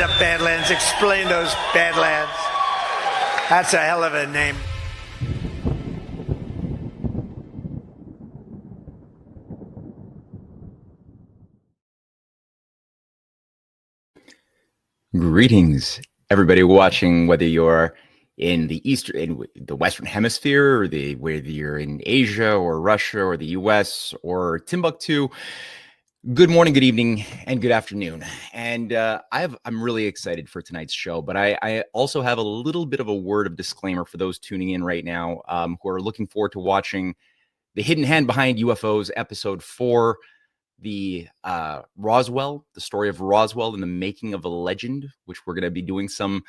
the Badlands. Explain those Badlands. That's a hell of a name. Greetings, everybody watching, whether you're in the Western Hemisphere, or whether you're in Asia or Russia or the US or Timbuktu. Good morning, good evening, and good afternoon. And I'm really excited for tonight's show, but I also have a little bit of a word of disclaimer for those tuning in right now who are looking forward to watching The Hidden Hand Behind UFOs, episode 4, the Roswell, the story of Roswell and the making of a legend, which we're going to be doing some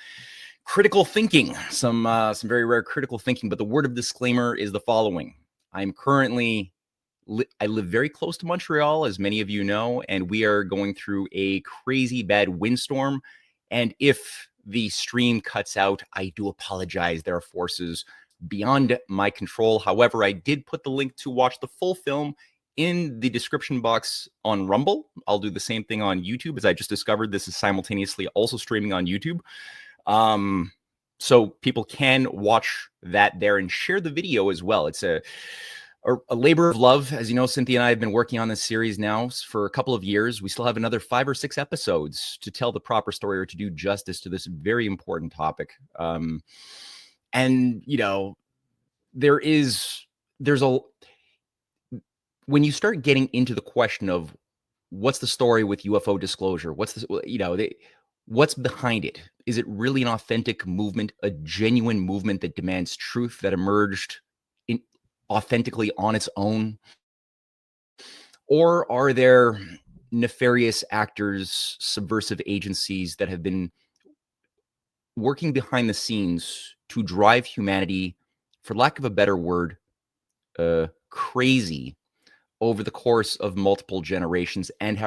critical thinking, some very rare critical thinking. But the word of disclaimer is the following. I live very close to Montreal, as many of you know, and we are going through a crazy bad windstorm. And if the stream cuts out, I do apologize. There are forces beyond my control. However, I did put the link to watch the full film in the description box on Rumble. I'll do the same thing on YouTube, as I just discovered this is simultaneously also streaming on YouTube. So people can watch that there and share the video as well. It's a labor of love. As you know, Cynthia and I have been working on this series now for a couple of years. We still have another 5 or 6 episodes to tell the proper story or to do justice to this very important topic. And, you know, when you start getting into the question of what's the story with UFO disclosure, what's behind it? Is it really an authentic movement, a genuine movement that demands truth, that emerged authentically on its own? Or are there nefarious actors, subversive agencies that have been working behind the scenes to drive humanity, for lack of a better word, crazy over the course of multiple generations, and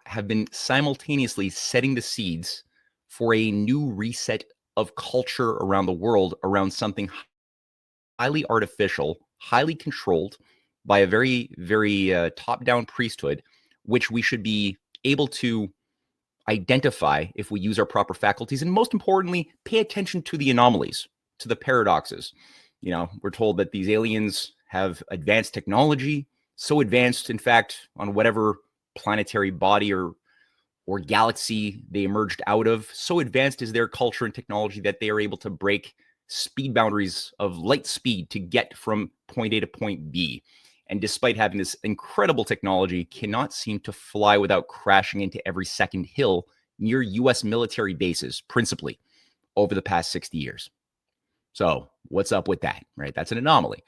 have been simultaneously setting the seeds for a new reset of culture around the world, around something highly artificial, highly controlled by a very, very top-down priesthood, which we should be able to identify if we use our proper faculties, and most importantly, pay attention to the anomalies, to the paradoxes. You know, we're told that these aliens have advanced technology, so advanced, in fact, on whatever planetary body or galaxy they emerged out of, so advanced is their culture and technology that they are able to break speed boundaries of light speed to get from point A to point B. And despite having this incredible technology, cannot seem to fly without crashing into every second hill near US military bases, principally, over the past 60 years. So what's up with that, right? That's an anomaly.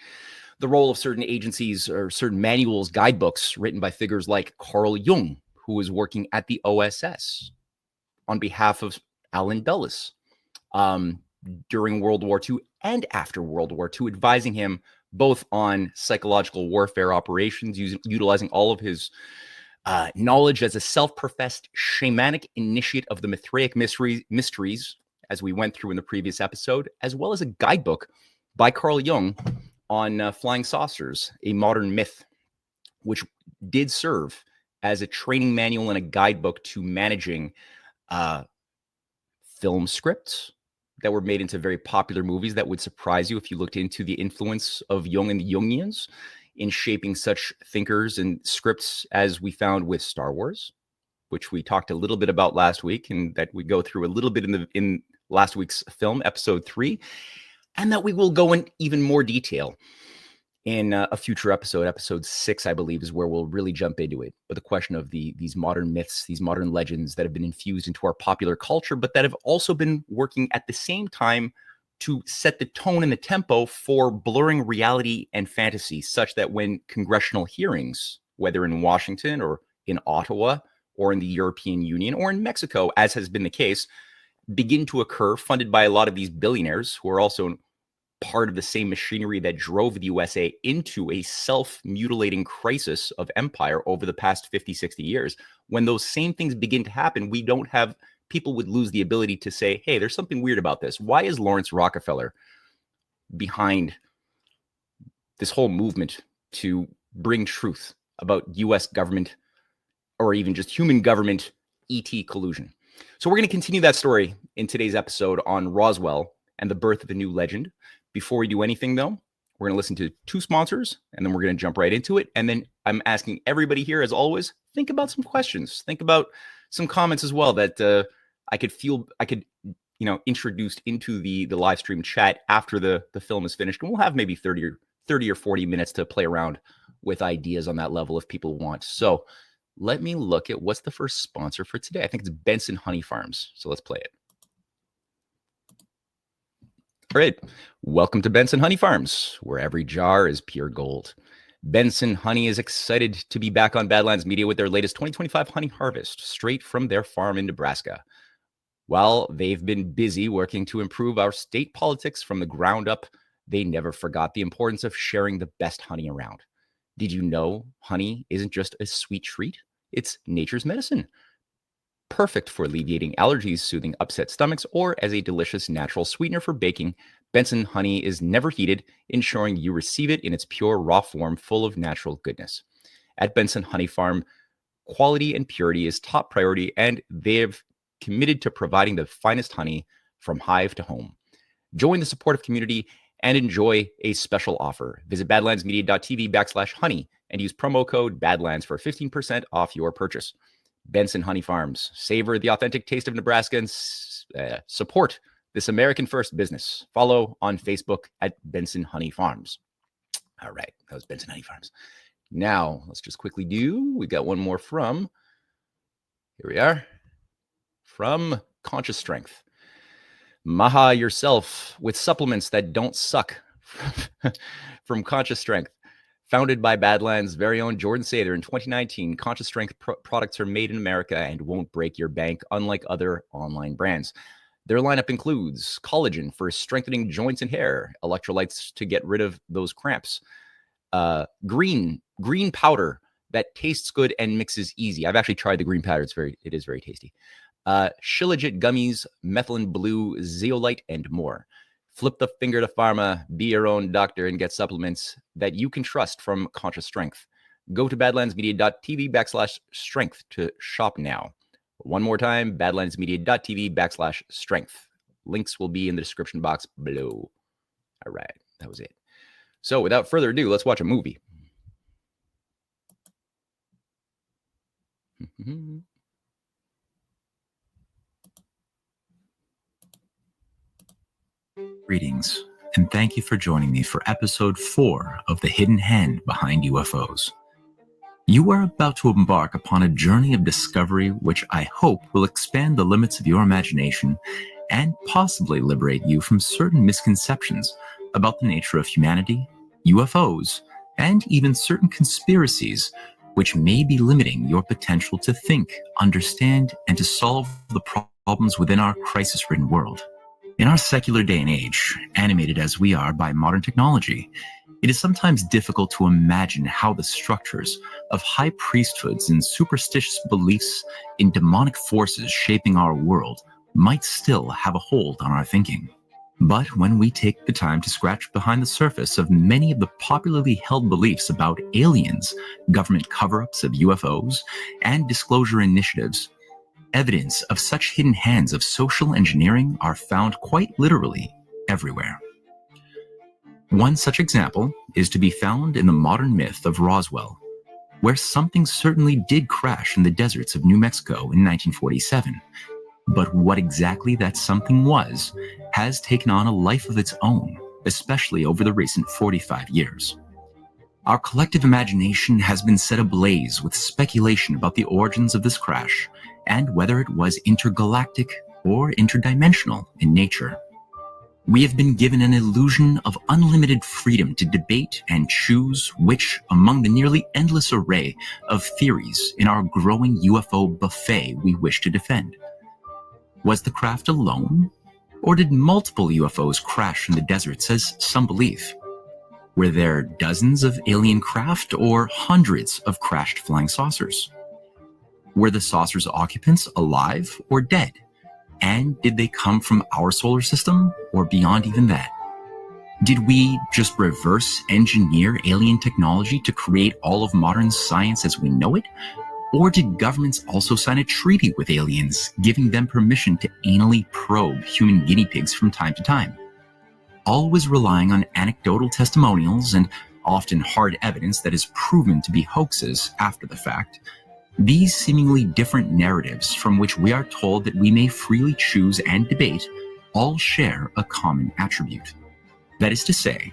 The role of certain agencies or certain manuals, guidebooks written by figures like Carl Jung, who was working at the OSS on behalf of Allen Dulles during World War II and after World War II, advising him both on psychological warfare operations, utilizing all of his knowledge as a self-professed shamanic initiate of the Mithraic mysteries, as we went through in the previous episode, as well as a guidebook by Carl Jung on flying saucers, a modern myth, which did serve as a training manual and a guidebook to managing film scripts that were made into very popular movies that would surprise you if you looked into the influence of Jung and the Jungians in shaping such thinkers and scripts as we found with Star Wars, which we talked a little bit about last week, and that we go through a little bit in last week's film, episode 3. And that we will go in even more detail in a future episode. Episode 6, I believe, is where we'll really jump into it. But the question of these modern myths, these modern legends that have been infused into our popular culture, but that have also been working at the same time to set the tone and the tempo for blurring reality and fantasy, such that when congressional hearings, whether in Washington or in Ottawa or in the European Union or in Mexico, as has been the case, begin to occur, funded by a lot of these billionaires who are also part of the same machinery that drove the USA into a self-mutilating crisis of empire over the past 50, 60 years. When those same things begin to happen, people would lose the ability to say, hey, there's something weird about this. Why is Lawrence Rockefeller behind this whole movement to bring truth about US government or even just human government ET collusion? So we're going to continue that story in today's episode on Roswell and the birth of a new legend. Before we do anything, though, we're going to listen to 2 sponsors, and then we're going to jump right into it. And then I'm asking everybody here, as always, think about some questions. Think about some comments as well that I could introduced into the live stream chat after the film is finished. And we'll have maybe 30 or 40 minutes to play around with ideas on that level if people want. So let me look at what's the first sponsor for today. I think it's Benson Honey Farms. So let's play it. All right. Welcome to Benson Honey Farms, where every jar is pure gold. Benson Honey is excited to be back on Badlands Media with their latest 2025 honey harvest straight from their farm in Nebraska. While they've been busy working to improve our state politics from the ground up, they never forgot the importance of sharing the best honey around. Did you know honey isn't just a sweet treat? It's nature's medicine. Perfect for alleviating allergies, soothing upset stomachs, or as a delicious natural sweetener for baking, Benson Honey is never heated, ensuring you receive it in its pure raw form full of natural goodness. At Benson Honey Farm, quality and purity is top priority, and they've committed to providing the finest honey from hive to home. Join the supportive community and enjoy a special offer. Visit badlandsmedia.tv/honey and use promo code Badlands for 15% off your purchase. Benson Honey Farms. Savor the authentic taste of Nebraska and support this American first business. Follow on Facebook at Benson Honey Farms. All right, that was Benson Honey Farms. Now, let's just quickly we got one more from, here we are, from Conscious Strength. Maha yourself with supplements that don't suck from Conscious Strength. Founded by Badlands' very own Jordan Sather in 2019, Conscious Strength products are made in America and won't break your bank, unlike other online brands. Their lineup includes collagen for strengthening joints and hair, electrolytes to get rid of those cramps, green powder that tastes good and mixes easy. I've actually tried the green powder; it is very tasty. Shilajit gummies, methylene blue, zeolite, and more. Flip the finger to pharma, be your own doctor, and get supplements that you can trust from Conscious Strength. Go to badlandsmedia.tv/strength to shop now. One more time, badlandsmedia.tv/strength. Links will be in the description box below. All right, that was it. So without further ado, let's watch a movie. Greetings, and thank you for joining me for episode 4 of The Hidden Hand Behind UFOs. You are about to embark upon a journey of discovery which I hope will expand the limits of your imagination and possibly liberate you from certain misconceptions about the nature of humanity, UFOs, and even certain conspiracies which may be limiting your potential to think, understand, and to solve the problems within our crisis-ridden world. In our secular day and age, animated as we are by modern technology, it is sometimes difficult to imagine how the structures of high priesthoods and superstitious beliefs in demonic forces shaping our world might still have a hold on our thinking. But when we take the time to scratch behind the surface of many of the popularly held beliefs about aliens, government cover-ups of UFOs, and disclosure initiatives, evidence of such hidden hands of social engineering are found quite literally everywhere. One such example is to be found in the modern myth of Roswell, where something certainly did crash in the deserts of New Mexico in 1947. But what exactly that something was has taken on a life of its own, especially over the recent 45 years. Our collective imagination has been set ablaze with speculation about the origins of this crash and whether it was intergalactic or interdimensional in nature. We have been given an illusion of unlimited freedom to debate and choose which among the nearly endless array of theories in our growing UFO buffet we wish to defend. Was the craft alone? Or did multiple UFOs crash in the deserts as some believe? Were there dozens of alien craft or hundreds of crashed flying saucers? Were the saucers' occupants alive or dead? And did they come from our solar system or beyond even that? Did we just reverse engineer alien technology to create all of modern science as we know it? Or did governments also sign a treaty with aliens, giving them permission to anally probe human guinea pigs from time to time? Always relying on anecdotal testimonials and often hard evidence that is proven to be hoaxes after the fact, these seemingly different narratives from which we are told that we may freely choose and debate all share a common attribute. That is to say,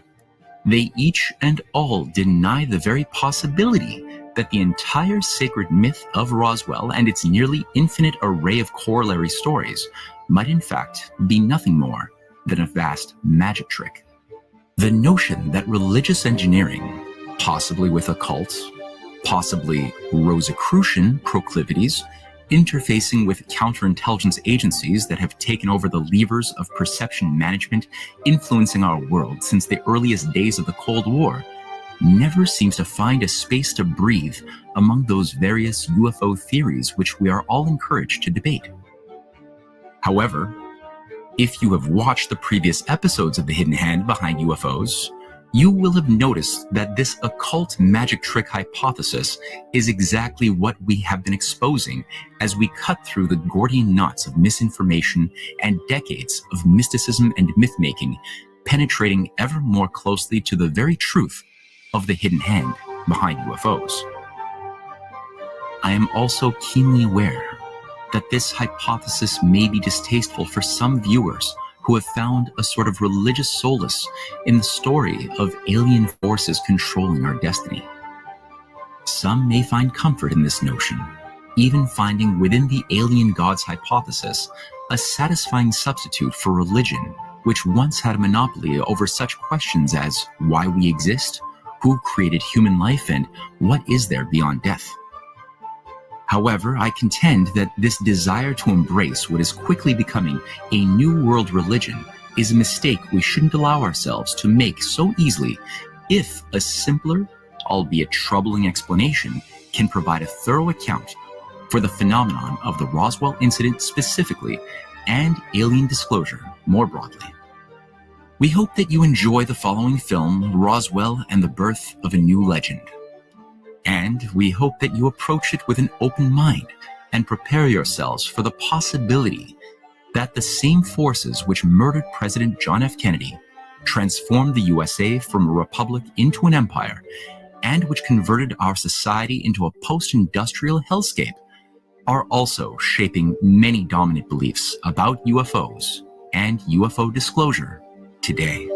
they each and all deny the very possibility that the entire sacred myth of Roswell and its nearly infinite array of corollary stories might in fact be nothing more than a vast magic trick. The notion that religious engineering, possibly with occult, possibly Rosicrucian proclivities, interfacing with counterintelligence agencies that have taken over the levers of perception management influencing our world since the earliest days of the Cold War, never seems to find a space to breathe among those various UFO theories which we are all encouraged to debate. However, if you have watched the previous episodes of The Hidden Hand Behind UFOs, you will have noticed that this occult magic trick hypothesis is exactly what we have been exposing as we cut through the Gordian knots of misinformation and decades of mysticism and myth-making, penetrating ever more closely to the very truth of the hidden hand behind UFOs. I am also keenly aware that this hypothesis may be distasteful for some viewers who have found a sort of religious solace in the story of alien forces controlling our destiny. Some may find comfort in this notion, even finding within the alien gods hypothesis a satisfying substitute for religion, which once had a monopoly over such questions as why we exist, who created human life, and what is there beyond death. However, I contend that this desire to embrace what is quickly becoming a new world religion is a mistake we shouldn't allow ourselves to make so easily if a simpler, albeit troubling explanation can provide a thorough account for the phenomenon of the Roswell incident specifically and alien disclosure more broadly. We hope that you enjoy the following film, Roswell and the Birth of a New Legend. And we hope that you approach it with an open mind and prepare yourselves for the possibility that the same forces which murdered President John F. Kennedy, transformed the USA from a republic into an empire, and which converted our society into a post-industrial hellscape, are also shaping many dominant beliefs about UFOs and UFO disclosure today.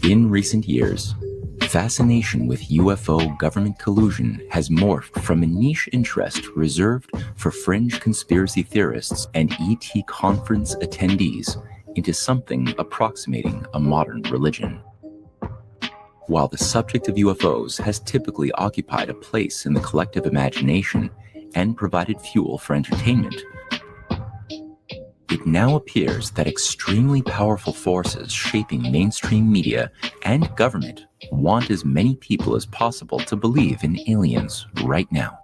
In recent years, fascination with UFO government collusion has morphed from a niche interest reserved for fringe conspiracy theorists and ET conference attendees into something approximating a modern religion. While the subject of UFOs has typically occupied a place in the collective imagination and provided fuel for entertainment, it now appears that extremely powerful forces shaping mainstream media and government want as many people as possible to believe in aliens right now.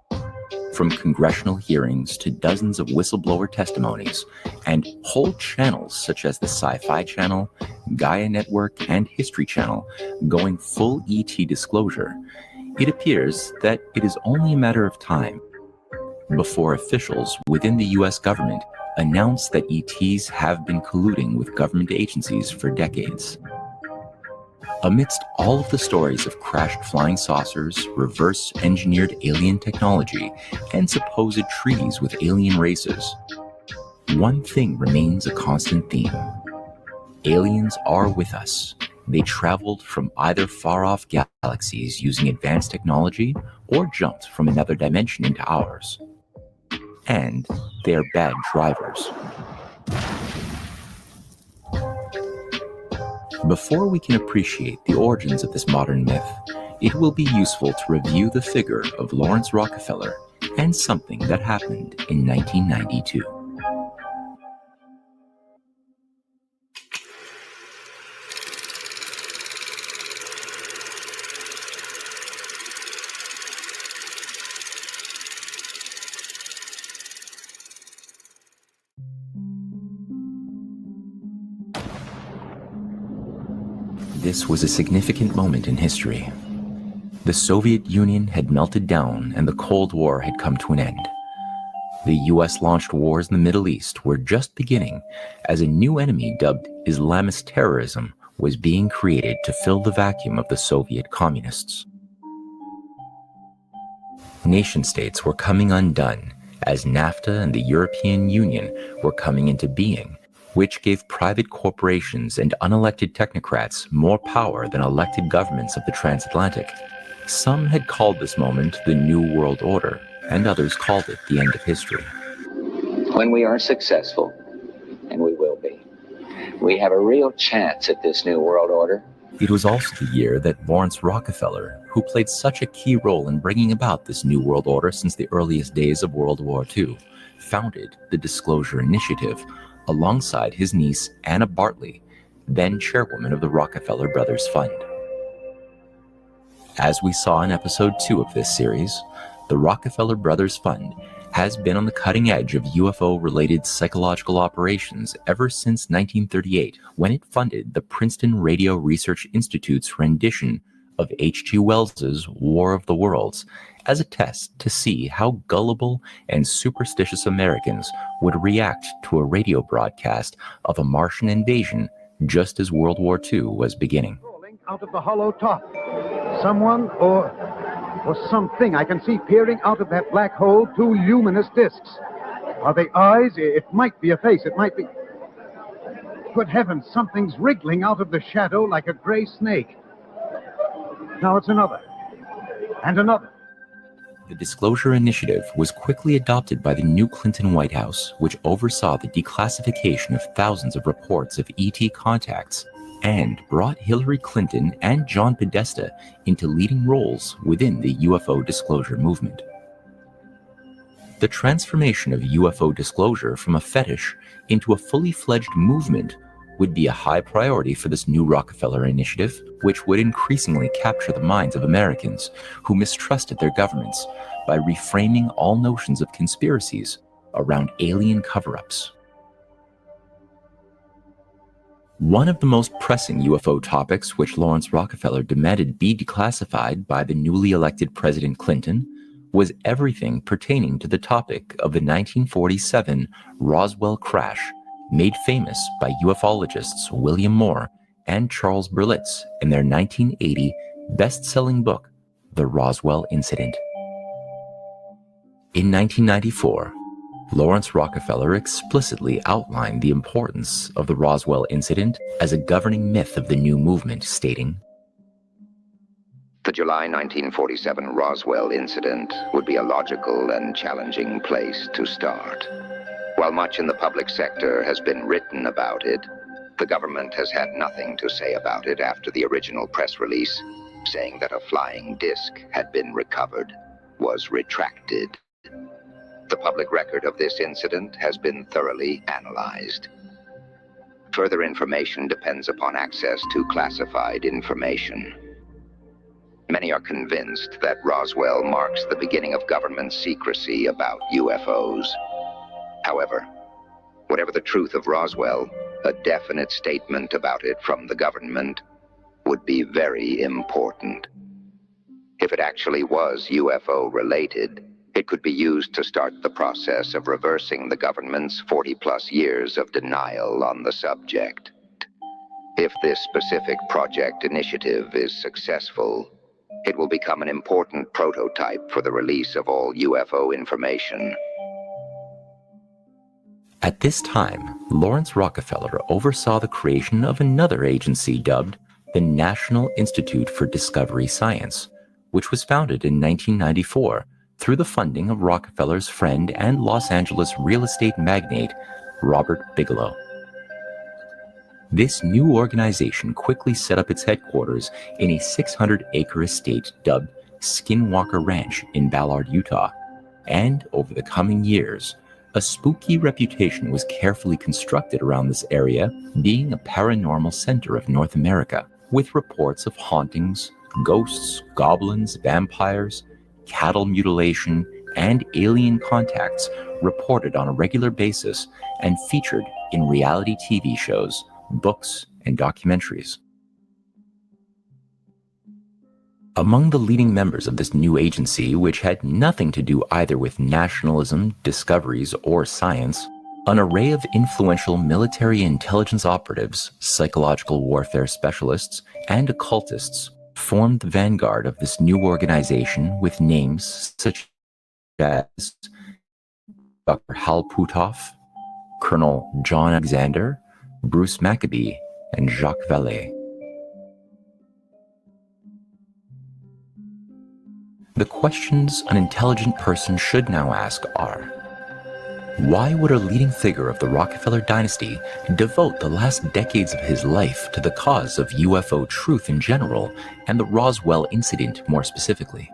From congressional hearings to dozens of whistleblower testimonies and whole channels such as the Sci-Fi Channel, Gaia Network, and History Channel going full ET disclosure, it appears that it is only a matter of time before officials within the US government announced that ETs have been colluding with government agencies for decades. Amidst all of the stories of crashed flying saucers, reverse-engineered alien technology, and supposed treaties with alien races, one thing remains a constant theme. Aliens are with us. They traveled from either far-off galaxies using advanced technology or jumped from another dimension into ours. And they are bad drivers. Before we can appreciate the origins of this modern myth, it will be useful to review the figure of Lawrence Rockefeller and something that happened in 1992. This was a significant moment in history. The Soviet Union had melted down and the Cold War had come to an end. The US launched wars in the Middle East were just beginning as a new enemy dubbed Islamist terrorism was being created to fill the vacuum of the Soviet communists. Nation-states were coming undone as NAFTA and the European Union were coming into being, which gave private corporations and unelected technocrats more power than elected governments of the transatlantic. Some had called this moment the New World Order, and others called it the end of history. When we are successful, and we will be, we have a real chance at this New World Order. It was also the year that Lawrence Rockefeller, who played such a key role in bringing about this New World Order since the earliest days of World War II, founded the Disclosure Initiative, alongside his niece, Anna Bartley, then chairwoman of the Rockefeller Brothers Fund. As we saw in episode 2 of this series, the Rockefeller Brothers Fund has been on the cutting edge of UFO-related psychological operations ever since 1938, when it funded the Princeton Radio Research Institute's rendition of H.G. Wells's War of the Worlds as a test to see how gullible and superstitious Americans would react to a radio broadcast of a Martian invasion just as World War II was beginning. Out of the hollow top, someone or something I can see peering out of that black hole, two luminous discs. Are they eyes? It might be a face. It might be... Good heavens, something's wriggling out of the shadow like a gray snake. Now it's another. And another. The Disclosure Initiative was quickly adopted by the new Clinton White House, which oversaw the declassification of thousands of reports of ET contacts and brought Hillary Clinton and John Podesta into leading roles within the UFO disclosure movement. The transformation of UFO disclosure from a fetish into a fully fledged movement would be a high priority for this new Rockefeller Initiative, which would increasingly capture the minds of Americans who mistrusted their governments by reframing all notions of conspiracies around alien cover-ups. One of the most pressing UFO topics which Lawrence Rockefeller demanded be declassified by the newly elected President Clinton was everything pertaining to the topic of the 1947 Roswell crash, made famous by ufologists William Moore and Charles Berlitz in their 1980 best-selling book, The Roswell Incident. In 1994, Lawrence Rockefeller explicitly outlined the importance of the Roswell incident as a governing myth of the new movement, stating, "The July 1947 Roswell incident would be a logical and challenging place to start. While much in the public sector has been written about it, the government has had nothing to say about it after the original press release, saying that a flying disc had been recovered, was retracted. The public record of this incident has been thoroughly analyzed. Further information depends upon access to classified information. Many are convinced that Roswell marks the beginning of government secrecy about UFOs. However, whatever the truth of Roswell, a definite statement about it from the government would be very important. If it actually was UFO related, It could be used to start the process of reversing the government's 40-plus years of denial on the subject. If this specific project initiative is successful, it will become an important prototype for the release of all UFO information. At this time, Lawrence Rockefeller oversaw the creation of another agency dubbed the National Institute for Discovery Science, which was founded in 1994 through the funding of Rockefeller's friend and Los Angeles real estate magnate, Robert Bigelow. This new organization quickly set up its headquarters in a 600-acre estate dubbed Skinwalker Ranch in Ballard, Utah, and over the coming years, a spooky reputation was carefully constructed around this area, being a paranormal center of North America, with reports of hauntings, ghosts, goblins, vampires, cattle mutilation, and alien contacts reported on a regular basis and featured in reality TV shows, books, and documentaries. Among the leading members of this new agency, which had nothing to do either with nationalism, discoveries, or science, an array of influential military intelligence operatives, psychological warfare specialists, and occultists formed the vanguard of this new organization with names such as Dr. Hal Puthoff, Colonel John Alexander, Bruce Maccabee, and Jacques Vallée. The questions an intelligent person should now ask are: why would a leading figure of the Rockefeller dynasty devote the last decades of his life to the cause of UFO truth in general and the Roswell incident more specifically?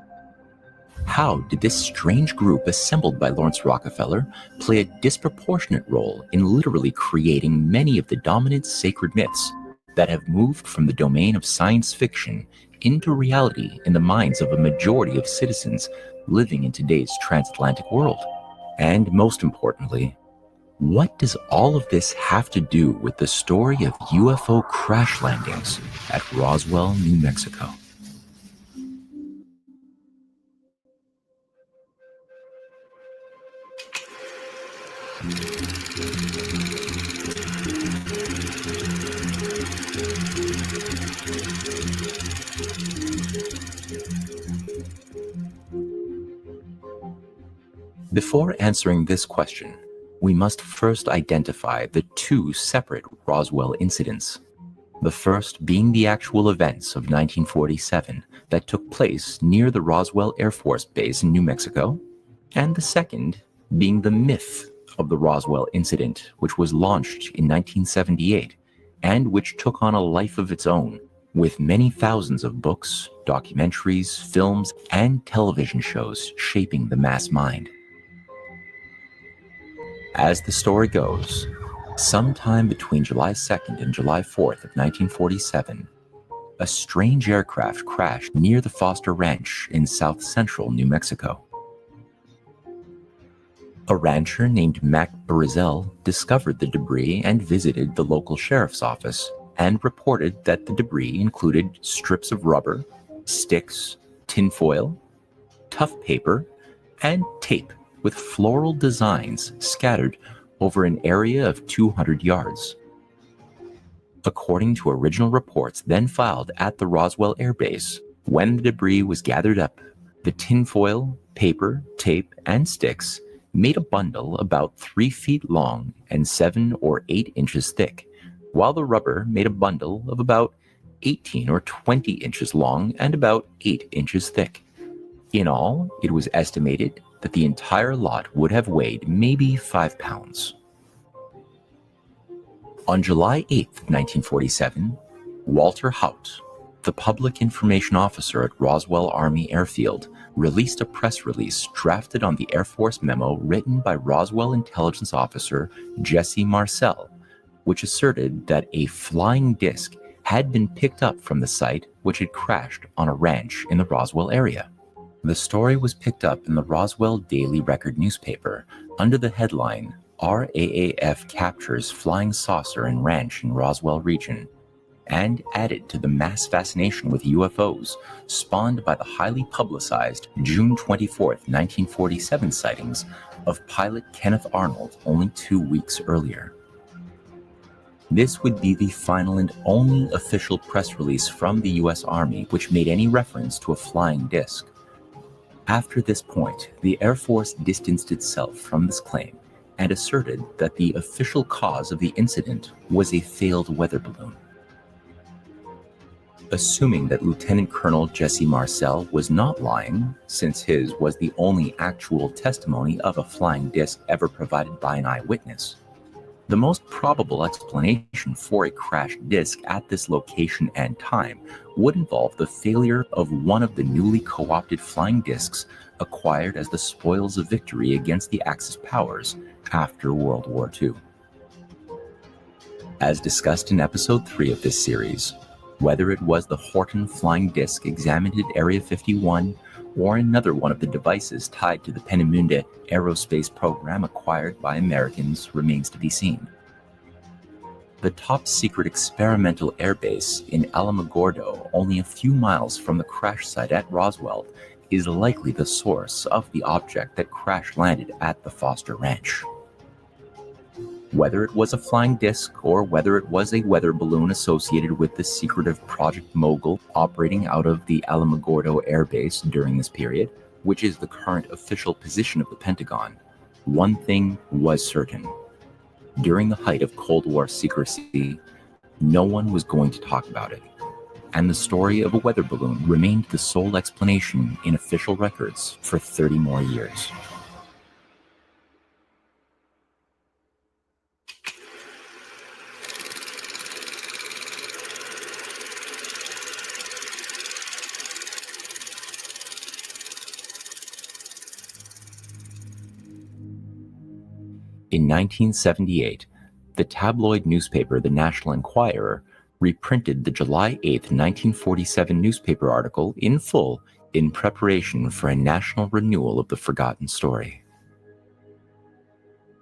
How did this strange group assembled by Lawrence Rockefeller play a disproportionate role in literally creating many of the dominant sacred myths that have moved from the domain of science fiction into reality in the minds of a majority of citizens living in today's transatlantic world? And most importantly, what does all of this have to do with the story of UFO crash landings at Roswell, New Mexico? Before answering this question, we must first identify the two separate Roswell incidents. The first being the actual events of 1947 that took place near the Roswell Air Force Base in New Mexico, and the second being the myth of the Roswell incident, which was launched in 1978 and which took on a life of its own, with many thousands of books, documentaries, films, and television shows shaping the mass mind. As the story goes, sometime between July 2nd and July 4th of 1947, a strange aircraft crashed near the Foster Ranch in south-central New Mexico. A rancher named Mac Barizel discovered the debris and visited the local sheriff's office and reported that the debris included strips of rubber, sticks, tinfoil, tough paper, and tape with floral designs scattered over an area of 200 yards. According to original reports then filed at the Roswell Air Base, when the debris was gathered up, the tinfoil, paper, tape, and sticks made a bundle about 3 feet long and 7 or 8 inches thick, while the rubber made a bundle of about 18 or 20 inches long and about 8 inches thick. In all, it was estimated that the entire lot would have weighed maybe 5 pounds. On July 8, 1947, Walter Haut, the public information officer at Roswell Army Airfield, released a press release drafted on the Air Force memo written by Roswell intelligence officer Jesse Marcel, which asserted that a flying disc had been picked up from the site which had crashed on a ranch in the Roswell area. The story was picked up in the Roswell Daily Record newspaper under the headline, "RAAF Captures Flying Saucer and Ranch in Roswell Region," and added to the mass fascination with UFOs spawned by the highly publicized June 24, 1947 sightings of pilot Kenneth Arnold only 2 weeks earlier. This would be the final and only official press release from the US Army which made any reference to a flying disc. After this point, the Air Force distanced itself from this claim and asserted that the official cause of the incident was a failed weather balloon. Assuming that Lieutenant Colonel Jesse Marcel was not lying, since his was the only actual testimony of a flying disc ever provided by an eyewitness, the most probable explanation for a crashed disc at this location and time would involve the failure of one of the newly co-opted flying discs acquired as the spoils of victory against the Axis powers after World War II. As discussed in Episode 3 of this series, whether it was the Horton flying disc examined at Area 51 or another one of the devices tied to the Peenemünde aerospace program acquired by Americans remains to be seen. The top-secret experimental airbase in Alamogordo, only a few miles from the crash site at Roswell, is likely the source of the object that crash-landed at the Foster Ranch. Whether it was a flying disc or whether it was a weather balloon associated with the secretive Project Mogul operating out of the Alamogordo Air Base during this period, which is the current official position of the Pentagon, one thing was certain. During the height of Cold War secrecy, no one was going to talk about it, and the story of a weather balloon remained the sole explanation in official records for 30 more years. In 1978, the tabloid newspaper The National Enquirer reprinted the July 8, 1947 newspaper article in full in preparation for a national renewal of the forgotten story.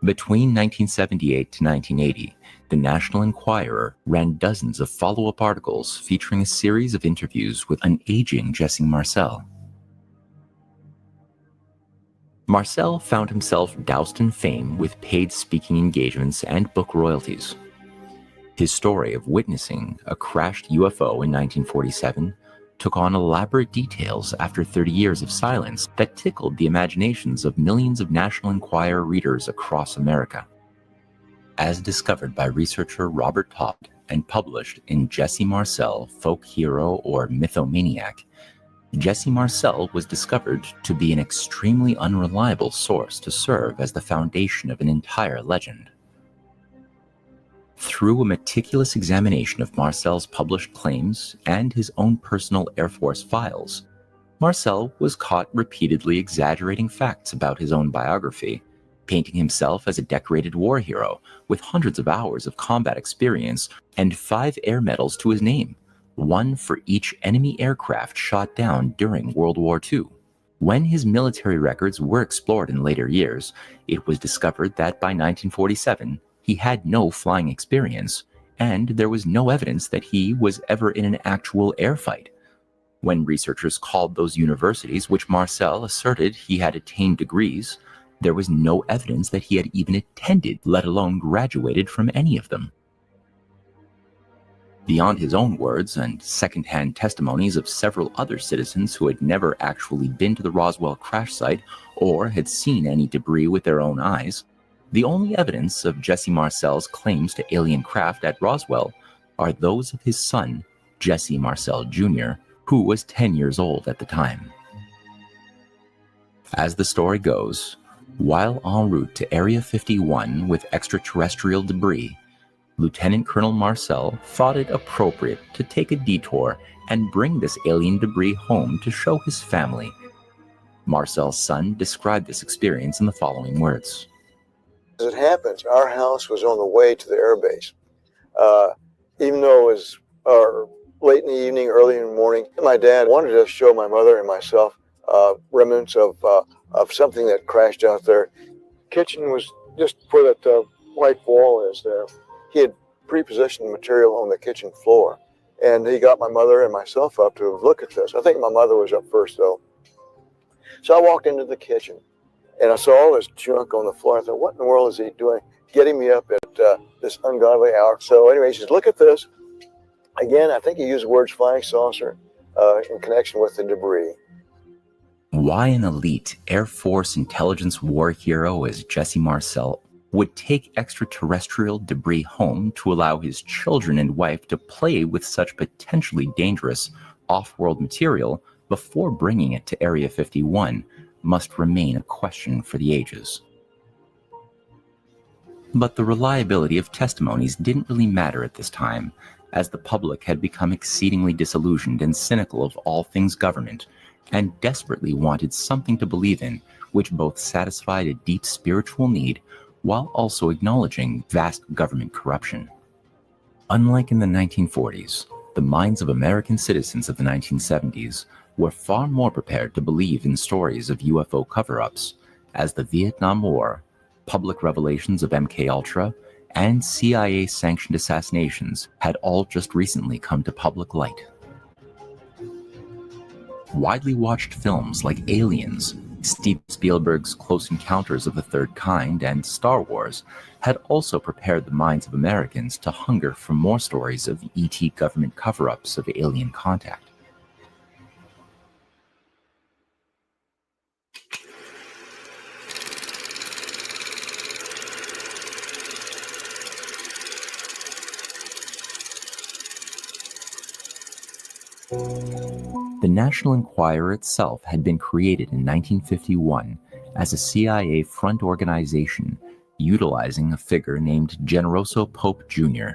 Between 1978 to 1980, the National Enquirer ran dozens of follow-up articles featuring a series of interviews with an aging Jesse Marcel. Marcel found himself doused in fame with paid speaking engagements and book royalties. His story of witnessing a crashed UFO in 1947 took on elaborate details after 30 years of silence that tickled the imaginations of millions of National Enquirer readers across America. As discovered by researcher Robert Todd and published in Jesse Marcel, Folk Hero or Mythomaniac, Jesse Marcel was discovered to be an extremely unreliable source to serve as the foundation of an entire legend. Through a meticulous examination of Marcel's published claims and his own personal Air Force files, Marcel was caught repeatedly exaggerating facts about his own biography, painting himself as a decorated war hero with hundreds of hours of combat experience and 5 air medals to his name, one for each enemy aircraft shot down during World War II. When his military records were explored in later years, it was discovered that by 1947, he had no flying experience, and there was no evidence that he was ever in an actual air fight. When researchers called those universities which Marcel asserted he had attained degrees, there was no evidence that he had even attended, let alone graduated from any of them. Beyond his own words and second-hand testimonies of several other citizens who had never actually been to the Roswell crash site or had seen any debris with their own eyes, the only evidence of Jesse Marcel's claims to alien craft at Roswell are those of his son, Jesse Marcel Jr., who was 10 years old at the time. As the story goes, while en route to Area 51 with extraterrestrial debris, Lieutenant Colonel Marcel thought it appropriate to take a detour and bring this alien debris home to show his family. Marcel's son described this experience in the following words. As it happens, our house was on the way to the airbase. Even though it was late in the evening, early in the morning, my dad wanted to show my mother and myself remnants of something that crashed out there. Kitchen was just where that white wall is there. He had pre-positioned material on the kitchen floor, And he got my mother and myself up to look at this. I think my mother was up first, though. So I walked into the kitchen, and I saw all this junk on the floor. I thought, what in the world is he doing, getting me up at this ungodly hour? So anyway, he says, look at this. Again, I think he used the words flying saucer in connection with the debris. Why an elite Air Force intelligence war hero as Jesse Marcel would take extraterrestrial debris home to allow his children and wife to play with such potentially dangerous off-world material before bringing it to Area 51 must remain a question for the ages. But the reliability of testimonies didn't really matter at this time, as the public had become exceedingly disillusioned and cynical of all things government, and desperately wanted something to believe in which both satisfied a deep spiritual need while also acknowledging vast government corruption. Unlike in the 1940s, the minds of American citizens of the 1970s were far more prepared to believe in stories of UFO cover-ups, as the Vietnam War, public revelations of MKUltra, and CIA-sanctioned assassinations had all just recently come to public light. Widely watched films like Aliens, Steven Spielberg's Close Encounters of the Third Kind, and Star Wars had also prepared the minds of Americans to hunger for more stories of ET government cover-ups of alien contact. The National Enquirer itself had been created in 1951 as a CIA front organization utilizing a figure named Generoso Pope Jr.,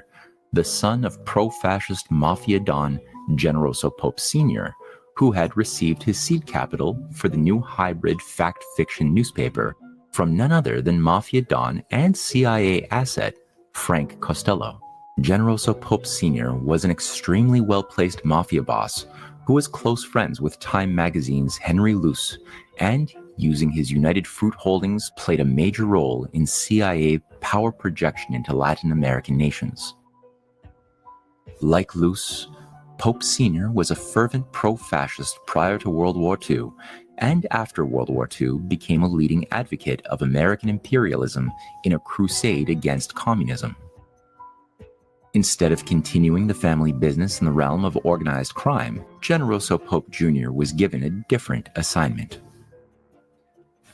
the son of pro-fascist mafia don Generoso Pope Sr., who had received his seed capital for the new hybrid fact-fiction newspaper from none other than mafia don and CIA asset Frank Costello. Generoso Pope Sr. was an extremely well-placed mafia boss who was close friends with Time magazine's Henry Luce, and, using his United Fruit holdings, played a major role in CIA power projection into Latin American nations. Like Luce, Pope Sr. was a fervent pro-fascist prior to World War II, and after World War II became a leading advocate of American imperialism in a crusade against communism. Instead of continuing the family business in the realm of organized crime, Generoso Pope Jr. was given a different assignment.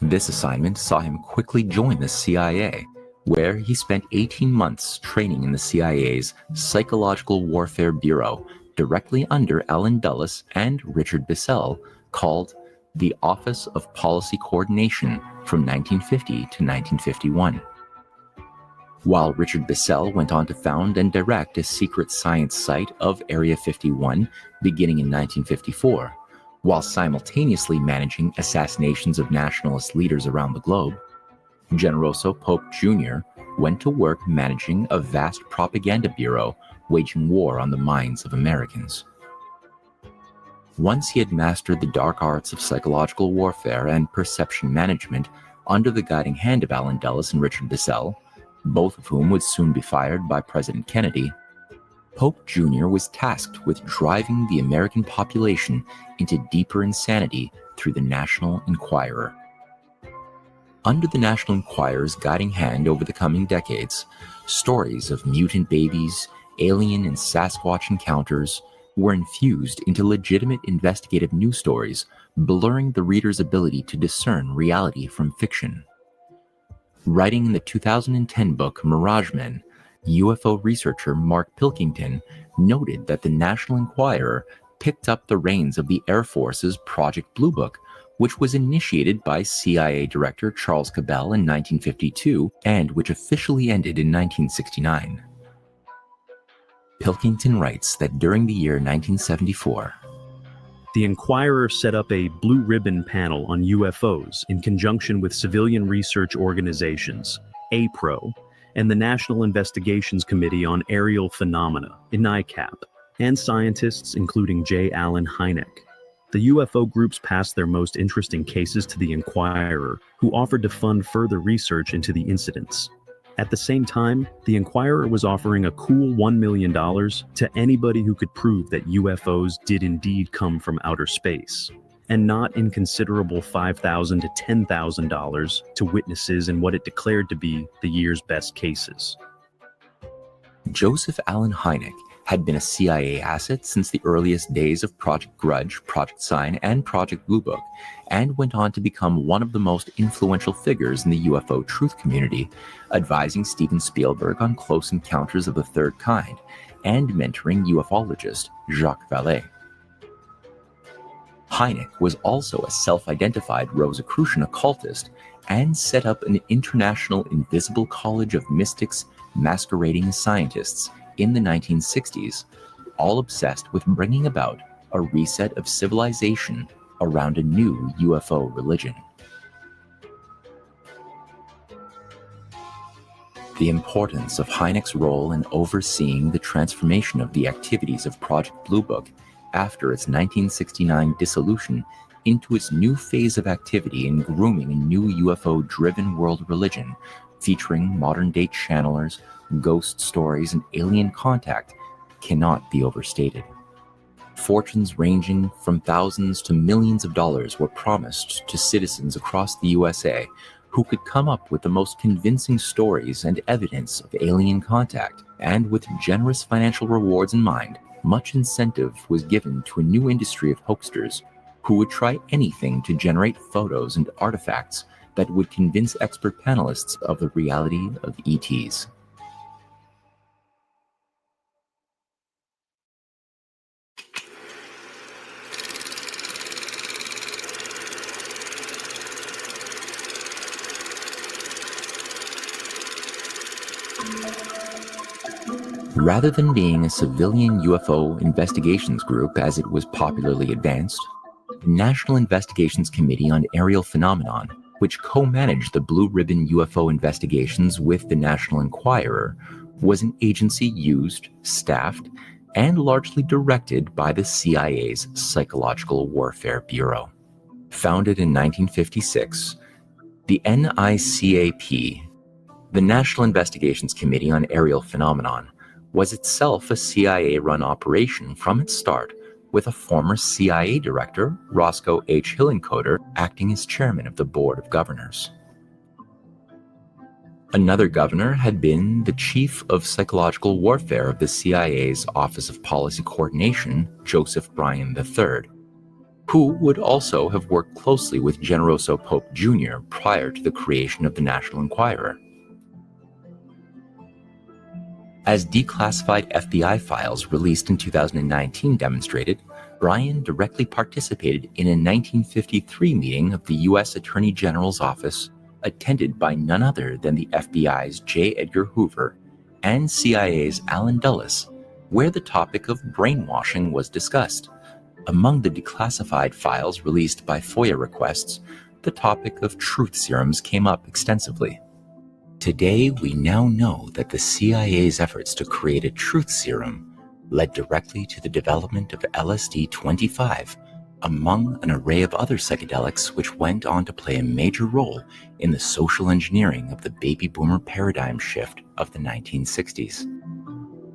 This assignment saw him quickly join the CIA, where he spent 18 months training in the CIA's Psychological Warfare Bureau, directly under Allen Dulles and Richard Bissell, called the Office of Policy Coordination from 1950 to 1951. While Richard Bissell went on to found and direct a secret science site of Area 51 beginning in 1954, while simultaneously managing assassinations of nationalist leaders around the globe, Generoso Pope Jr. went to work managing a vast propaganda bureau waging war on the minds of Americans. Once he had mastered the dark arts of psychological warfare and perception management under the guiding hand of Allen Dulles and Richard Bissell, both of whom would soon be fired by President Kennedy, Pope Jr. was tasked with driving the American population into deeper insanity through the National Enquirer. Under the National Enquirer's guiding hand over the coming decades, stories of mutant babies, alien and Sasquatch encounters were infused into legitimate investigative news stories, blurring the reader's ability to discern reality from fiction. Writing in the 2010 book Mirage Men, UFO researcher Mark Pilkington noted that the National Enquirer picked up the reins of the Air Force's Project Blue Book, which was initiated by CIA Director Charles Cabell in 1952 and which officially ended in 1969. Pilkington writes that during the year 1974, the Enquirer set up a blue ribbon panel on UFOs in conjunction with civilian research organizations, APRO, and the National Investigations Committee on Aerial Phenomena, NICAP, and scientists including J. Allen Hynek. The UFO groups passed their most interesting cases to the Enquirer, who offered to fund further research into the incidents. At the same time, the Enquirer was offering a cool $1 million to anybody who could prove that UFOs did indeed come from outer space, and not inconsiderable $5,000 to $10,000 to witnesses in what it declared to be the year's best cases. Joseph Allen Hynek had been a CIA asset since the earliest days of Project Grudge, Project Sign, and Project Blue Book, and went on to become one of the most influential figures in the UFO truth community, advising Steven Spielberg on Close Encounters of the Third Kind, and mentoring ufologist Jacques Vallée. Hynek was also a self-identified Rosicrucian occultist and set up an international invisible college of mystics masquerading as scientists in the 1960s, all obsessed with bringing about a reset of civilization around a new UFO religion. The importance of Hynek's role in overseeing the transformation of the activities of Project Blue Book after its 1969 dissolution into its new phase of activity in grooming a new UFO-driven world religion featuring modern-day channelers, ghost stories, and alien contact cannot be overstated. Fortunes ranging from thousands to millions of dollars were promised to citizens across the USA who could come up with the most convincing stories and evidence of alien contact, and with generous financial rewards in mind, much incentive was given to a new industry of hoaxsters who would try anything to generate photos and artifacts that would convince expert panelists of the reality of ETs. Rather than being a civilian UFO investigations group as it was popularly advanced, the National Investigations Committee on Aerial Phenomenon, which co-managed the Blue Ribbon UFO investigations with the National Enquirer, was an agency used, staffed, and largely directed by the CIA's Psychological Warfare Bureau. Founded in 1956, the NICAP, the National Investigations Committee on Aerial Phenomenon, was itself a CIA-run operation from its start, with a former CIA director, Roscoe H. Hillenkoetter, acting as chairman of the Board of Governors. Another governor had been the chief of psychological warfare of the CIA's Office of Policy Coordination, Joseph Bryan III, who would also have worked closely with Generoso Pope Jr. prior to the creation of the National Enquirer. As declassified FBI files released in 2019 demonstrated, Bryan directly participated in a 1953 meeting of the U.S. Attorney General's office, attended by none other than the FBI's J. Edgar Hoover and CIA's Allen Dulles, where the topic of brainwashing was discussed. Among the declassified files released by FOIA requests, the topic of truth serums came up extensively. Today, we now know that the CIA's efforts to create a truth serum led directly to the development of LSD-25, among an array of other psychedelics which went on to play a major role in the social engineering of the baby boomer paradigm shift of the 1960s.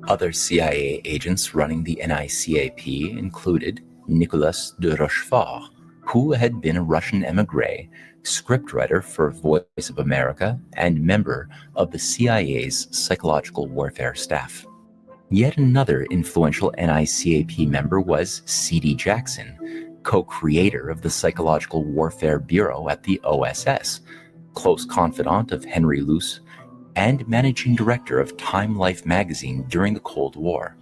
Other CIA agents running the NICAP included Nicolas de Rochefort, who had been a Russian émigré, scriptwriter for Voice of America, and member of the CIA's Psychological Warfare staff. Yet another influential NICAP member was C.D. Jackson, co-creator of the Psychological Warfare Bureau at the OSS, close confidant of Henry Luce, and managing director of Time Life magazine during the Cold War.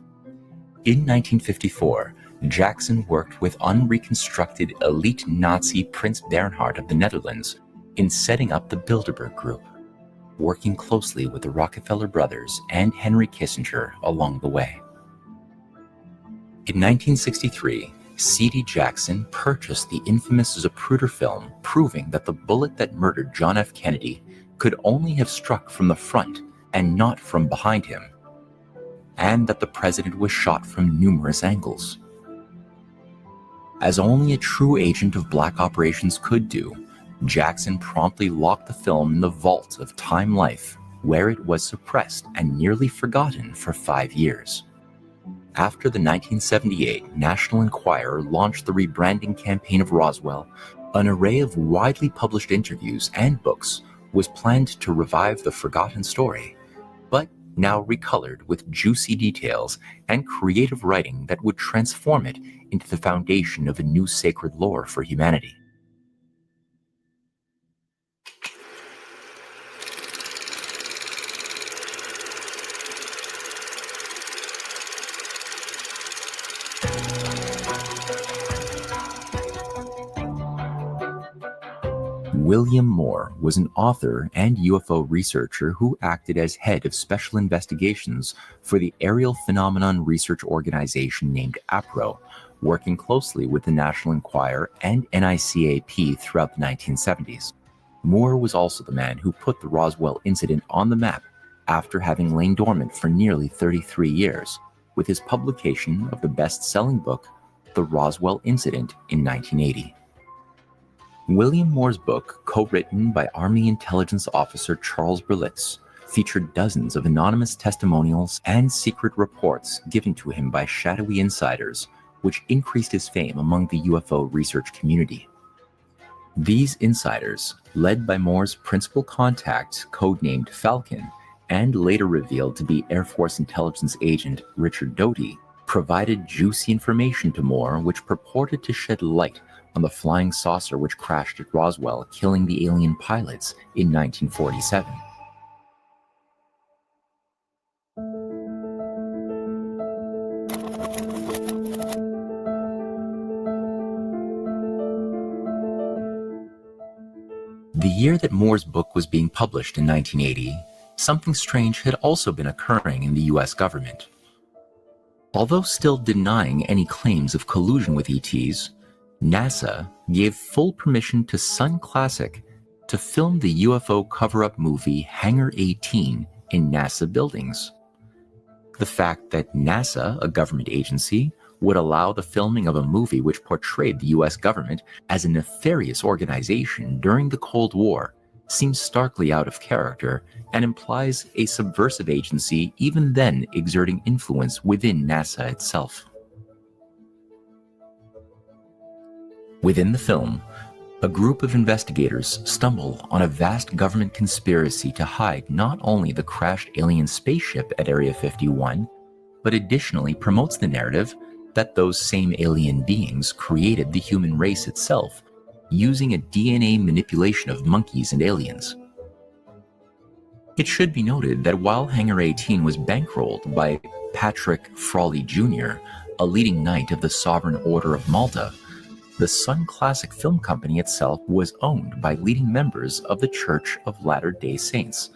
In 1954, Jackson worked with unreconstructed elite Nazi Prince Bernhard of the Netherlands in setting up the Bilderberg Group, working closely with the Rockefeller brothers and Henry Kissinger along the way. In 1963, C.D. Jackson purchased the infamous Zapruder film, proving that the bullet that murdered John F. Kennedy could only have struck from the front and not from behind him, and that the president was shot from numerous angles. As only a true agent of black operations could do, Jackson promptly locked the film in the vault of Time Life, where it was suppressed and nearly forgotten for 5 years. After the 1978 National Enquirer launched the rebranding campaign of Roswell, an array of widely published interviews and books was planned to revive the forgotten story, but now recolored with juicy details and creative writing that would transform it into the foundation of a new sacred lore for humanity. William Moore was an author and UFO researcher who acted as head of special investigations for the Aerial Phenomenon Research Organization named APRO, working closely with the National Enquirer and NICAP throughout the 1970s. Moore was also the man who put the Roswell incident on the map after having lain dormant for nearly 33 years, with his publication of the best-selling book, The Roswell Incident, in 1980. William Moore's book, co-written by Army Intelligence Officer Charles Berlitz, featured dozens of anonymous testimonials and secret reports given to him by shadowy insiders, which increased his fame among the UFO research community. These insiders, led by Moore's principal contact, codenamed Falcon, and later revealed to be Air Force intelligence agent Richard Doty, provided juicy information to Moore which purported to shed light on the flying saucer which crashed at Roswell, killing the alien pilots in 1947. The year that Moore's book was being published in 1980, something strange had also been occurring in the US government. Although still denying any claims of collusion with ETs, NASA gave full permission to Sun Classic to film the UFO cover-up movie Hangar 18 in NASA buildings. The fact that NASA, a government agency, would allow the filming of a movie which portrayed the US government as a nefarious organization during the Cold War seems starkly out of character and implies a subversive agency even then exerting influence within NASA itself. Within the film, a group of investigators stumble on a vast government conspiracy to hide not only the crashed alien spaceship at Area 51, but additionally promotes the narrative that those same alien beings created the human race itself using a DNA manipulation of monkeys and aliens. It should be noted that while Hangar 18 was bankrolled by Patrick Frawley Jr., a leading knight of the Sovereign Order of Malta, the Sun Classic Film Company itself was owned by leading members of the Church of Latter-day Saints,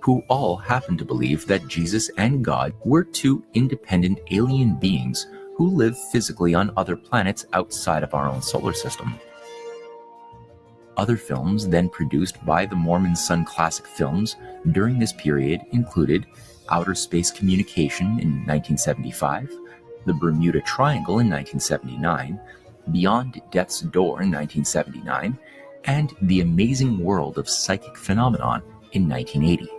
who all happened to believe that Jesus and God were two independent alien beings who live physically on other planets outside of our own solar system. Other films then produced by the Mormon Sun Classic Films during this period included Outer Space Communication in 1975, The Bermuda Triangle in 1979, Beyond Death's Door in 1979, and The Amazing World of Psychic Phenomenon in 1980.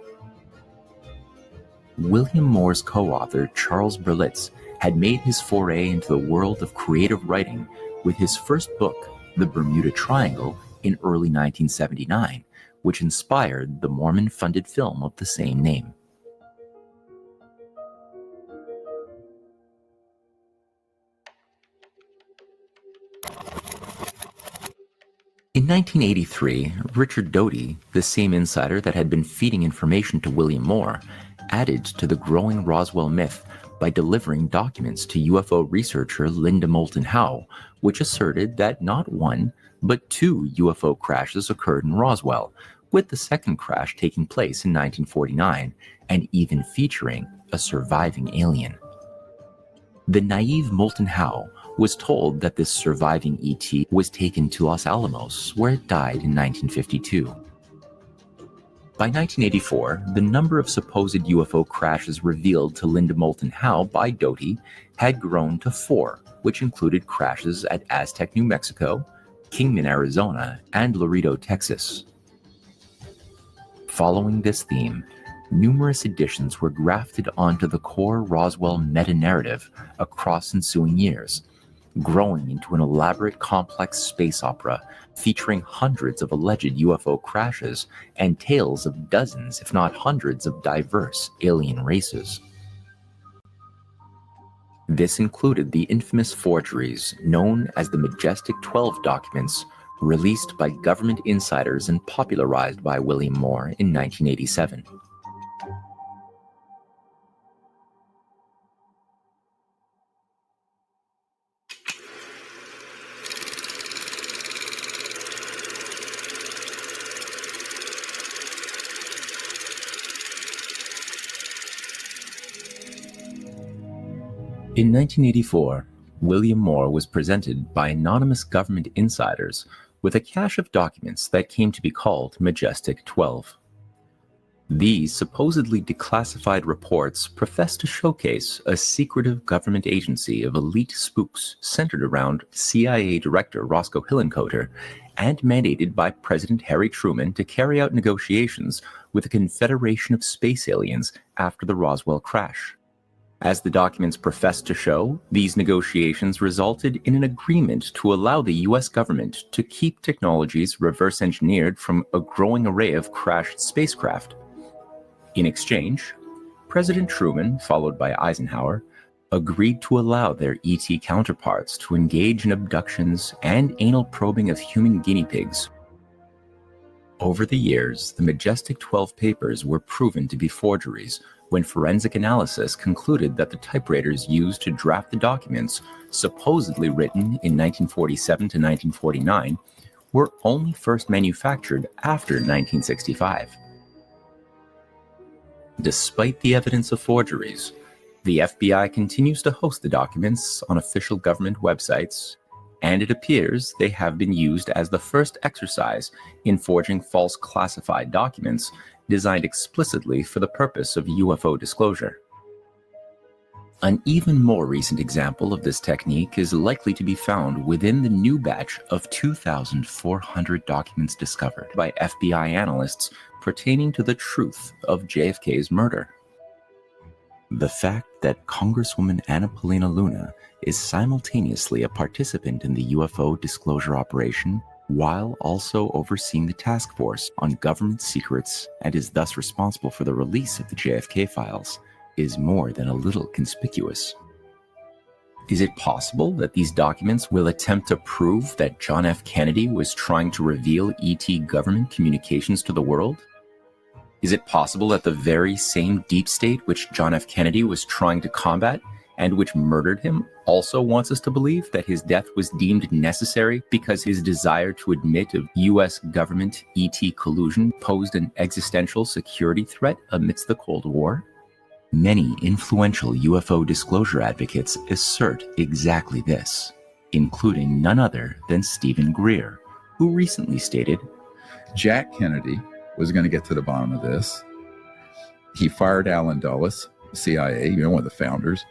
William Moore's co-author Charles Berlitz had made his foray into the world of creative writing with his first book, The Bermuda Triangle, in early 1979, which inspired the Mormon-funded film of the same name. In 1983, Richard Doty, the same insider that had been feeding information to William Moore, added to the growing Roswell myth by delivering documents to UFO researcher Linda Moulton Howe, which asserted that not one, but 2 UFO crashes occurred in Roswell, with the second crash taking place in 1949 and even featuring a surviving alien. The naive Moulton Howe was told that this surviving ET was taken to Los Alamos, where it died in 1952. By 1984, the number of supposed UFO crashes revealed to Linda Moulton Howe by Doty had grown to 4, which included crashes at Aztec, New Mexico, Kingman, Arizona, and Laredo, Texas. Following this theme, numerous additions were grafted onto the core Roswell meta-narrative across ensuing years, growing into an elaborate complex space opera featuring hundreds of alleged UFO crashes and tales of dozens, if not hundreds, of diverse alien races. This included the infamous forgeries known as the Majestic 12 documents, released by government insiders and popularized by William Moore in 1987. In 1984, William Moore was presented by anonymous government insiders with a cache of documents that came to be called Majestic 12. These supposedly declassified reports profess to showcase a secretive government agency of elite spooks centered around CIA Director Roscoe Hillenkoetter and mandated by President Harry Truman to carry out negotiations with a confederation of space aliens after the Roswell crash. As the documents profess to show, these negotiations resulted in an agreement to allow the US government to keep technologies reverse engineered from a growing array of crashed spacecraft. In exchange, President Truman, followed by Eisenhower, agreed to allow their ET counterparts to engage in abductions and anal probing of human guinea pigs. Over the years, the Majestic 12 papers were proven to be forgeries when forensic analysis concluded that the typewriters used to draft the documents, supposedly written in 1947 to 1949, were only first manufactured after 1965. Despite the evidence of forgeries, the FBI continues to host the documents on official government websites, and it appears they have been used as the first exercise in forging false classified documents designed explicitly for the purpose of UFO disclosure. An even more recent example of this technique is likely to be found within the new batch of 2,400 documents discovered by FBI analysts pertaining to the truth of JFK's murder. The fact that Congresswoman Anna Paulina Luna is simultaneously a participant in the UFO disclosure operation while also overseeing the task force on government secrets and is thus responsible for the release of the JFK files is more than a little conspicuous. Is it possible that these documents will attempt to prove that John F. Kennedy was trying to reveal ET government communications to the world? Is it possible that the very same deep state which John F. Kennedy was trying to combat and which murdered him also wants us to believe that his death was deemed necessary because his desire to admit of US government ET collusion posed an existential security threat amidst the Cold War? Many influential UFO disclosure advocates assert exactly this, including none other than Stephen Greer, who recently stated, Jack Kennedy was going to get to the bottom of this. He fired Allen Dulles, CIA, one of the founders,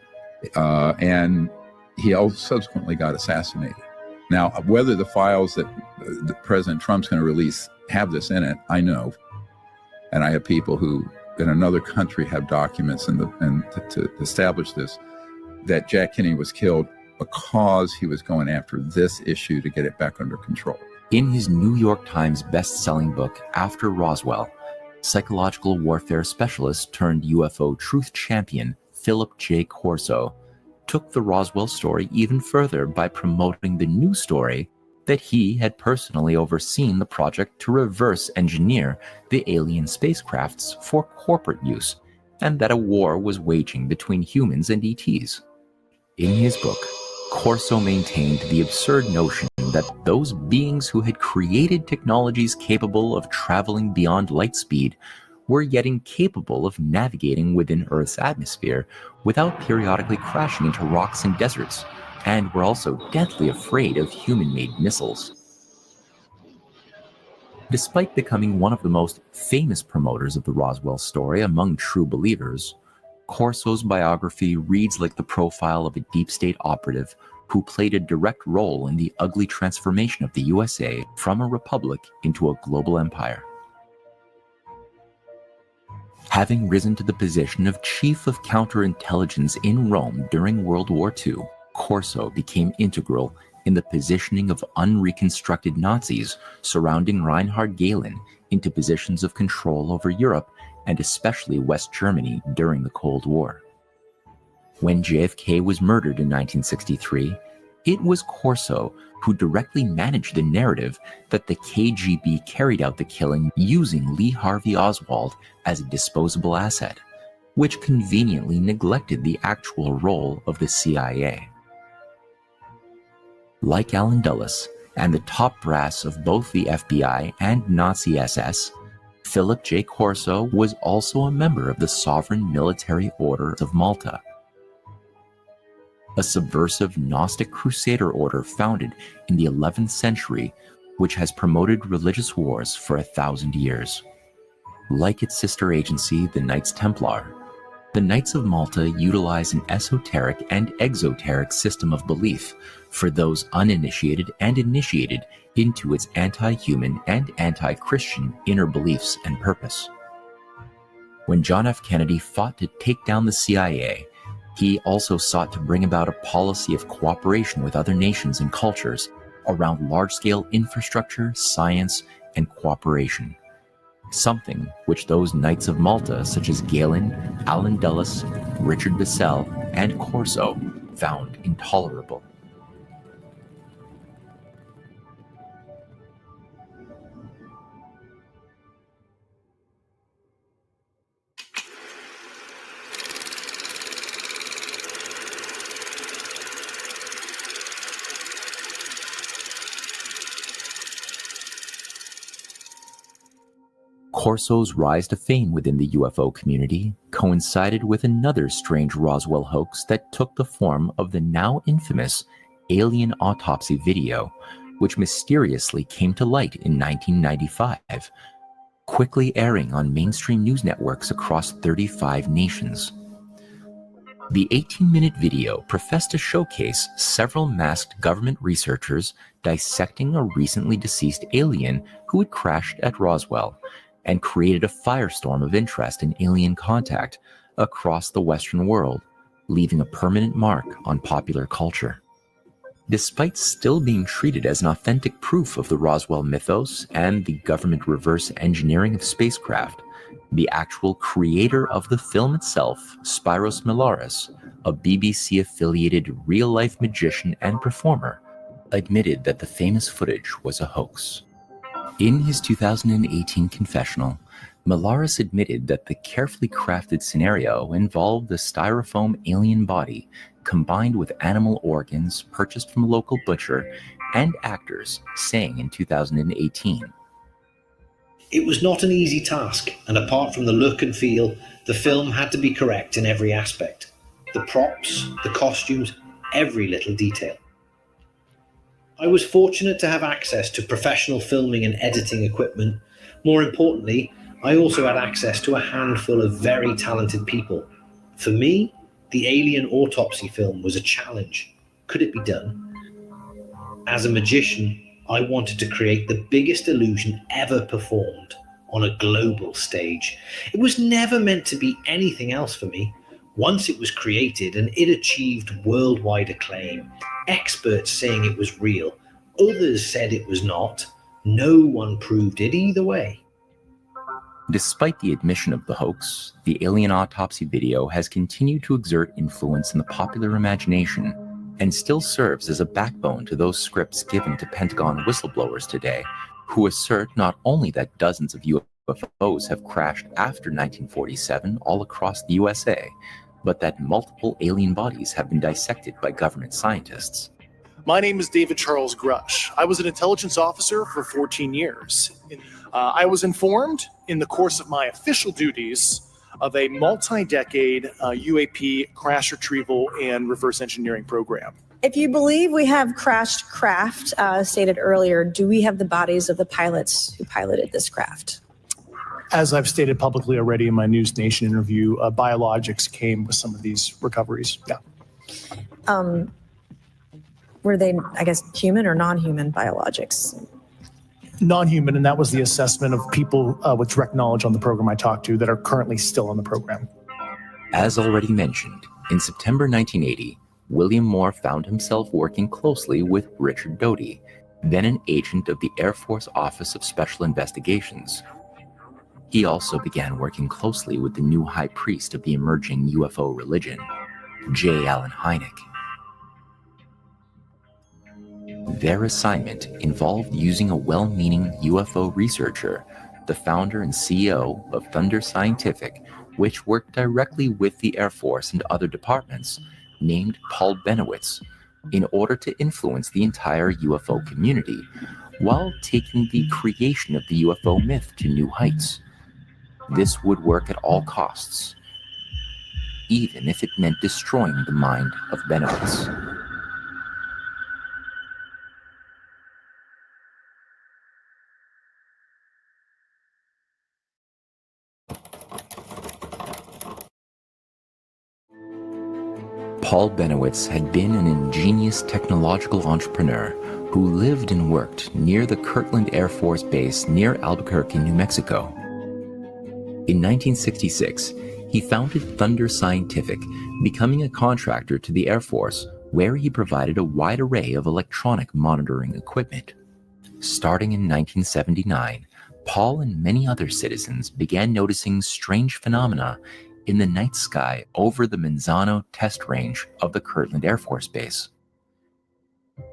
and he also subsequently got assassinated. Now, whether the files that President Trump's going to release have this in it, I know. And I have people who in another country have documents to establish this, that Jack Kennedy was killed because he was going after this issue to get it back under control. In his New York Times best-selling book, After Roswell, psychological warfare specialist turned UFO truth champion Philip J. Corso took the Roswell story even further by promoting the new story that he had personally overseen the project to reverse engineer the alien spacecrafts for corporate use, and that a war was waging between humans and ETs. In his book, Corso maintained the absurd notion that those beings who had created technologies capable of traveling beyond light speed were yet incapable of navigating within Earth's atmosphere without periodically crashing into rocks and deserts, and were also deathly afraid of human-made missiles. Despite becoming one of the most famous promoters of the Roswell story among true believers, Corso's biography reads like the profile of a deep state operative who played a direct role in the ugly transformation of the USA from a republic into a global empire. Having risen to the position of chief of counterintelligence in Rome during World War II, Corso became integral in the positioning of unreconstructed Nazis surrounding Reinhard Gehlen into positions of control over Europe and especially West Germany during the Cold War. When JFK was murdered in 1963, it was Corso who directly managed the narrative that the KGB carried out the killing using Lee Harvey Oswald as a disposable asset, which conveniently neglected the actual role of the CIA. Like Allen Dulles and the top brass of both the FBI and Nazi SS, Philip J. Corso was also a member of the Sovereign Military Order of Malta, a subversive Gnostic Crusader order founded in the 11th century, which has promoted religious wars for 1,000 years. Like its sister agency, the Knights Templar, the Knights of Malta utilize an esoteric and exoteric system of belief for those uninitiated and initiated into its anti-human and anti-Christian inner beliefs and purpose. When John F. Kennedy fought to take down the CIA, he also sought to bring about a policy of cooperation with other nations and cultures around large-scale infrastructure, science, and cooperation. Something which those Knights of Malta, such as Gehlen, Allen Dulles, Richard Bissell, and Corso, found intolerable. Corso's rise to fame within the UFO community coincided with another strange Roswell hoax that took the form of the now infamous alien autopsy video, which mysteriously came to light in 1995, quickly airing on mainstream news networks across 35 nations. The 18-minute video professed to showcase several masked government researchers dissecting a recently deceased alien who had crashed at Roswell, and created a firestorm of interest in alien contact across the Western world, leaving a permanent mark on popular culture. Despite still being treated as an authentic proof of the Roswell mythos and the government reverse engineering of spacecraft, the actual creator of the film itself, Spiros Milaris, a BBC-affiliated real-life magician and performer, admitted that the famous footage was a hoax. In his 2018 confessional, Milaris admitted that the carefully crafted scenario involved a styrofoam alien body combined with animal organs purchased from a local butcher and actors, saying in 2018, "It was not an easy task, and apart from the look and feel, the film had to be correct in every aspect. The props, the costumes, every little detail. I was fortunate to have access to professional filming and editing equipment. More importantly, I also had access to a handful of very talented people. For me, the alien autopsy film was a challenge. Could it be done? As a magician, I wanted to create the biggest illusion ever performed on a global stage. It was never meant to be anything else for me. Once it was created and it achieved worldwide acclaim, experts saying it was real, others said it was not. No one proved it either way." Despite the admission of the hoax, the alien autopsy video has continued to exert influence in the popular imagination and still serves as a backbone to those scripts given to Pentagon whistleblowers today, who assert not only that dozens of UFOs have crashed after 1947 all across the USA, but that multiple alien bodies have been dissected by government scientists. My name is David Charles Grush. I was an intelligence officer for 14 years. I was informed in the course of my official duties of a multi-decade UAP crash retrieval and reverse engineering program. If you believe we have crashed craft, stated earlier, do we have the bodies of the pilots who piloted this craft? As I've stated publicly already in my News Nation interview, biologics came with some of these recoveries. Yeah. Were they, I guess, human or non-human biologics? non-human, and that was the assessment of people with direct knowledge on the program I talked to that are currently still on the program. As already mentioned, in September 1980, William Moore found himself working closely with Richard Doty, then an agent of the Air Force Office of Special Investigations. He also began working closely with the new high priest of the emerging UFO religion, J. Allen Hynek. Their assignment involved using a well-meaning UFO researcher, the founder and CEO of Thunder Scientific, which worked directly with the Air Force and other departments, named Paul Bennewitz, in order to influence the entire UFO community, while taking the creation of the UFO myth to new heights. This would work at all costs, even if it meant destroying the mind of Bennewitz. Paul Bennewitz had been an ingenious technological entrepreneur who lived and worked near the Kirtland Air Force Base near Albuquerque, New Mexico. In 1966, he founded Thunder Scientific, becoming a contractor to the Air Force, where he provided a wide array of electronic monitoring equipment. Starting in 1979, Paul and many other citizens began noticing strange phenomena in the night sky over the Manzano test range of the Kirtland Air Force Base.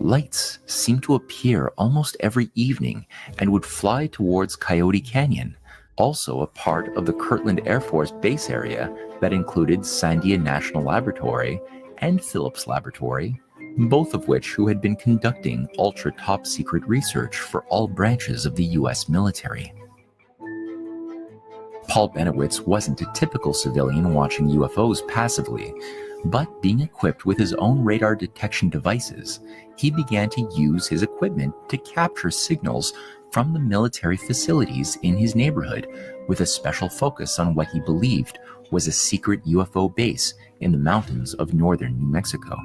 Lights seemed to appear almost every evening and would fly towards Coyote Canyon, also a part of the Kirtland Air Force Base area that included Sandia National Laboratory and Phillips Laboratory, both of which who had been conducting ultra top secret research for all branches of the US military. Paul Bennewitz wasn't a typical civilian watching UFOs passively, but being equipped with his own radar detection devices, he began to use his equipment to capture signals from the military facilities in his neighborhood, with a special focus on what he believed was a secret UFO base in the mountains of northern New Mexico.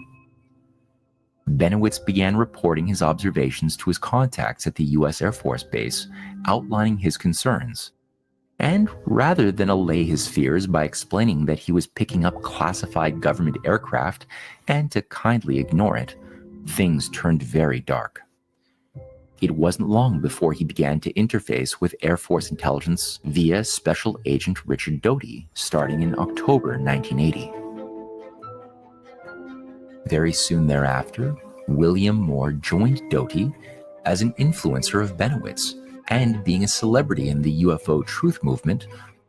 Bennewitz began reporting his observations to his contacts at the US Air Force Base, outlining his concerns. And rather than allay his fears by explaining that he was picking up classified government aircraft and to kindly ignore it, things turned very dark. It wasn't long before he began to interface with Air Force intelligence via Special Agent Richard Doty, starting in October 1980. Very soon thereafter, William Moore joined Doty as an influencer of Bennewitz, and being a celebrity in the UFO truth movement,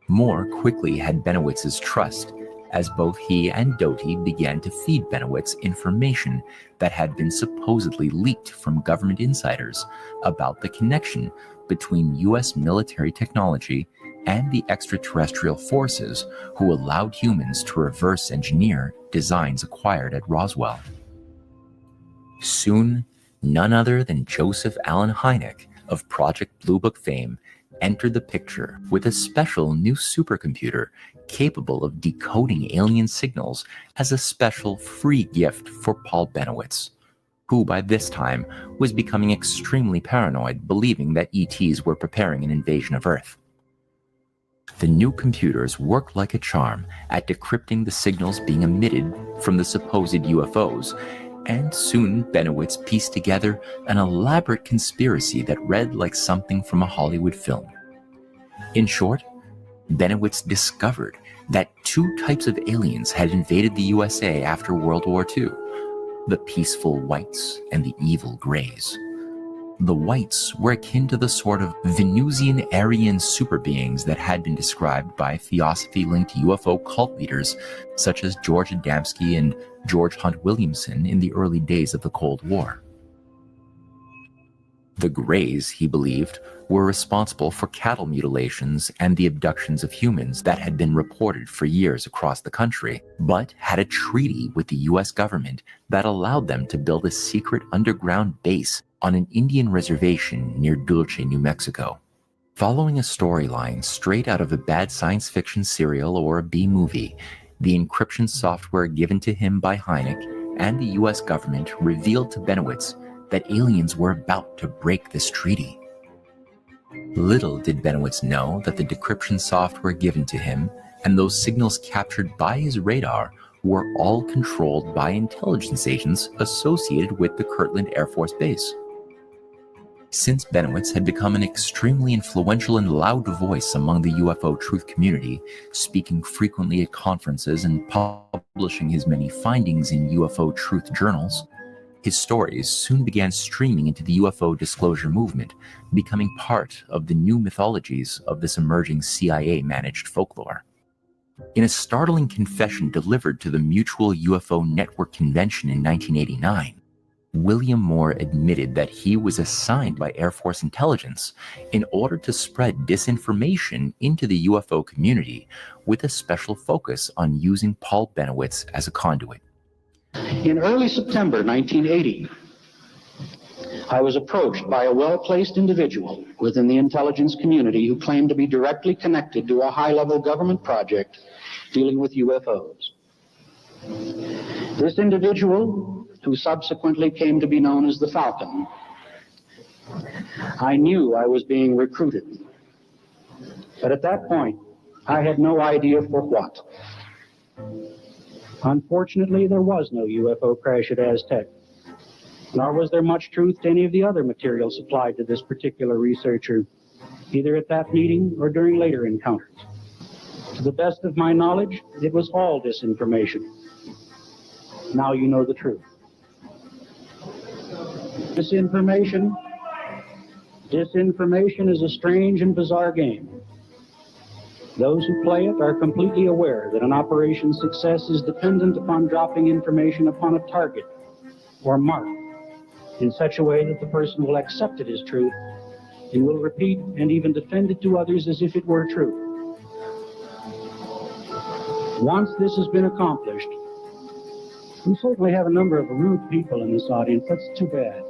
Moore quickly had Bennewitz's trust, as both he and Doty began to feed Bennewitz information that had been supposedly leaked from government insiders about the connection between US military technology and the extraterrestrial forces who allowed humans to reverse engineer designs acquired at Roswell. Soon, none other than Joseph Allen Hynek of Project Blue Book fame entered the picture with a special new supercomputer capable of decoding alien signals as a special free gift for Paul Bennewitz, who by this time was becoming extremely paranoid, believing that ETs were preparing an invasion of Earth. The new computers worked like a charm at decrypting the signals being emitted from the supposed UFOs, and soon Bennewitz pieced together an elaborate conspiracy that read like something from a Hollywood film. In short, Bennewitz discovered that two types of aliens had invaded the USA after World War II, the peaceful whites and the evil grays. The whites were akin to the sort of Venusian Aryan super beings that had been described by theosophy-linked UFO cult leaders such as George Adamski and George Hunt Williamson in the early days of the Cold War. The Greys, he believed, were responsible for cattle mutilations and the abductions of humans that had been reported for years across the country, but had a treaty with the US government that allowed them to build a secret underground base on an Indian reservation near Dulce, New Mexico. Following a storyline straight out of a bad science fiction serial or a B-movie, the encryption software given to him by Hynek and the US government revealed to Bennewitz that aliens were about to break this treaty. Little did Bennewitz know that the decryption software given to him and those signals captured by his radar were all controlled by intelligence agents associated with the Kirtland Air Force Base. Since Bennewitz had become an extremely influential and loud voice among the UFO truth community, speaking frequently at conferences and publishing his many findings in UFO truth journals, his stories soon began streaming into the UFO disclosure movement, becoming part of the new mythologies of this emerging CIA-managed folklore. In a startling confession delivered to the Mutual UFO Network Convention in 1989, William Moore admitted that he was assigned by Air Force intelligence in order to spread disinformation into the UFO community, with a special focus on using Paul Bennewitz as a conduit. In early September 1980, I was approached by a well-placed individual within the intelligence community who claimed to be directly connected to a high-level government project dealing with UFOs. This individual, who subsequently came to be known as the Falcon, I knew I was being recruited. But at that point, I had no idea for what. Unfortunately, there was no UFO crash at Aztec, nor was there much truth to any of the other material supplied to this particular researcher, either at that meeting or during later encounters. To the best of my knowledge, it was all disinformation. Now you know the truth. Disinformation is a strange and bizarre game. Those who play it are completely aware that an operation's success is dependent upon dropping information upon a target or mark in such a way that the person will accept it as truth and will repeat and even defend it to others as if it were true. Once this has been accomplished, we certainly have a number of rude people in this audience. That's too bad.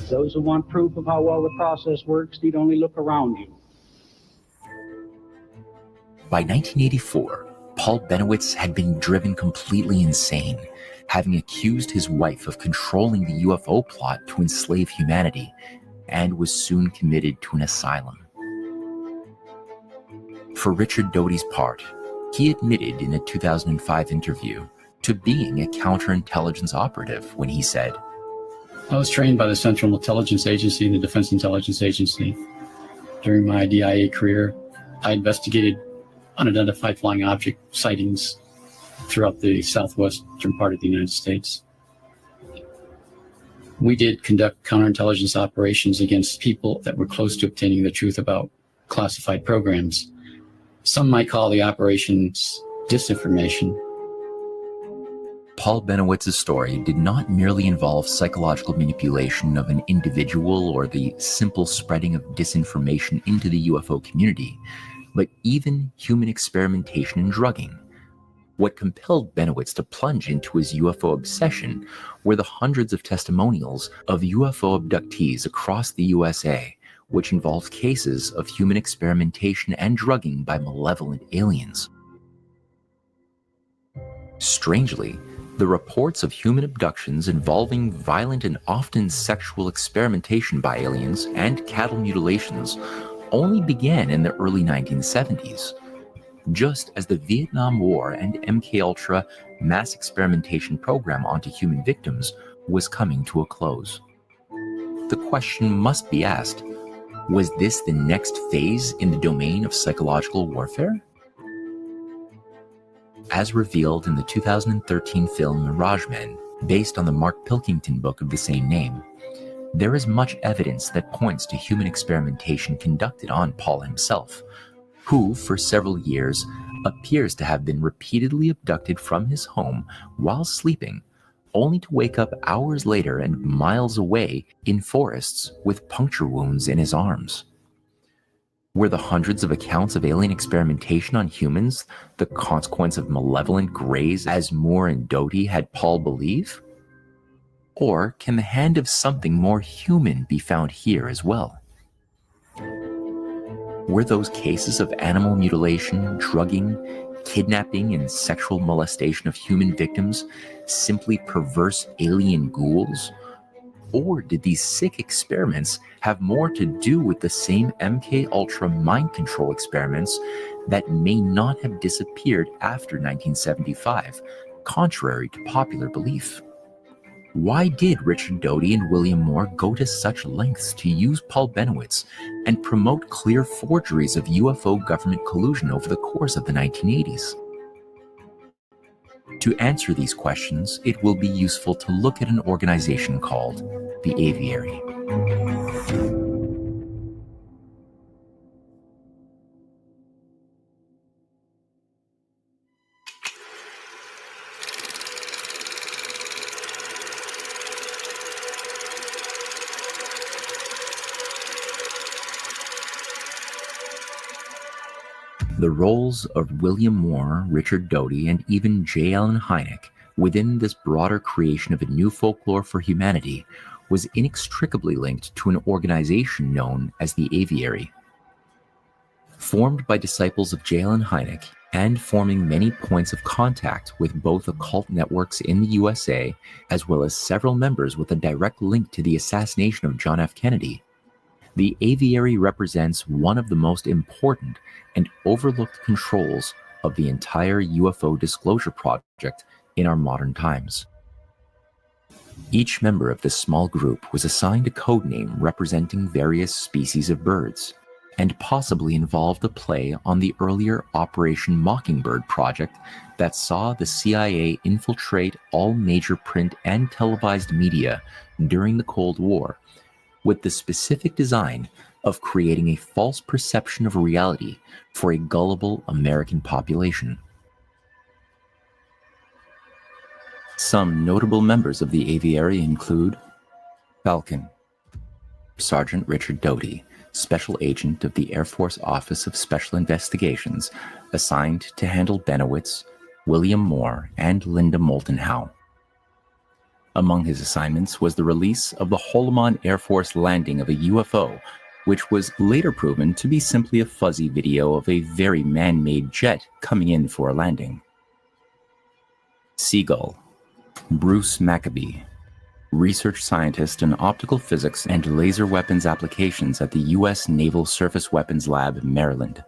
Those who want proof of how well the process works need only look around you. By 1984, Paul Bennewitz had been driven completely insane, having accused his wife of controlling the UFO plot to enslave humanity, and was soon committed to an asylum. For Richard Doty's part, he admitted in a 2005 interview to being a counterintelligence operative when he said, I was trained by the Central Intelligence Agency and the Defense Intelligence Agency. During my DIA career, I investigated unidentified flying object sightings throughout the southwestern part of the United States. We did conduct counterintelligence operations against people that were close to obtaining the truth about classified programs. Some might call the operations disinformation. Paul Bennewitz's story did not merely involve psychological manipulation of an individual or the simple spreading of disinformation into the UFO community, but even human experimentation and drugging. What compelled Bennewitz to plunge into his UFO obsession were the hundreds of testimonials of UFO abductees across the USA, which involved cases of human experimentation and drugging by malevolent aliens. Strangely, the reports of human abductions involving violent and often sexual experimentation by aliens and cattle mutilations only began in the early 1970s, just as the Vietnam War and MKUltra mass experimentation program onto human victims was coming to a close. The question must be asked, was this the next phase in the domain of psychological warfare? As revealed in the 2013 film Mirage Men, based on the Mark Pilkington book of the same name, there is much evidence that points to human experimentation conducted on Paul himself, who, for several years, appears to have been repeatedly abducted from his home while sleeping, only to wake up hours later and miles away in forests with puncture wounds in his arms. Were the hundreds of accounts of alien experimentation on humans the consequence of malevolent greys, as Moore and Doty had Paul believe? Or can the hand of something more human be found here as well? Were those cases of animal mutilation, drugging, kidnapping, and sexual molestation of human victims simply perverse alien ghouls? Or did these sick experiments have more to do with the same MK-Ultra mind control experiments that may not have disappeared after 1975, contrary to popular belief? Why did Richard Doty and William Moore go to such lengths to use Paul Bennewitz and promote clear forgeries of UFO government collusion over the course of the 1980s? To answer these questions, it will be useful to look at an organization called the Aviary. The roles of William Moore, Richard Doty, and even J. Allen Hynek within this broader creation of a new folklore for humanity was inextricably linked to an organization known as the Aviary. Formed by disciples of J. Allen Hynek and forming many points of contact with both occult networks in the USA, as well as several members with a direct link to the assassination of John F. Kennedy, the Aviary represents one of the most important and overlooked controls of the entire UFO disclosure project in our modern times. Each member of this small group was assigned a code name representing various species of birds, and possibly involved a play on the earlier Operation Mockingbird project that saw the CIA infiltrate all major print and televised media during the Cold War, with the specific design of creating a false perception of reality for a gullible American population. Some notable members of the Aviary include Falcon, Sergeant Richard Doty, Special Agent of the Air Force Office of Special Investigations, assigned to handle Bennewitz, William Moore, and Linda Moulton Howe. Among his assignments was the release of the Holloman Air Force landing of a UFO, which was later proven to be simply a fuzzy video of a very man-made jet coming in for a landing. Seagull, Bruce Maccabee, research scientist in optical physics and laser weapons applications at the U.S. Naval Surface Weapons Lab, Maryland.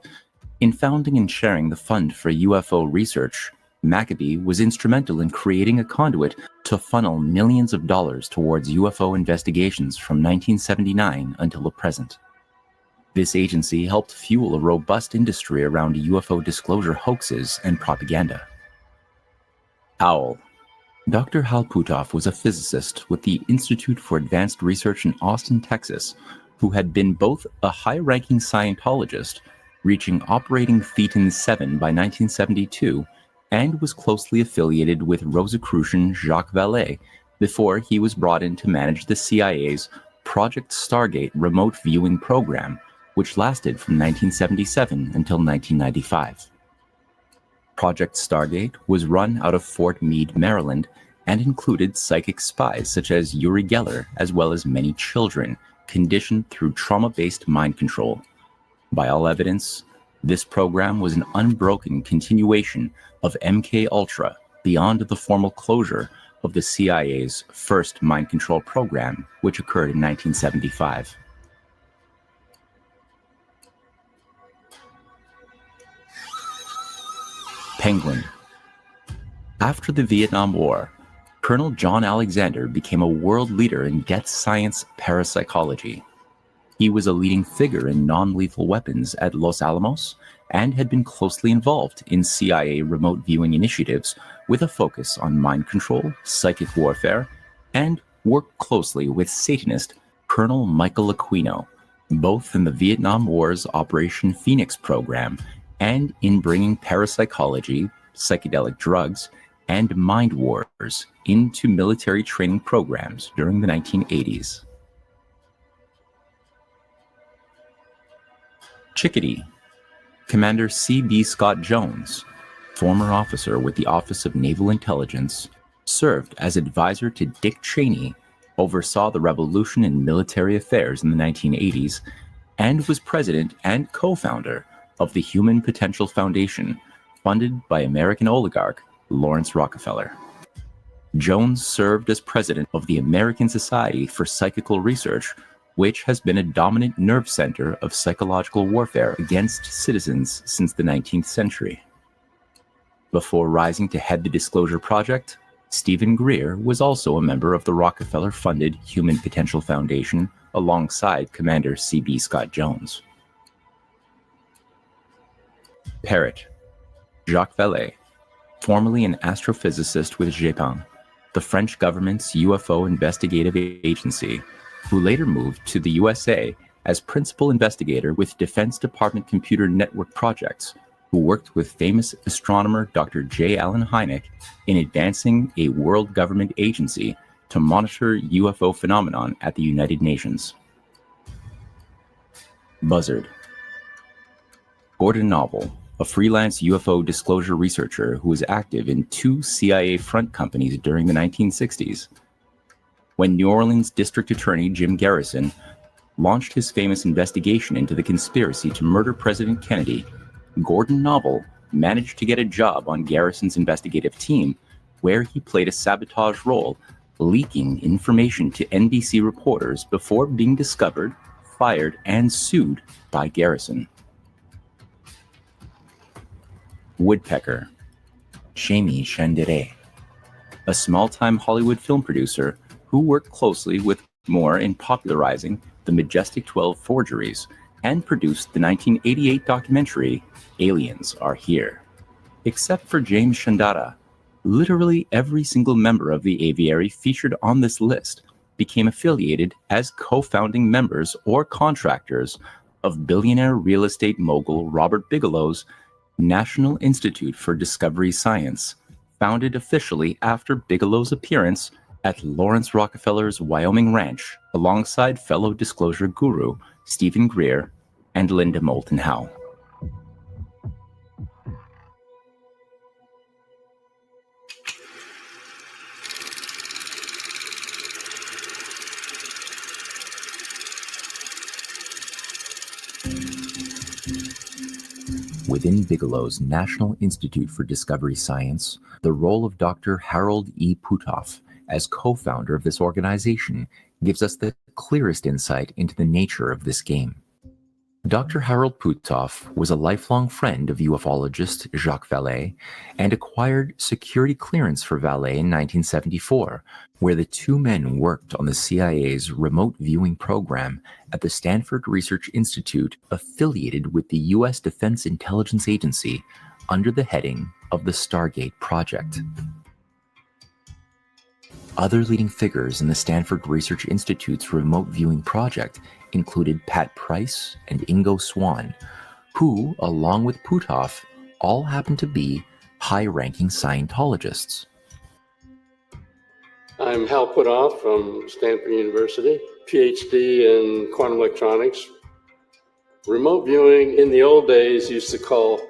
In founding and chairing the Fund for UFO Research, Maccabee was instrumental in creating a conduit to funnel millions of dollars towards UFO investigations from 1979 until the present. This agency helped fuel a robust industry around UFO disclosure hoaxes and propaganda. Owl. Dr. Hal Puthoff was a physicist with the Institute for Advanced Research in Austin, Texas, who had been both a high-ranking Scientologist, reaching operating Thetan 7 by 1972, and was closely affiliated with Rosicrucian Jacques Vallée before he was brought in to manage the CIA's Project Stargate remote viewing program, which lasted from 1977 until 1995. Project Stargate was run out of Fort Meade, Maryland, and included psychic spies such as Uri Geller, as well as many children, conditioned through trauma-based mind control. By all evidence, this program was an unbroken continuation of MK-Ultra beyond the formal closure of the CIA's first mind control program, which occurred in 1975. Penguin. After the Vietnam War, Colonel John Alexander became a world leader in death science parapsychology. He was a leading figure in non-lethal weapons at Los Alamos and had been closely involved in CIA remote viewing initiatives with a focus on mind control, psychic warfare, and worked closely with Satanist Colonel Michael Aquino, both in the Vietnam War's Operation Phoenix program and in bringing parapsychology, psychedelic drugs, and mind wars into military training programs during the 1980s. Chickadee. Commander C.B. Scott Jones, former officer with the Office of Naval Intelligence, served as advisor to Dick Cheney, oversaw the revolution in military affairs in the 1980s, and was president and co-founder of the Human Potential Foundation, funded by American oligarch Lawrence Rockefeller. Jones served as president of the American Society for Psychical Research, which has been a dominant nerve center of psychological warfare against citizens since the 19th century. Before rising to head the Disclosure Project, Stephen Greer was also a member of the Rockefeller-funded Human Potential Foundation alongside Commander C.B. Scott Jones. Ehret, Jacques Vallée, formerly an astrophysicist with GEPAN, the French government's UFO investigative agency, who later moved to the USA as principal investigator with Defense Department Computer Network projects, who worked with famous astronomer Dr. J. Allen Hynek in advancing a world government agency to monitor UFO phenomenon at the United Nations. Buzzard. Gordon Novel, a freelance UFO disclosure researcher who was active in 2 CIA front companies during the 1960s. When New Orleans District Attorney Jim Garrison launched his famous investigation into the conspiracy to murder President Kennedy, Gordon Novel managed to get a job on Garrison's investigative team, where he played a sabotage role, leaking information to NBC reporters before being discovered, fired, and sued by Garrison. Woodpecker, Jamie Chandere, a small-time Hollywood film producer who worked closely with Moore in popularizing the Majestic 12 forgeries and produced the 1988 documentary Aliens Are Here. Except for James Chandara, literally every single member of the Aviary featured on this list became affiliated as co-founding members or contractors of billionaire real estate mogul Robert Bigelow's National Institute for Discovery Science, founded officially after Bigelow's appearance at Lawrence Rockefeller's Wyoming ranch alongside fellow disclosure guru Stephen Greer and Linda Moulton Howe. Within Bigelow's National Institute for Discovery Science, the role of Dr. Harold E. Puthoff as co-founder of this organization gives us the clearest insight into the nature of this game. Dr. Harold Puthoff was a lifelong friend of ufologist Jacques Vallée and acquired security clearance for Vallée in 1974, where the two men worked on the CIA's remote viewing program at the Stanford Research Institute affiliated with the U.S. Defense Intelligence Agency under the heading of the Stargate Project. Other leading figures in the Stanford Research Institute's remote viewing project included Pat Price and Ingo Swann, who, along with Puthoff, all happened to be high-ranking Scientologists. I'm Hal Puthoff from Stanford University, PhD in quantum electronics. Remote viewing, in the old days, used to call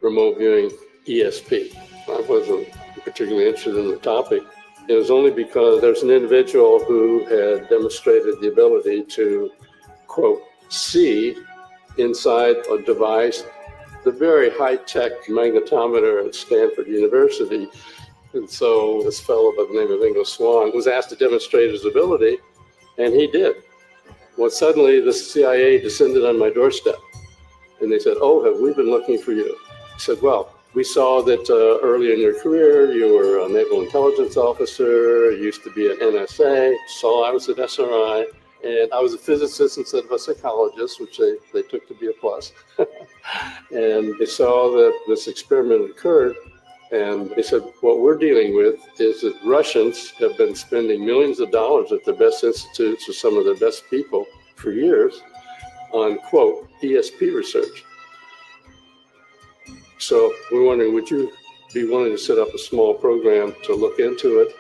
remote viewing ESP. I wasn't particularly interested in the topic. It was only because there's an individual who had demonstrated the ability to, quote, see inside a device, the very high-tech magnetometer at Stanford University. And so this fellow by the name of Ingo Swann was asked to demonstrate his ability, and he did. Well, suddenly the CIA descended on my doorstep, and they said, "Oh, have we been looking for you?" I said, "Well, we saw that early in your career, you were a naval intelligence officer, you used to be at NSA, so I was at SRI, and I was a physicist instead of a psychologist," which they took to be a plus. And they saw that this experiment occurred, and they said, what we're dealing with is that Russians have been spending millions of dollars at the best institutes with some of their best people for years on, quote, ESP research. So we're wondering, would you be willing to set up a small program to look into it?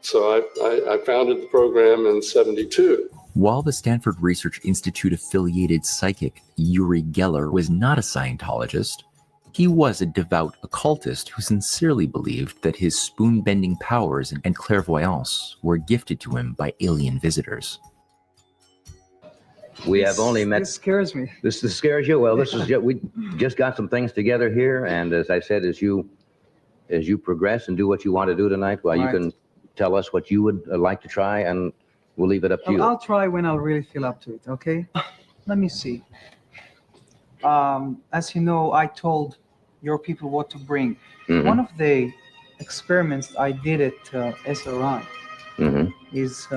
So I founded the program in '72. While the Stanford Research Institute-affiliated psychic Uri Geller was not a Scientologist, he was a devout occultist who sincerely believed that his spoon-bending powers and clairvoyance were gifted to him by alien visitors. We have only met. This scares me. This scares you? Well, this is we just got some things together here, and as I said, as you as you progress and do what you want to do tonight, well, you Right. can tell us what you would like to try, and we'll leave it up to you. I'll try when I'll really feel up to it, okay? Let me see. As you know, I told your people what to bring. Mhm. One of the experiments I did at SRI is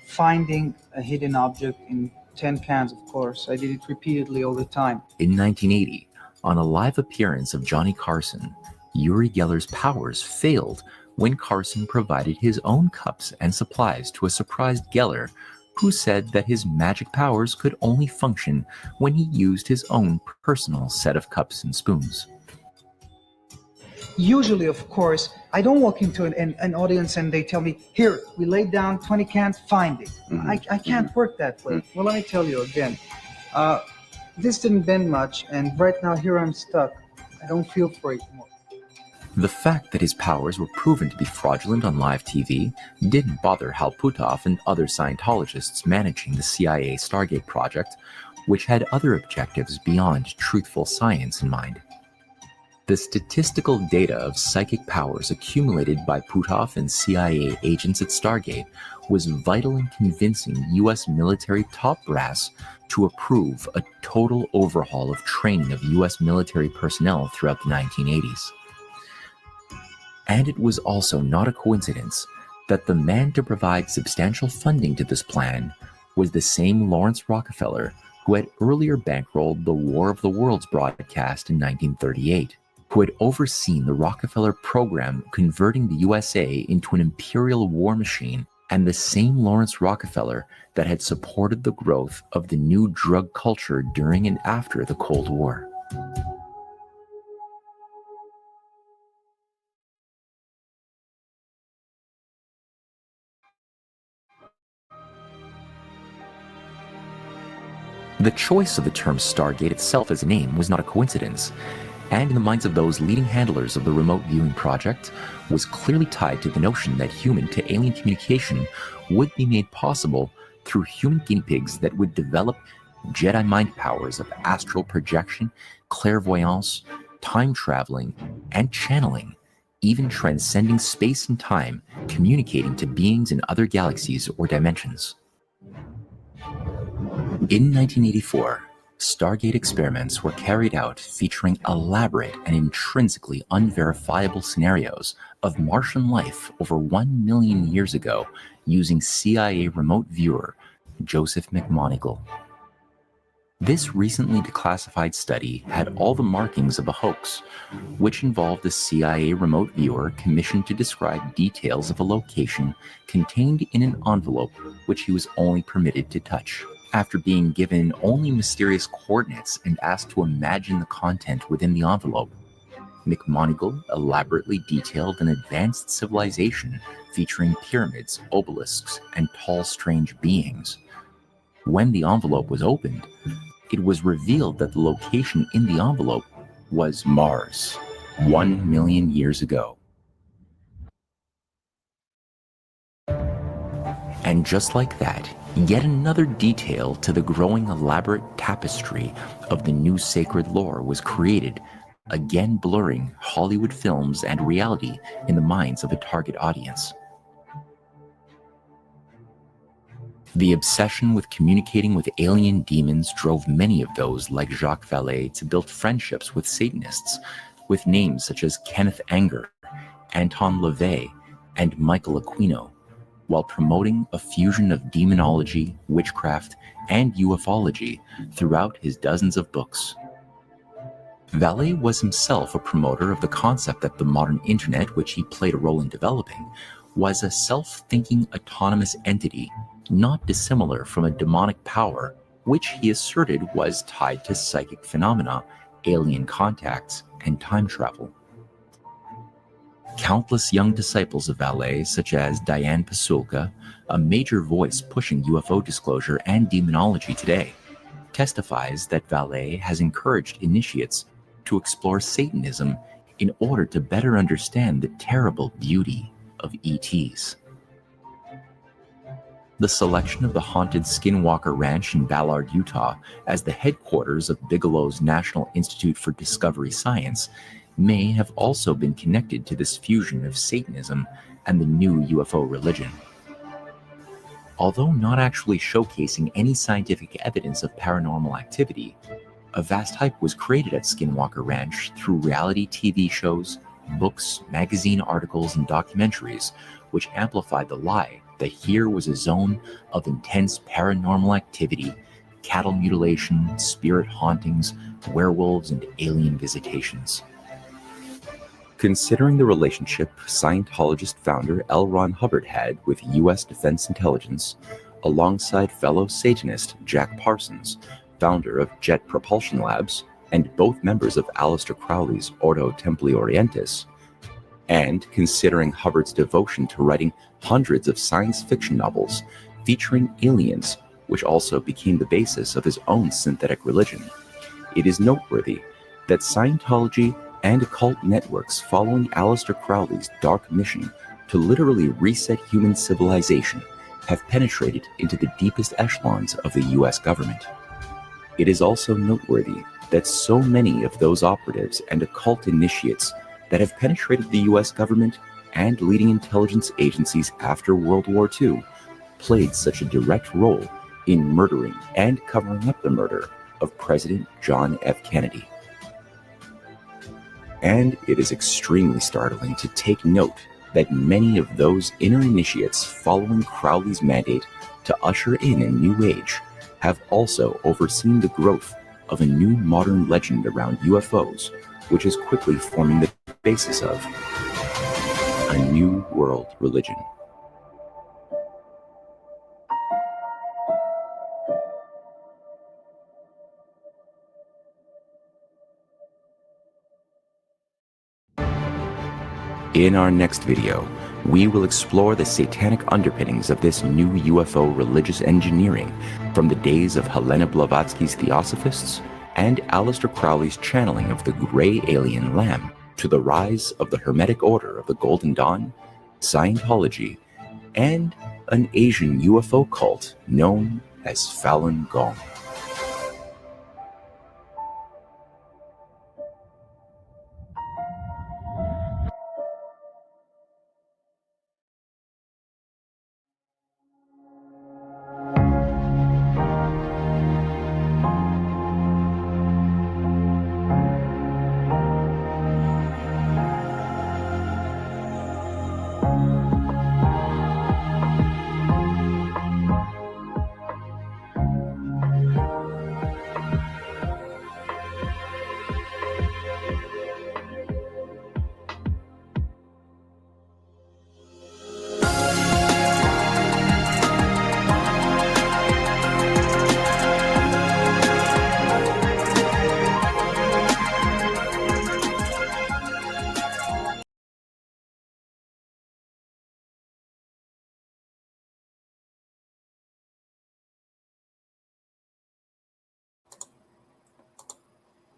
finding a hidden object in 10 cans, of course. I did it repeatedly all the time. In 1980, on a live appearance of Johnny Carson, Uri Geller's powers failed when Carson provided his own cups and supplies to a surprised Geller, who said that his magic powers could only function when he used his own personal set of cups and spoons. Usually, of course, I don't walk into an audience and they tell me, here, we laid down 20 cans, find it. I can't work that way. Well, let me tell you again. This didn't bend much, and right now here I'm stuck. I don't feel for it more. The fact that his powers were proven to be fraudulent on live TV didn't bother Hal Puthoff and other Scientologists managing the CIA Stargate project, which had other objectives beyond truthful science in mind. The statistical data of psychic powers accumulated by Puthoff and CIA agents at Stargate was vital in convincing U.S. military top brass to approve a total overhaul of training of U.S. military personnel throughout the 1980s. And it was also not a coincidence that the man to provide substantial funding to this plan was the same Lawrence Rockefeller who had earlier bankrolled the War of the Worlds broadcast in 1938, who had overseen the Rockefeller program converting the USA into an imperial war machine, and the same Lawrence Rockefeller that had supported the growth of the new drug culture during and after the Cold War. The choice of the term Stargate itself as a name was not a coincidence, and in the minds of those leading handlers of the remote viewing project was clearly tied to the notion that human-to-alien communication would be made possible through human guinea pigs that would develop Jedi mind powers of astral projection, clairvoyance, time traveling, and channeling, even transcending space and time, communicating to beings in other galaxies or dimensions. In 1984, Stargate experiments were carried out featuring elaborate and intrinsically unverifiable scenarios of Martian life over 1 million years ago using CIA remote viewer Joseph McMoneagle. This recently declassified study had all the markings of a hoax, which involved a CIA remote viewer commissioned to describe details of a location contained in an envelope which he was only permitted to touch. After being given only mysterious coordinates and asked to imagine the content within the envelope, McMoneagle elaborately detailed an advanced civilization featuring pyramids, obelisks, and tall, strange beings. When the envelope was opened, it was revealed that the location in the envelope was Mars, 1 million years ago. And just like that, yet another detail to the growing elaborate tapestry of the new sacred lore was created, again blurring Hollywood films and reality in the minds of a target audience. The obsession with communicating with alien demons drove many of those like Jacques Vallée to build friendships with Satanists, with names such as Kenneth Anger, Anton LaVey, and Michael Aquino, while promoting a fusion of demonology, witchcraft, and ufology throughout his dozens of books. Vallée was himself a promoter of the concept that the modern internet, which he played a role in developing, was a self-thinking autonomous entity, not dissimilar from a demonic power, which he asserted was tied to psychic phenomena, alien contacts, and time travel. Countless young disciples of Vallée, such as Diane Pasulka, a major voice pushing UFO disclosure and demonology today, testifies that Vallée has encouraged initiates to explore Satanism in order to better understand the terrible beauty of ETs. The selection of the haunted Skinwalker Ranch in Ballard, Utah, as the headquarters of Bigelow's National Institute for Discovery Science may have also been connected to this fusion of Satanism and the new UFO religion. Although not actually showcasing any scientific evidence of paranormal activity, a vast hype was created at Skinwalker Ranch through reality TV shows, books, magazine articles, and documentaries, which amplified the lie that here was a zone of intense paranormal activity, cattle mutilation, spirit hauntings, werewolves, and alien visitations. Considering the relationship Scientologist founder L. Ron Hubbard had with U.S. Defense Intelligence, alongside fellow Satanist Jack Parsons, founder of Jet Propulsion Labs, and both members of Aleister Crowley's Ordo Templi Orientis, and considering Hubbard's devotion to writing hundreds of science fiction novels featuring aliens, which also became the basis of his own synthetic religion, it is noteworthy that Scientology and occult networks following Aleister Crowley's dark mission to literally reset human civilization have penetrated into the deepest echelons of the US government. It is also noteworthy that so many of those operatives and occult initiates that have penetrated the US government and leading intelligence agencies after World War II played such a direct role in murdering and covering up the murder of President John F. Kennedy. And it is extremely startling to take note that many of those inner initiates following Crowley's mandate to usher in a new age have also overseen the growth of a new modern legend around UFOs, which is quickly forming the basis of a new world religion. In our next video, we will explore the satanic underpinnings of this new UFO religious engineering from the days of Helena Blavatsky's Theosophists and Aleister Crowley's channeling of the gray alien lamb to the rise of the Hermetic Order of the Golden Dawn, Scientology, and an Asian UFO cult known as Falun Gong.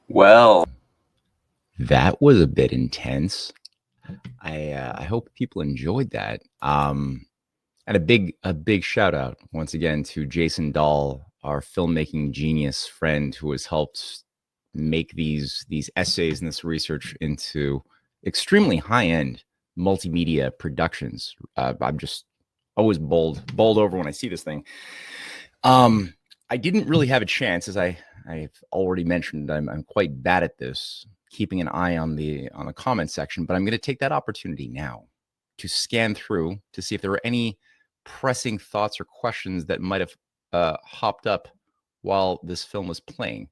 Well, that was a bit intense. I hope people enjoyed that. And a big shout out once again to Jason Dahl, our filmmaking genius friend who has helped make these essays and this research into extremely high-end multimedia productions. I'm just always bowled over when I see this thing. I didn't really have a chance, as I've already mentioned. I'm quite bad at this, keeping an eye on the comment section, but I'm going to take that opportunity now to scan through to see if there were any pressing thoughts or questions that might have hopped up while this film was playing.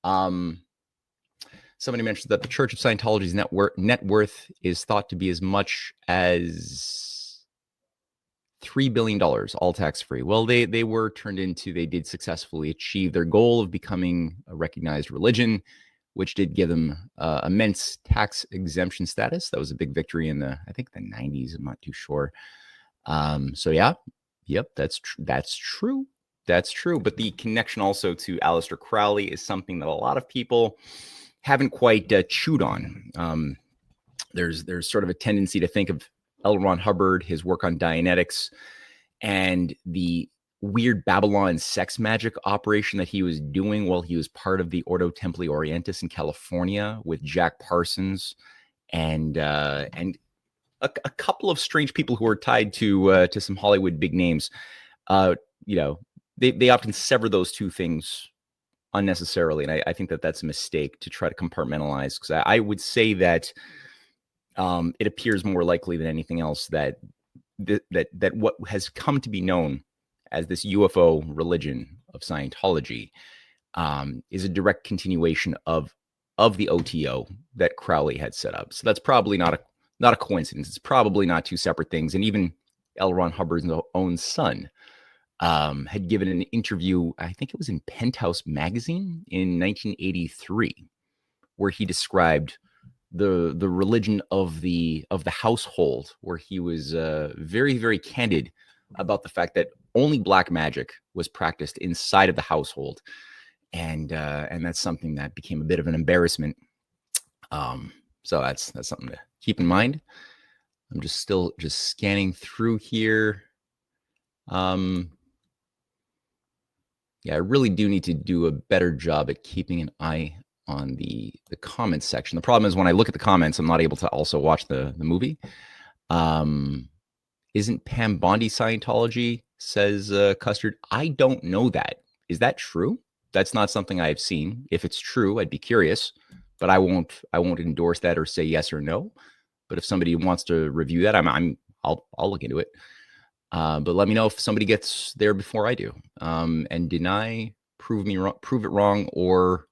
Somebody mentioned that the Church of Scientology's net worth is thought to be as much as $3 billion, all tax-free. Well, they did successfully achieve their goal of becoming a recognized religion, which did give them immense tax exemption status. That was a big victory in I think the 90s. I'm not too sure. So yeah, yep, that's true. That's true. But the connection also to Aleister Crowley is something that a lot of people haven't quite chewed on. There's sort of a tendency to think of L. Ron Hubbard, his work on Dianetics, and the weird Babylon sex magic operation that he was doing while he was part of the Ordo Templi Orientis in California with Jack Parsons and a couple of strange people who are tied to some Hollywood big names. They often sever those two things unnecessarily, and I think that that's a mistake to try to compartmentalize, because I would say that it appears more likely than anything else that what has come to be known as this UFO religion of Scientology is a direct continuation of the OTO that Crowley had set up. So that's probably not a coincidence. It's probably not two separate things. And even L. Ron Hubbard's own son had given an interview, I think it was in Penthouse magazine in 1983, where he described the religion of the household, where he was very, very candid about the fact that only black magic was practiced inside of the household, and that's something that became a bit of an embarrassment. So that's something to keep in mind. I'm just scanning through here. Yeah, I really do need to do a better job at keeping an eye on the comments section. The problem is when I look at the comments, I'm not able to also watch the movie. Isn't Pam Bondi Scientology, says Custard? I don't know that. Is that true? That's not something I've seen. If it's true, I'd be curious, but I won't endorse that or say yes or no. But if somebody wants to review that, I'll look into it. But let me know if somebody gets there before I do, and deny, prove it wrong, or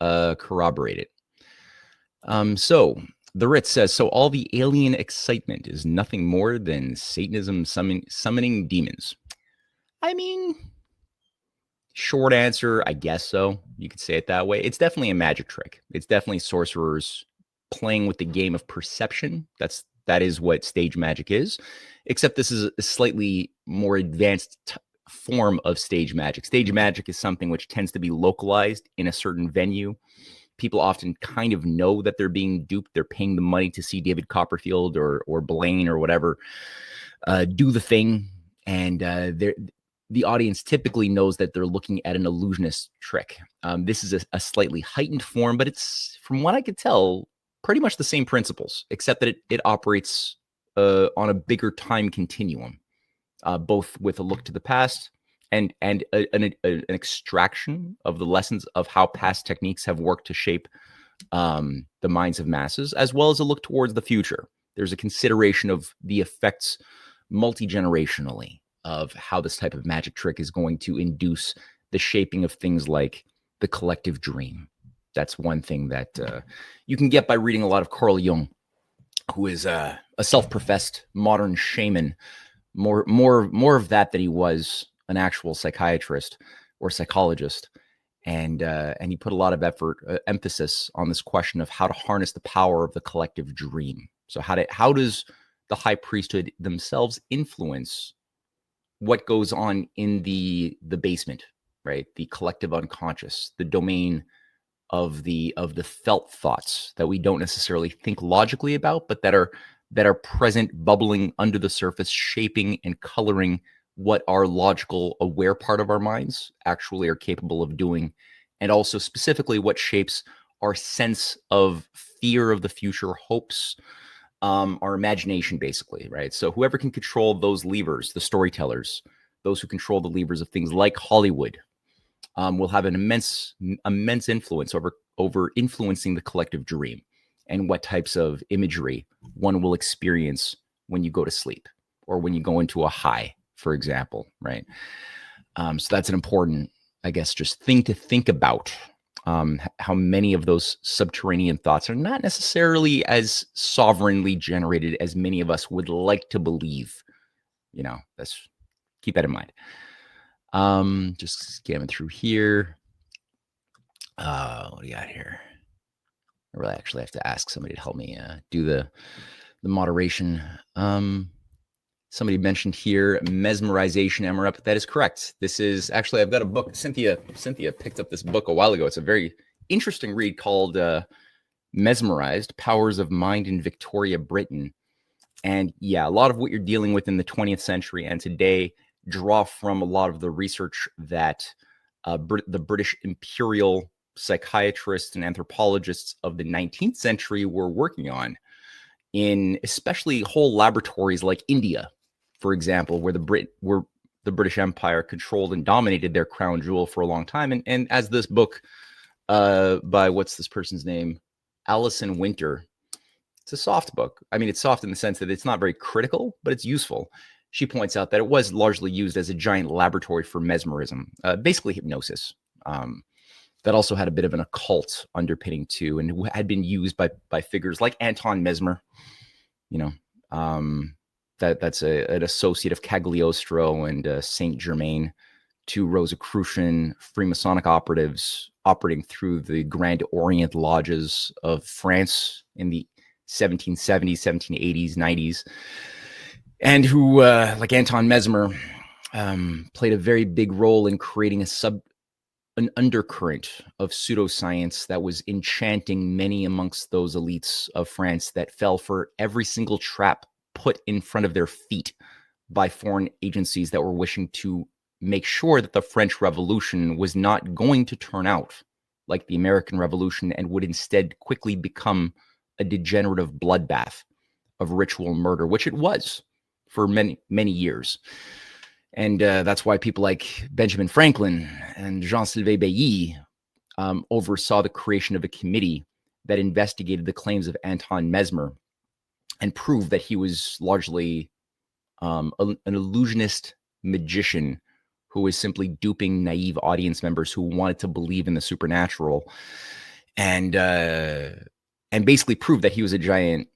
corroborate it. So the Ritz says, so all the alien excitement is nothing more than Satanism summoning demons. I mean, short answer, I guess so. You could say it that way. It's definitely a magic trick. It's definitely sorcerers playing with the game of perception. That is what stage magic is, except this is a slightly more advanced form of stage magic. Stage magic is something which tends to be localized in a certain venue. People often kind of know that they're being duped. They're paying the money to see David Copperfield or Blaine or whatever do the thing, and the audience typically knows that they're looking at an illusionist trick. This is a slightly heightened form, but it's, from what I could tell, pretty much the same principles, except that it operates on a bigger time continuum, both with a look to the past and an extraction of the lessons of how past techniques have worked to shape the minds of masses, as well as a look towards the future. There's a consideration of the effects multi-generationally of how this type of magic trick is going to induce the shaping of things like the collective dream. That's one thing that you can get by reading a lot of Carl Jung, who is a self-professed modern shaman, more of that than he was an actual psychiatrist or psychologist, and he put a lot of emphasis on this question of how to harness the power of the collective dream. So how does the high priesthood themselves influence what goes on in the basement, right? The collective unconscious, the domain of the felt thoughts that we don't necessarily think logically about, but that are present, bubbling under the surface, shaping and coloring what our logical, aware part of our minds actually are capable of doing, and also specifically what shapes our sense of fear of the future, hopes, our imagination, basically, right? So whoever can control those levers, the storytellers, those who control the levers of things like Hollywood, will have an immense influence over influencing the collective dream and what types of imagery one will experience when you go to sleep or when you go into a high, for example, right? So that's an important, I guess, just thing to think about, how many of those subterranean thoughts are not necessarily as sovereignly generated as many of us would like to believe. Keep that in mind. Just scamming through here. What do you got here? I really actually have to ask somebody to help me do the moderation. Somebody mentioned here mesmerization, Ehret. That is correct. This is actually, I've got a book. Cynthia picked up this book a while ago. It's a very interesting read called Mesmerized: Powers of Mind in Victoria, Britain. And yeah, a lot of what you're dealing with in the 20th century and today draw from a lot of the research that the British imperial psychiatrists and anthropologists of the 19th century were working on, in especially whole laboratories like India, for example, where the British Empire controlled and dominated their crown jewel for a long time. And as this book by what's this person's name? Alison Winter. It's a soft book. I mean, it's soft in the sense that it's not very critical, but it's useful. She points out that it was largely used as a giant laboratory for mesmerism, basically hypnosis. That also had a bit of an occult underpinning too, and had been used by figures like Anton Mesmer. You know, that's an associate of Cagliostro and Saint Germain, two Rosicrucian Freemasonic operatives operating through the Grand Orient lodges of France in the 1770s, 1780s, 90s, and who, like Anton Mesmer, played a very big role in creating an undercurrent of pseudoscience that was enchanting many amongst those elites of France that fell for every single trap put in front of their feet by foreign agencies that were wishing to make sure that the French Revolution was not going to turn out like the American Revolution and would instead quickly become a degenerative bloodbath of ritual murder, which it was for many, many years. And that's why people like Benjamin Franklin and Jean-Sylvain Bailly oversaw the creation of a committee that investigated the claims of Anton Mesmer and proved that he was largely an illusionist magician who was simply duping naive audience members who wanted to believe in the supernatural, and basically proved that he was a giant,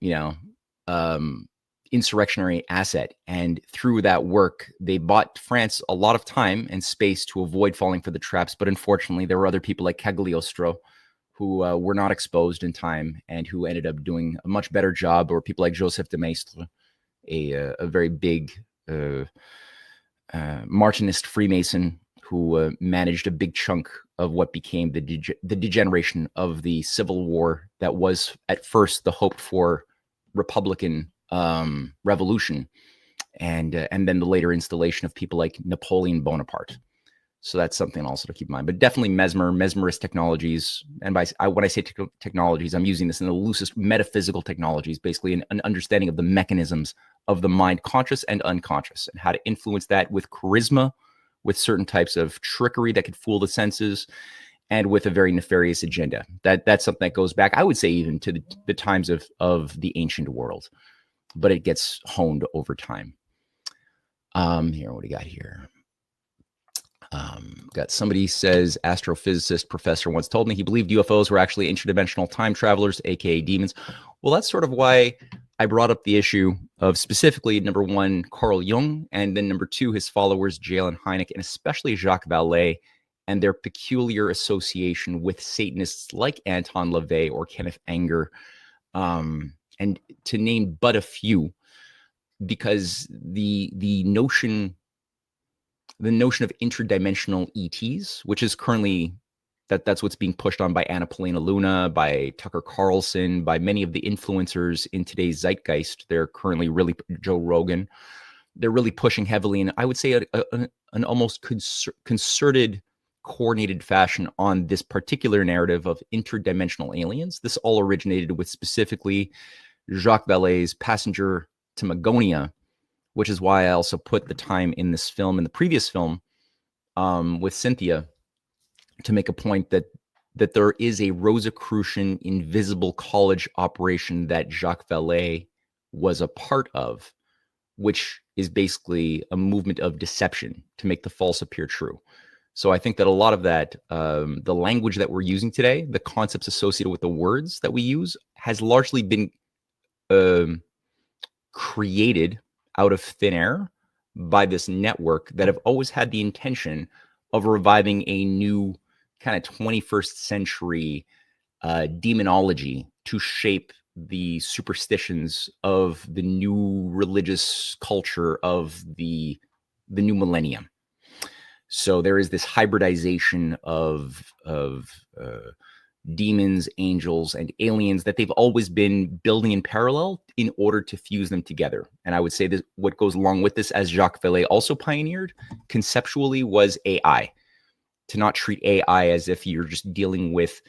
insurrectionary asset. And through that work, they bought France a lot of time and space to avoid falling for the traps. But unfortunately, there were other people like Cagliostro who were not exposed in time and who ended up doing a much better job, or people like Joseph de Maistre, a very big Martinist Freemason who managed a big chunk of what became the degeneration of the Civil War that was at first the hoped for Republican revolution, and then the later installation of people like Napoleon Bonaparte. So that's something also to keep in mind. But definitely mesmerist technologies, and when I say technologies, I'm using this in the loosest metaphysical technologies, basically an understanding of the mechanisms of the mind, conscious and unconscious, and how to influence that with charisma, with certain types of trickery that could fool the senses, and with a very nefarious agenda. That's something that goes back, I would say, even to the times of the ancient world, but it gets honed over time. Here, what do you got here? Got somebody says, astrophysicist professor once told me he believed UFOs were actually interdimensional time travelers, aka demons. Well, that's sort of why I brought up the issue of specifically, number one, Carl Jung, and then number two, his followers, J.L. and Hynek, and especially Jacques Vallée, and their peculiar association with Satanists like Anton LaVey or Kenneth Anger, and to name but a few, because the notion of interdimensional ETs, which is currently that's what's being pushed on by Anna Paulina Luna, by Tucker Carlson, by many of the influencers in today's zeitgeist. They're currently really, Joe Rogan, they're really pushing heavily, and I would say an almost concerted, coordinated fashion on this particular narrative of interdimensional aliens. This all originated with specifically Jacques Vallée's Passenger to Magonia, which is why I also put the time in this film, in the previous film, with Cynthia, to make a point that there is a Rosicrucian invisible college operation that Jacques Vallée was a part of, which is basically a movement of deception to make the false appear true. So I think that a lot of that, the language that we're using today, the concepts associated with the words that we use, has largely been created out of thin air by this network that have always had the intention of reviving a new kind of 21st century demonology to shape the superstitions of the new religious culture of the new millennium. So there is this hybridization of demons, angels, and aliens, that they've always been building in parallel in order to fuse them together. And I would say that what goes along with this, as Jacques Vallée also pioneered conceptually, was AI. To not treat AI as if you're just dealing with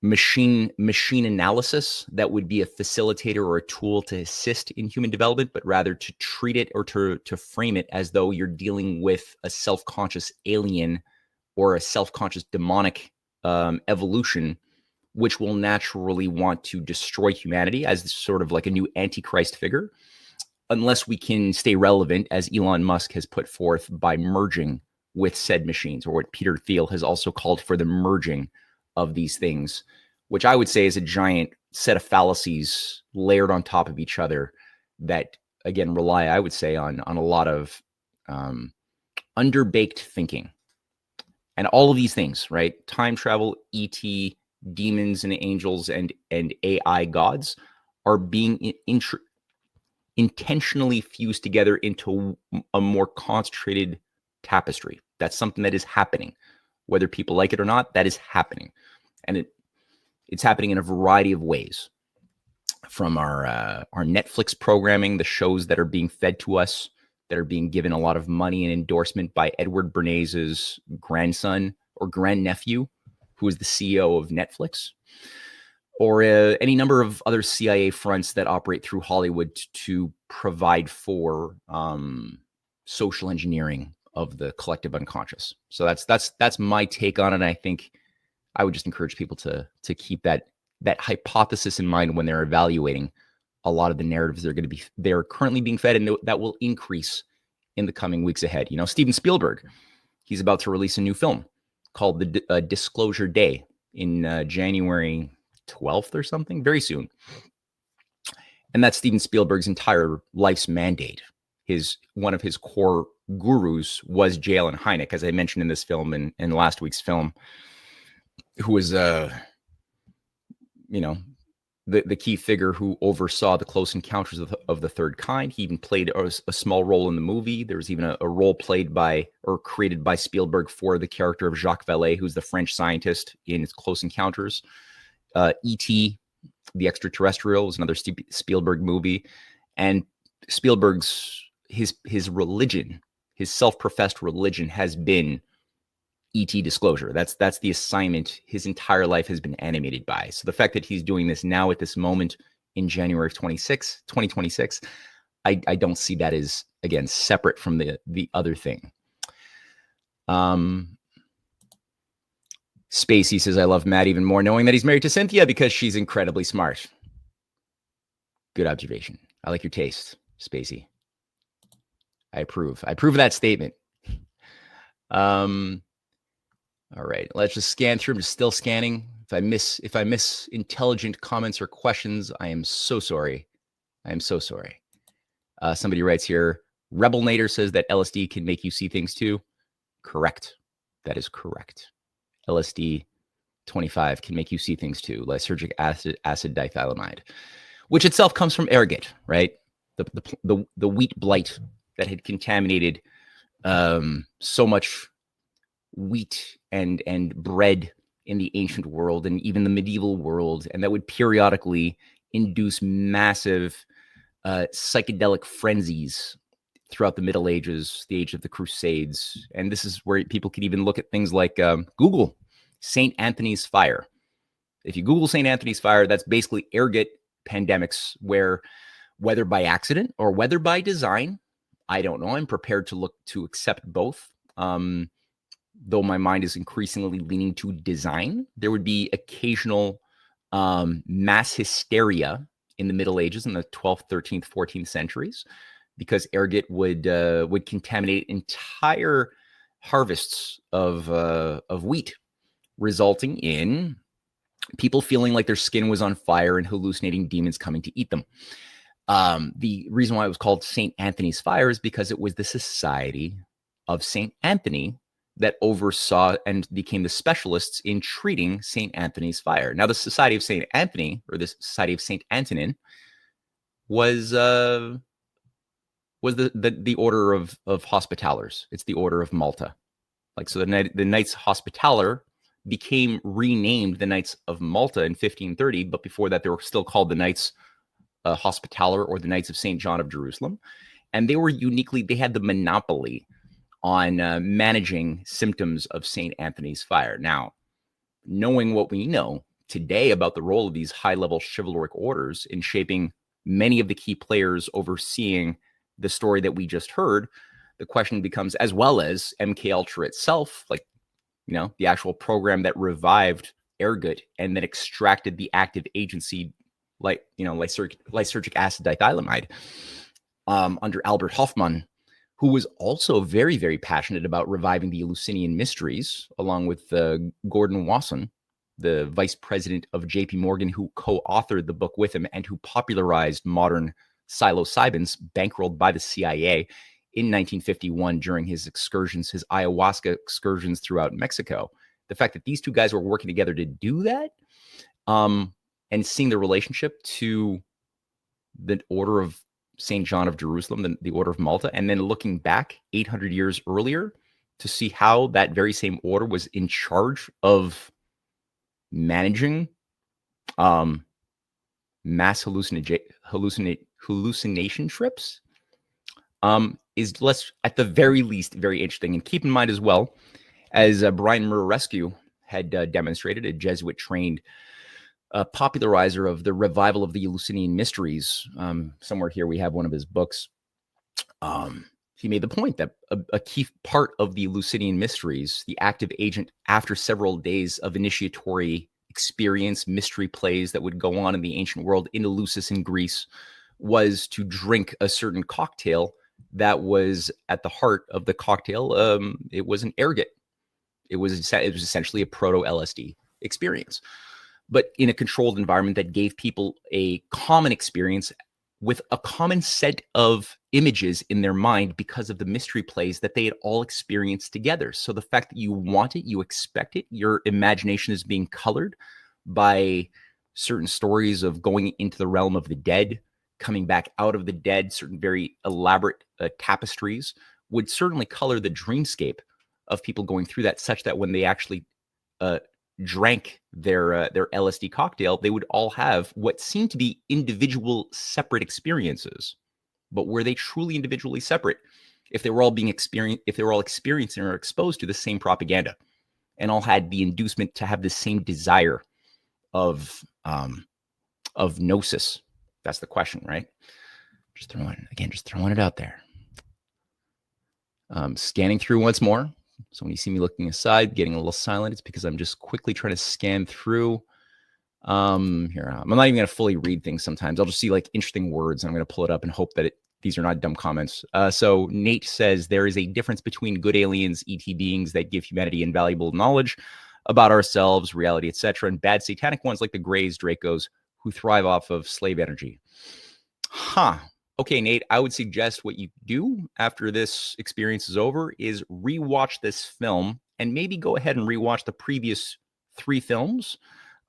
machine analysis that would be a facilitator or a tool to assist in human development, but rather to treat it or to frame it as though you're dealing with a self-conscious alien or a self-conscious demonic evolution, which will naturally want to destroy humanity as sort of like a new antichrist figure, unless we can stay relevant, as Elon Musk has put forth, by merging with said machines, or what Peter Thiel has also called for the merging of these things, which I would say is a giant set of fallacies layered on top of each other that, again, rely, I would say, on a lot of underbaked thinking. And all of these things, right? Time travel, ET, demons and angels, and AI gods are being intentionally fused together into a more concentrated tapestry. That's something that is happening. Whether people like it or not, that is happening. And it's happening in a variety of ways. From our Netflix programming, the shows that are being fed to us, that are being given a lot of money and endorsement by Edward Bernays' grandson or grandnephew, who is the CEO of Netflix, or any number of other CIA fronts that operate through Hollywood to provide for social engineering of the collective unconscious. So that's my take on it. And I think I would just encourage people to keep that hypothesis in mind when they're evaluating a lot of the narratives they're currently being fed, and that will increase in the coming weeks ahead. You know, Steven Spielberg, he's about to release a new film called The Disclosure Day in January 12th or something, very soon. And that's Steven Spielberg's entire life's mandate. One of his core gurus was J. Allen Hynek, as I mentioned in this film and in last week's film, who was the key figure who oversaw the Close Encounters of the Third Kind. He even played a small role in the movie. There was even a role played by or created by Spielberg for the character of Jacques Vallée, who's the French scientist in Close Encounters. E.T., the Extraterrestrial, was another Spielberg movie. And Spielberg's his religion, his self-professed religion, has been ET disclosure. That's the assignment his entire life has been animated by. So the fact that he's doing this now at this moment in January of 2026, I don't see that as, again, separate from the other thing. Spacey says, I love Matt even more knowing that he's married to Cynthia because she's incredibly smart. Good observation. I like your taste, Spacey. I approve. I approve of that statement. All right, let's just scan through. I'm just still scanning. If I miss intelligent comments or questions, I am so sorry. I am so sorry. Somebody writes here, Rebel Nader says that LSD can make you see things too. Correct. That is correct. LSD 25 can make you see things too. Lysergic acid dithylamide, which itself comes from ergot, right? The wheat blight that had contaminated so much wheat and bread in the ancient world and even the medieval world, and that would periodically induce massive psychedelic frenzies throughout the Middle Ages, the age of the Crusades. And this is where people could even look at things like Google St. Anthony's fire. If you Google St. Anthony's fire, that's basically ergot pandemics, where whether by accident or whether by design, I don't know. I'm prepared to accept both. Though my mind is increasingly leaning to design, there would be occasional mass hysteria in the Middle Ages in the 12th, 13th, 14th centuries, because ergot would contaminate entire harvests of wheat, resulting in people feeling like their skin was on fire and hallucinating demons coming to eat them. The reason why it was called St. Anthony's fire is because it was the Society of St. Anthony that oversaw and became the specialists in treating St. Anthony's fire. Now, the Society of St. Anthony, or the Society of St. Antonin, was the order of Hospitallers. It's the order of Malta. Like, so the Knights Hospitaller became renamed the Knights of Malta in 1530, but before that they were still called the Knights Hospitaller or the Knights of St. John of Jerusalem. And they were they had the monopoly on managing symptoms of St. Anthony's fire. Now, knowing what we know today about the role of these high-level chivalric orders in shaping many of the key players overseeing the story that we just heard, the question becomes, as well as MK Ultra itself, like, the actual program that revived ergot and then extracted the active agency, lysergic acid dithylamide, under Albert Hoffmann, who was also very, very passionate about reviving the Eleusinian mysteries, along with Gordon Wasson, the vice president of JP Morgan, who co-authored the book with him and who popularized modern psilocybins, bankrolled by the CIA in 1951 during his ayahuasca excursions throughout Mexico. The fact that these two guys were working together to do that, and seeing the relationship to the Order of St. John of Jerusalem, the Order of Malta, and then looking back 800 years earlier to see how that very same order was in charge of managing mass hallucination trips, is at the very least very interesting. And keep in mind as well, as Brian Murarescu had demonstrated, a Jesuit-trained popularizer of the revival of the Eleusinian mysteries. Somewhere here we have one of his books. He made the point that a key part of the Eleusinian mysteries, the active agent, after several days of initiatory experience, mystery plays that would go on in the ancient world in Eleusis in Greece, was to drink a certain cocktail that was at the heart of the cocktail. It was an ergot. It was essentially a proto-LSD experience, but in a controlled environment that gave people a common experience with a common set of images in their mind because of the mystery plays that they had all experienced together. So the fact that you want it, you expect it, your imagination is being colored by certain stories of going into the realm of the dead, coming back out of the dead, certain very elaborate tapestries would certainly color the dreamscape of people going through that, such that when they actually drank their LSD cocktail, they would all have what seemed to be individual separate experiences. But were they truly individually separate if they were all experiencing or exposed to the same propaganda and all had the inducement to have the same desire of gnosis? That's the question, right? Just throwing it out there. Scanning through once more. So when you see me looking aside, getting a little silent, it's because I'm just quickly trying to scan through. Here, I'm not even going to fully read things sometimes. I'll just see like interesting words and I'm going to pull it up and hope that these are not dumb comments. So Nate says there is a difference between good aliens, ET beings that give humanity invaluable knowledge about ourselves, reality, etc., and bad satanic ones like the Greys, Dracos, who thrive off of slave energy. Okay, Nate, I would suggest what you do after this experience is over is rewatch this film and maybe go ahead and rewatch the previous 3 films,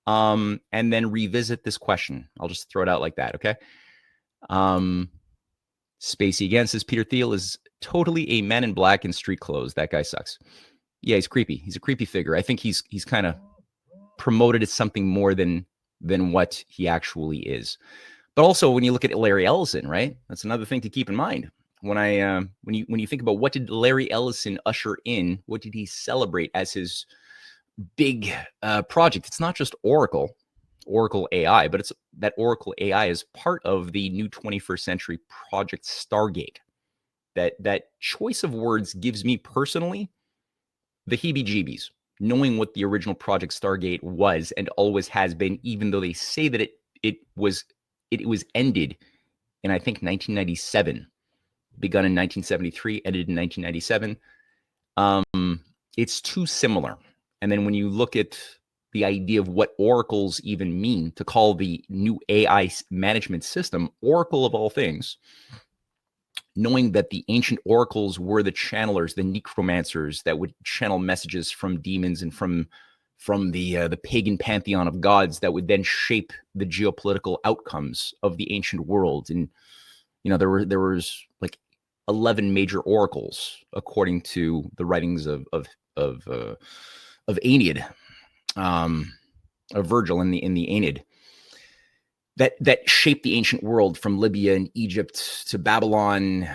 and then revisit this question. I'll just throw it out like that, okay? Spacey again says Peter Thiel is totally a man in black in street clothes. That guy sucks. Yeah, he's creepy. He's a creepy figure. I think he's kind of promoted as something more than what he actually is. But also, when you look at Larry Ellison, right? That's another thing to keep in mind. When you think about what did Larry Ellison usher in, what did he celebrate as his big project? It's not just Oracle AI, but it's that Oracle AI is part of the new 21st century Project Stargate. That choice of words gives me personally the heebie-jeebies, knowing what the original Project Stargate was and always has been, even though they say that it was ended in, I think, 1997, begun in 1973, ended in 1997. It's too similar. And then when you look at the idea of what oracles even mean, to call the new AI management system Oracle of all things, knowing that the ancient oracles were the channelers, the necromancers that would channel messages from demons and from the pagan pantheon of gods that would then shape the geopolitical outcomes of the ancient world. And there was like 11 major oracles according to the writings of Aeneid. of Virgil in the Aeneid, that shaped the ancient world from Libya and Egypt to Babylon,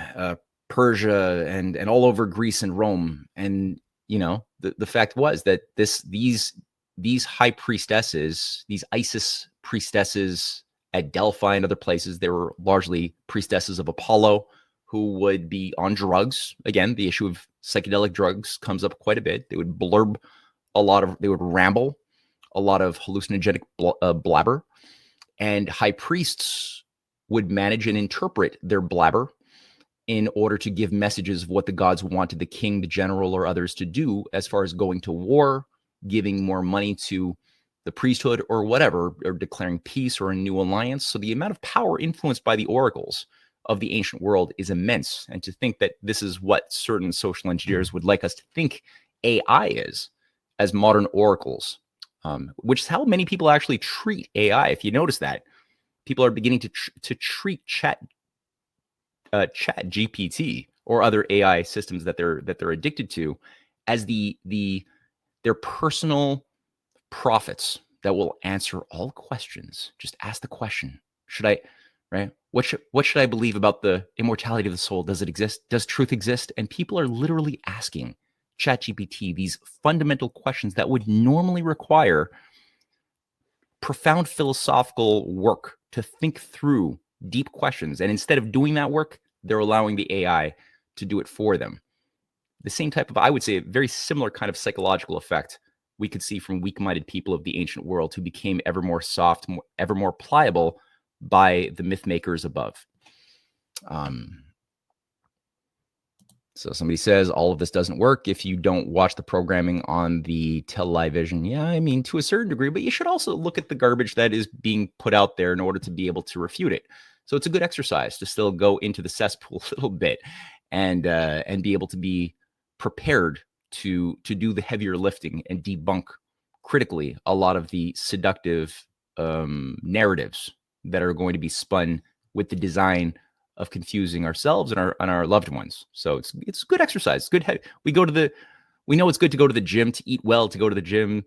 Persia, and all over Greece and Rome. And the fact was that these high priestesses, these Isis priestesses at Delphi and other places, they were largely priestesses of Apollo who would be on drugs. Again, the issue of psychedelic drugs comes up quite a bit. They would blurb they would ramble a lot of hallucinogenic blabber, and high priests would manage and interpret their blabber in order to give messages of what the gods wanted the king, the general, or others to do as far as going to war, giving more money to the priesthood or whatever, or declaring peace or a new alliance. So the amount of power influenced by the oracles of the ancient world is immense. And to think that this is what certain social engineers would like us to think AI is, as modern oracles, which is how many people actually treat AI. If you notice that, people are beginning to treat chat GPT or other AI systems that they're addicted to as their personal prophets that will answer all questions. Just ask the question: what should I believe about the immortality of the soul? Does it exist? Does truth exist? And people are literally asking ChatGPT these fundamental questions that would normally require profound philosophical work to think through deep questions. And instead of doing that work, they're allowing the AI to do it for them. The same type of, I would say, a very similar kind of psychological effect we could see from weak-minded people of the ancient world who became ever more soft, ever more pliable by the myth makers above. So somebody says all of this doesn't work if you don't watch the programming on the television. Yeah, I mean, to a certain degree, but you should also look at the garbage that is being put out there in order to be able to refute it. So it's a good exercise to still go into the cesspool a little bit and be able to be prepared to do the heavier lifting and debunk critically a lot of the seductive narratives that are going to be spun with the design of confusing ourselves and our loved ones. So it's good exercise. It's good. We know it's good to go to the gym, to eat well, to go to the gym,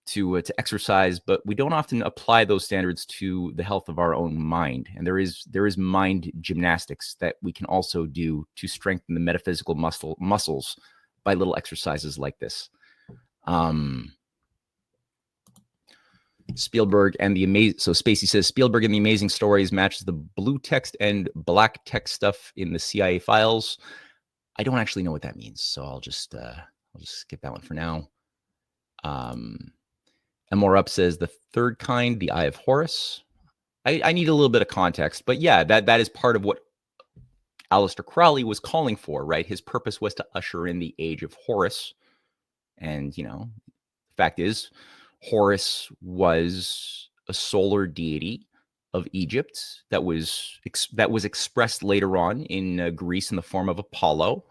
to exercise, but we don't often apply those standards to the health of our own mind. And there is mind gymnastics that we can also do to strengthen the metaphysical muscles by little exercises like this. Spielberg and the amazing. So Spacey says Spielberg and the amazing stories matches the blue text and black text stuff in the CIA files. I don't actually know what that means, so I'll just skip that one for now. And more up says the third kind, the Eye of Horus. I need a little bit of context, but yeah, that is part of what Aleister Crowley was calling for, right? His purpose was to usher in the age of Horus, and the fact is, Horus was a solar deity of Egypt that was expressed later on in Greece in the form of Apollo.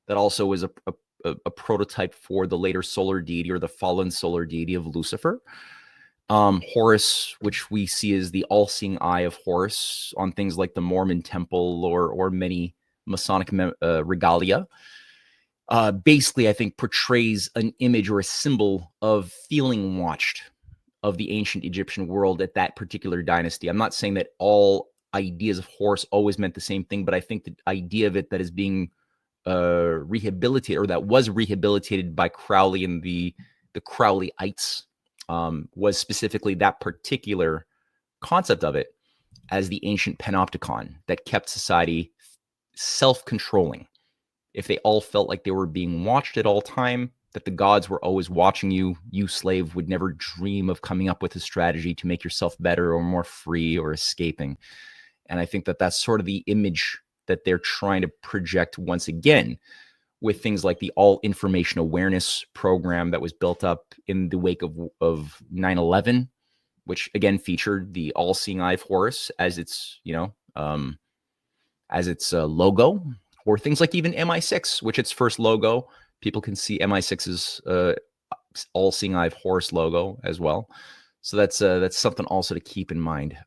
That also was a prototype for the later solar deity or the fallen solar deity of Lucifer. Horus, which we see as the all-seeing eye of Horus on things like the Mormon temple or many Masonic regalia. Basically, I think, portrays an image or a symbol of feeling watched of the ancient Egyptian world at that particular dynasty. I'm not saying that all ideas of Horus always meant the same thing, but I think the idea of it that is being rehabilitated, or that was rehabilitated by Crowley and the Crowleyites, was specifically that particular concept of it as the ancient panopticon that kept society self-controlling. If they all felt like they were being watched at all time, that the gods were always watching you, you slave would never dream of coming up with a strategy to make yourself better or more free or escaping. And I think that that's sort of the image that they're trying to project once again with things like the all information awareness program that was built up in the wake of 9/11, which again featured the all-seeing eye of Horus as its, logo. Or things like even MI6, which its first logo, people can see MI6's all-seeing eye of Horus logo as well. So that's something also to keep in mind.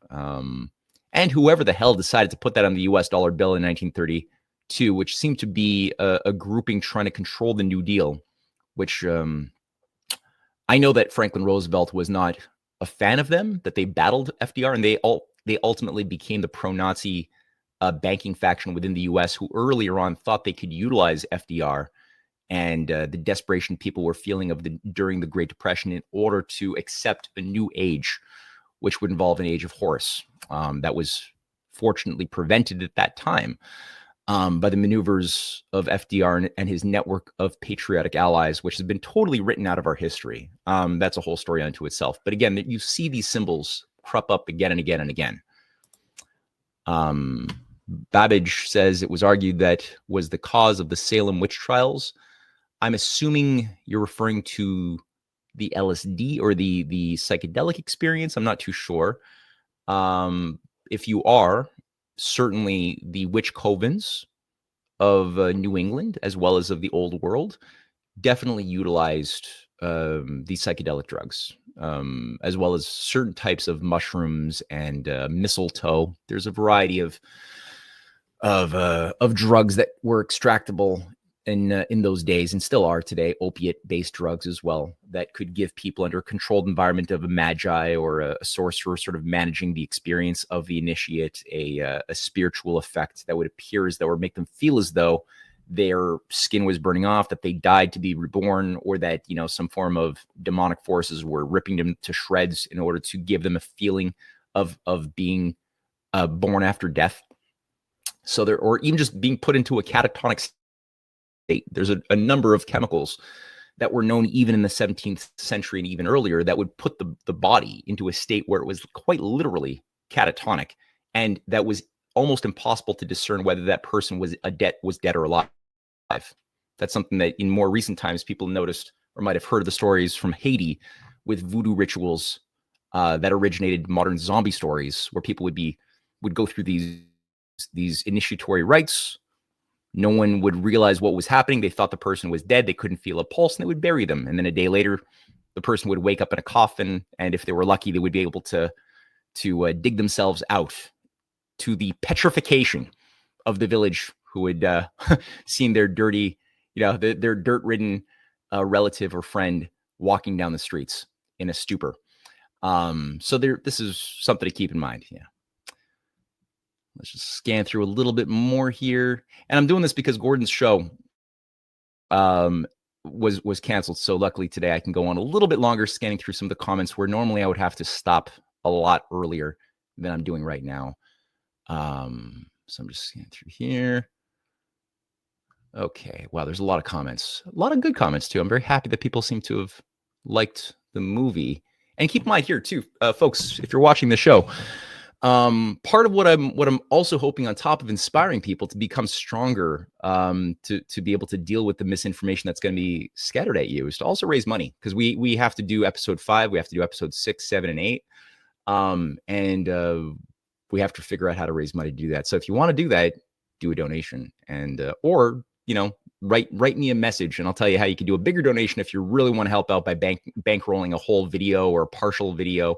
And whoever the hell decided to put that on the US dollar bill in 1932, which seemed to be a grouping trying to control the New Deal, which I I know that Franklin Roosevelt was not a fan of them, that they battled FDR, and they ultimately became the pro-Nazi banking faction within the U.S. who earlier on thought they could utilize FDR and the desperation people were feeling during the Great Depression in order to accept a new age, which would involve an age of Horus. That was fortunately prevented at that time by the maneuvers of FDR and his network of patriotic allies, which has been totally written out of our history. That's a whole story unto itself. But again, you see these symbols crop up again and again and again. Babbage says it was argued that was the cause of the Salem witch trials. I'm assuming you're referring to the LSD or the psychedelic experience. I'm not too sure. If you are, certainly the witch covens of New England, as well as of the old world, definitely utilized these psychedelic drugs, as well as certain types of mushrooms and mistletoe. There's a variety of drugs that were extractable in those days and still are today, opiate-based drugs as well, that could give people under a controlled environment of a magi or a sorcerer sort of managing the experience of the initiate, a spiritual effect that would appear as though or make them feel as though their skin was burning off, that they died to be reborn, or that, you know, some form of demonic forces were ripping them to shreds in order to give them a feeling of being born after death. So there, or even just being put into a catatonic state. There's a number of chemicals that were known even in the 17th century and even earlier that would put the body into a state where it was quite literally catatonic, and that was almost impossible to discern whether that person was dead or alive. That's something that in more recent times people noticed or might have heard of the stories from Haiti with voodoo rituals that originated modern zombie stories, where people would go through these initiatory rites. No one would realize what was happening. They thought the person was dead. They couldn't feel a pulse, and they would bury them. And then a day later, the person would wake up in a coffin, and if they were lucky, they would be able to dig themselves out, to the petrification of the village who had seen their dirty, their dirt-ridden relative or friend walking down the streets in a stupor. So this is something to keep in mind. Yeah. Let's just scan through a little bit more here. And I'm doing this because Gordon's show was canceled. So luckily today I can go on a little bit longer scanning through some of the comments where normally I would have to stop a lot earlier than I'm doing right now. So I'm just scanning through here. Okay. Wow, there's a lot of comments. A lot of good comments too. I'm very happy that people seem to have liked the movie. And keep in mind here too, folks, if you're watching the show, part of what I'm also hoping, on top of inspiring people to become stronger, to be able to deal with the misinformation that's going to be scattered at you, is to also raise money, because we have to do episode 5, we have to do episode 6, 7, and 8, and we have to figure out how to raise money to do that. So if you want to do that, do a donation, and or write me a message, and I'll tell you how you can do a bigger donation if you really want to help out by bankrolling a whole video or a partial video.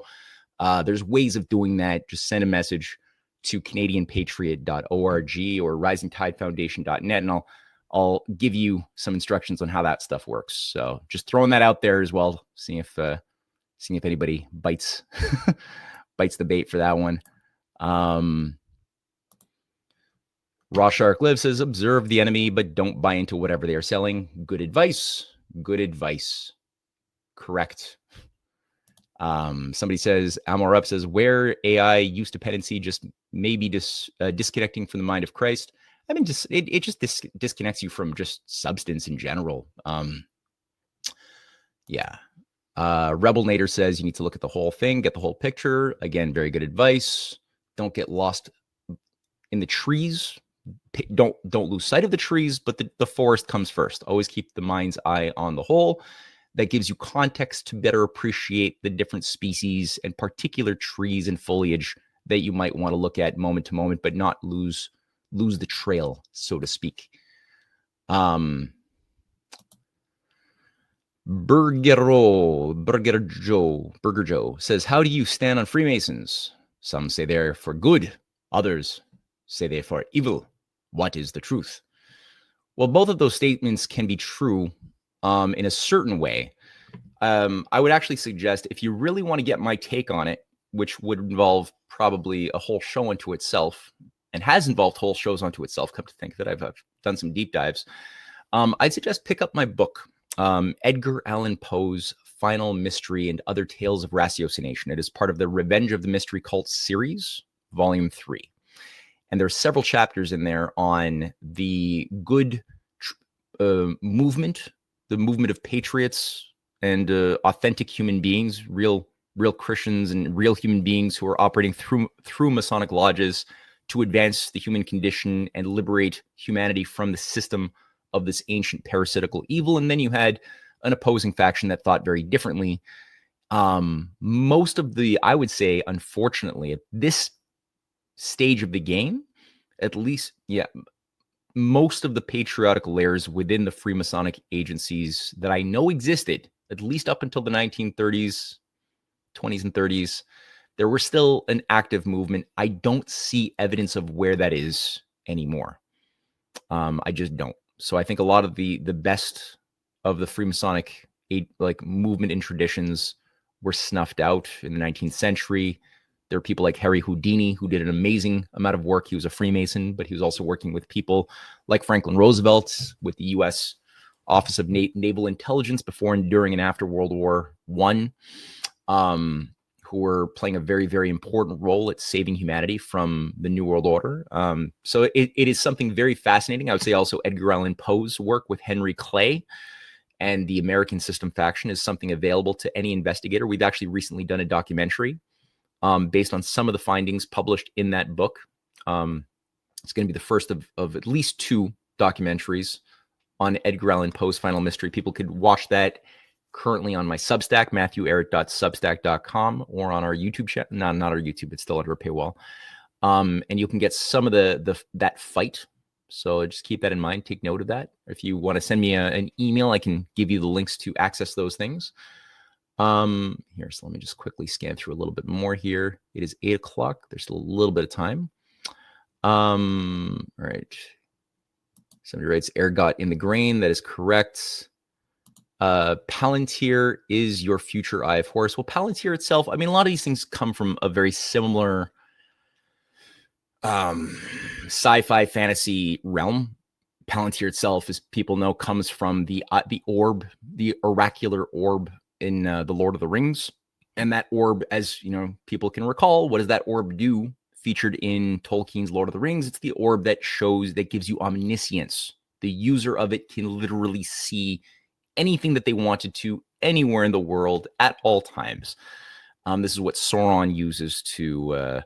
There's ways of doing that. Just send a message to CanadianPatriot.org or RisingTideFoundation.net, and I'll give you some instructions on how that stuff works. So just throwing that out there as well, seeing if anybody bites the bait for that one. Raw Shark Live says, observe the enemy, but don't buy into whatever they are selling. Good advice. Good advice. Correct. Somebody says, Amor Up says, where AI use dependency just maybe disconnecting from the mind of Christ. I mean, it just disconnects you from just substance in general. Yeah. Rebel Nader says you need to look at the whole thing, get the whole picture. Again, very good advice. Don't get lost in the trees. Don't lose sight of the trees, but the forest comes first. Always keep the mind's eye on the whole. That gives you context to better appreciate the different species and particular trees and foliage that you might want to look at moment to moment, but not lose the trail, so to speak. Burger Joe says, how do you stand on Freemasons? Some say they're for good. Others say they're for evil. What is the truth? Well, both of those statements can be true in a certain way. I would actually suggest, if you really want to get my take on it, which would involve probably a whole show unto itself, and has involved whole shows unto itself, come to think that I've done some deep dives, I'd suggest pick up my book, Edgar Allan Poe's Final Mystery and Other Tales of Ratiocination. It is part of the Revenge of the Mystery Cult series, Volume 3. And there's several chapters in there on the good movement, the movement of patriots and authentic human beings, real Christians and real human beings who are operating through Masonic lodges to advance the human condition and liberate humanity from the system of this ancient parasitical evil. And then you had an opposing faction that thought very differently. Most of the, I would say, unfortunately, at this stage of the game, at least, most of the patriotic layers within the Freemasonic agencies that I know existed, at least up until the 1930s, 20s and 30s, there were still an active movement. I don't see evidence of where that is anymore. I just don't. So I think a lot of the best of the Freemasonic movement and traditions were snuffed out in the 19th century. There are people like Harry Houdini, who did an amazing amount of work. He was a Freemason, but he was also working with people like Franklin Roosevelt with the U.S. Office of Naval Intelligence before and during and after World War I, who were playing a very, very important role at saving humanity from the New World Order. So it is something very fascinating. I would say also Edgar Allan Poe's work with Henry Clay and the American System faction is something available to any investigator. We've actually recently done a documentary based on some of the findings published in that book. It's going to be the first of at least 2 documentaries on Edgar Allan Poe's Final Mystery. People could watch that currently on my Substack, MatthewEhret.substack.com, or on our YouTube channel. No, not our YouTube. It's still under a paywall. And you can get some of that fight. So just keep that in mind. Take note of that. If you want to send me an email, I can give you the links to access those things. Here, so let me just quickly scan through a little bit more here. It is 8 o'clock. There's still a little bit of time. All right. Somebody writes ergot in the grain. That is correct. Palantir is your future Eye of Horus. Well, Palantir itself, I mean, a lot of these things come from a very similar sci-fi fantasy realm. Palantir itself, as people know, comes from the orb, the oracular orb in the Lord of the Rings. And that orb, as you know, people can recall, what does that orb do? Featured in Tolkien's Lord of the Rings, it's the orb that gives you omniscience. The user of it can literally see anything that they wanted to anywhere in the world at all times. This is what Sauron uses to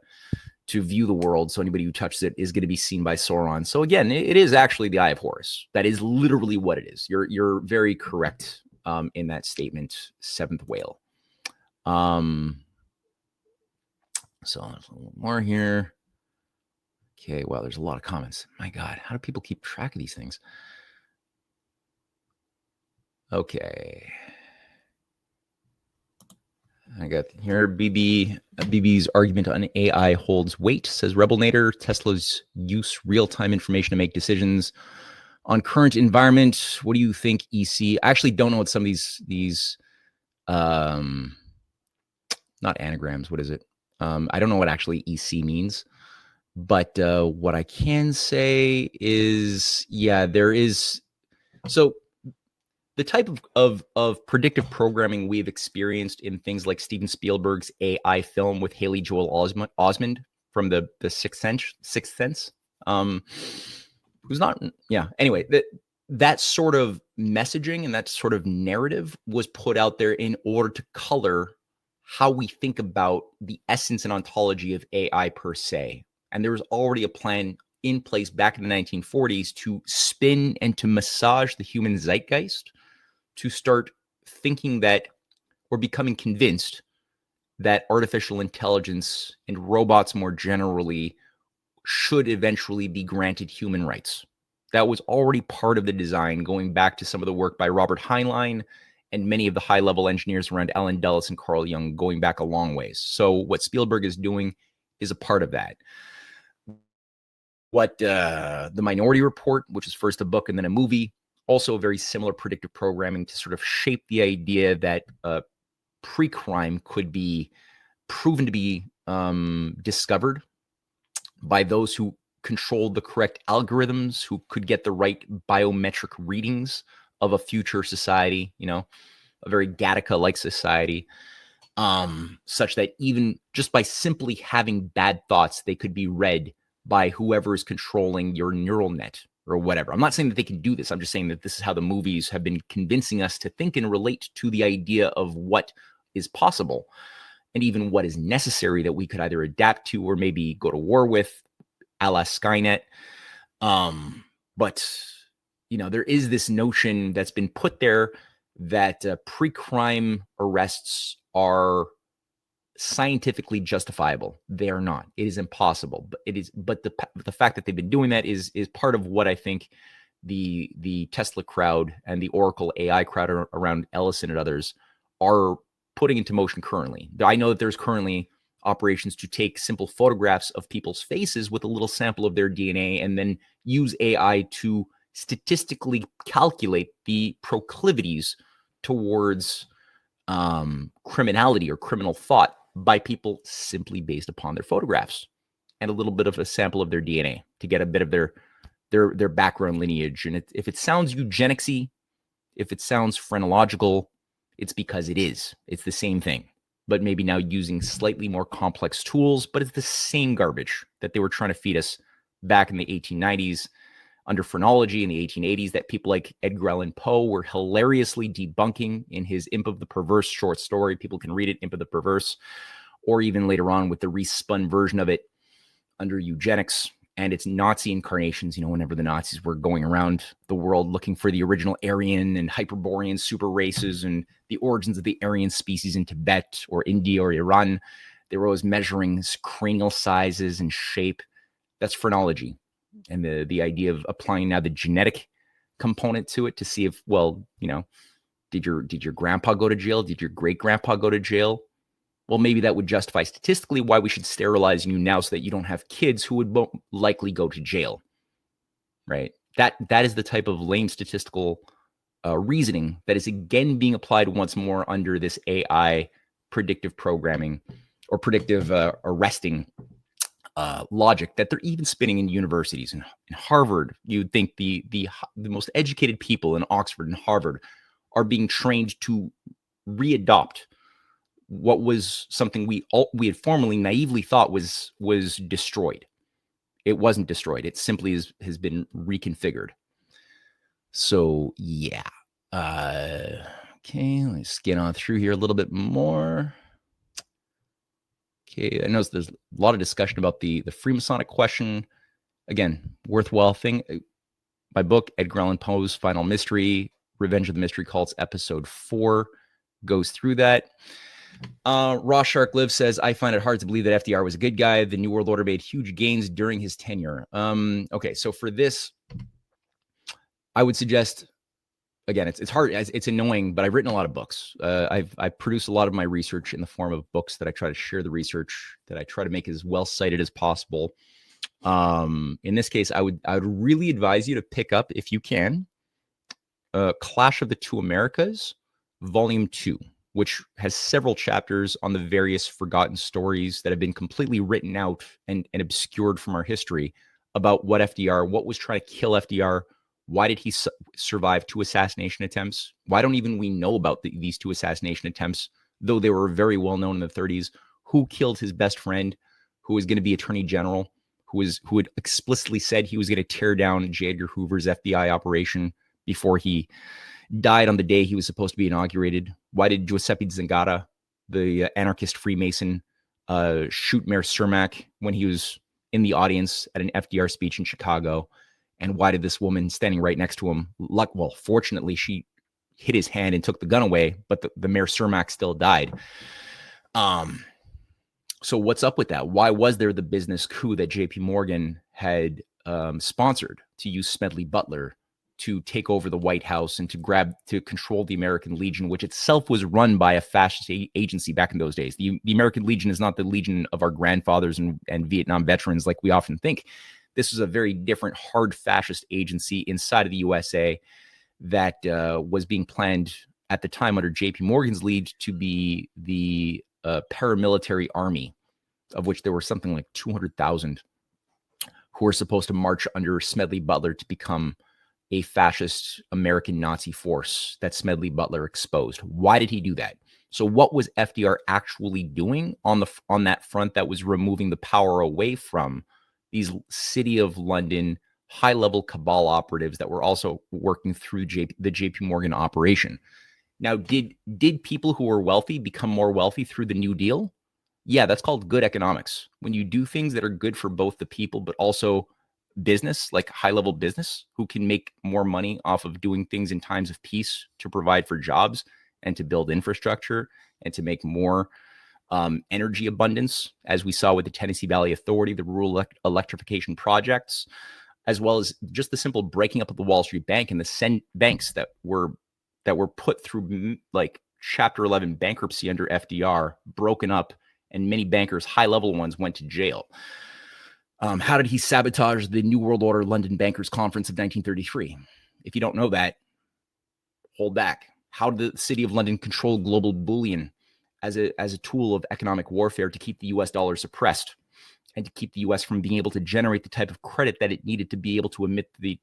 view the world. So anybody who touches it is going to be seen by Sauron. So again, it is actually the Eye of Horus. That is literally what it is. You're very correct in that statement, Seventh Whale. So there's a little more here. Okay, well, there's a lot of comments. My God, how do people keep track of these things? Okay. I got here BB's argument on AI holds weight, says Rebelnator. Tesla's use real-time information to make decisions on current environment. What do you think, EC? I actually don't know what some of these not anagrams, what is it? I don't know what actually EC means, but what I can say is, yeah, there is. So the type of predictive programming we've experienced in things like Steven Spielberg's AI film with Haley Joel Osment from the Sixth Sense, who's not, yeah. Anyway, that sort of messaging and that sort of narrative was put out there in order to color how we think about the essence and ontology of AI per se. And there was already a plan in place back in the 1940s to spin and to massage the human zeitgeist to start thinking that, or becoming convinced that artificial intelligence and robots more generally should eventually be granted human rights. That was already part of the design, going back to some of the work by Robert Heinlein and many of the high-level engineers around Alan Dulles and Carl Jung, going back a long ways. So what Spielberg is doing is a part of that. What the Minority Report, which is first a book and then a movie, also very similar predictive programming to sort of shape the idea that pre-crime could be proven to be discovered by those who controlled the correct algorithms, who could get the right biometric readings of a future society, a very Gattaca-like society, such that even just by simply having bad thoughts, they could be read by whoever is controlling your neural net or whatever. I'm not saying that they can do this. I'm just saying that this is how the movies have been convincing us to think and relate to the idea of what is possible and even what is necessary that we could either adapt to or maybe go to war with, a la Skynet. But, there is this notion that's been put there that pre-crime arrests are scientifically justifiable. They are not. It is impossible. But it is. But the fact that they've been doing that is part of what I think the Tesla crowd and the Oracle AI crowd around Ellison and others are putting into motion currently. I know that there's currently operations to take simple photographs of people's faces with a little sample of their DNA and then use AI to statistically calculate the proclivities towards criminality or criminal thought by people simply based upon their photographs and a little bit of a sample of their DNA to get a bit of their background lineage. And if it sounds eugenicsy, if it sounds phrenological, it's because it is. It's the same thing, but maybe now using slightly more complex tools, but it's the same garbage that they were trying to feed us back in the 1890s under phrenology in the 1880s that people like Edgar Allan Poe were hilariously debunking in his Imp of the Perverse short story. People can read it, Imp of the Perverse, or even later on with the respun version of it under eugenics and its Nazi incarnations, whenever the Nazis were going around the world looking for the original Aryan and Hyperborean super races and the origins of the Aryan species in Tibet or India or Iran. They were always measuring cranial sizes and shape. That's phrenology. And the idea of applying now the genetic component to it to see if, did your grandpa go to jail? Did your great grandpa go to jail? Well, maybe that would justify statistically why we should sterilize you now so that you don't have kids who would likely go to jail, right? That is the type of lame statistical reasoning that is again being applied once more under this AI predictive programming or predictive arresting logic that they're even spinning in universities. In Harvard, you'd think the most educated people in Oxford and Harvard are being trained to readopt what was something we had formerly naively thought was destroyed. It wasn't destroyed. It simply has been reconfigured. So yeah. Okay, let's get on through here a little bit more. Okay, I know there's a lot of discussion about the Freemasonic question. Again, worthwhile thing. My book, Edgar Allan Poe's Final Mystery, Revenge of the Mystery Cults, episode 4, goes through that. Raw Shark Live says, I find it hard to believe that FDR was a good guy. The New World Order made huge gains during his tenure. Okay, so for this, I would suggest, again, it's hard, it's annoying, but I've written a lot of books. I've produced a lot of my research in the form of books that I try to share the research, that I try to make as well cited as possible. In this case, I would really advise you to pick up, if you can, Clash of the Two Americas, Volume 2. Which has several chapters on the various forgotten stories that have been completely written out and obscured from our history about what FDR, what was trying to kill FDR, why did he survive 2 assassination attempts? Why don't even we know about these 2 assassination attempts, though they were very well known in the 30s? Who killed his best friend, who was going to be Attorney General, who had explicitly said he was going to tear down J. Edgar Hoover's FBI operation before he died on the day he was supposed to be inaugurated? Why did Giuseppe Zangara, the anarchist Freemason, shoot Mayor Cermak when he was in the audience at an FDR speech in Chicago? And why did this woman standing right next to him, fortunately, she hit his hand and took the gun away, but the Mayor Cermak still died. So what's up with that? Why was there the business coup that JP Morgan had sponsored to use Smedley Butler to take over the White House and to control the American Legion, which itself was run by a fascist agency back in those days. The American Legion is not the Legion of our grandfathers and Vietnam veterans like we often think. This was a very different, hard fascist agency inside of the USA that was being planned at the time under J.P. Morgan's lead to be the paramilitary army, of which there were something like 200,000 who were supposed to march under Smedley Butler to become a fascist American Nazi force that Smedley Butler exposed. Why did he do that? So what was FDR actually doing on that front that was removing the power away from these City of London high-level cabal operatives that were also working through the JP Morgan operation? Now, did people who were wealthy become more wealthy through the New Deal? Yeah, that's called good economics. When you do things that are good for both the people, but also business, like high-level business, who can make more money off of doing things in times of peace to provide for jobs and to build infrastructure and to make more energy abundance, as we saw with the Tennessee Valley Authority, the rural electrification projects, as well as just the simple breaking up of the Wall Street Bank and the banks that were put through like Chapter 11 bankruptcy under FDR, broken up, and many bankers, high-level ones, went to jail. How did he sabotage the New World Order London Bankers Conference of 1933? If you don't know that, hold back. How did the City of London control global bullion as a tool of economic warfare to keep the US dollar suppressed and to keep the US from being able to generate the type of credit that it needed to be able to emit the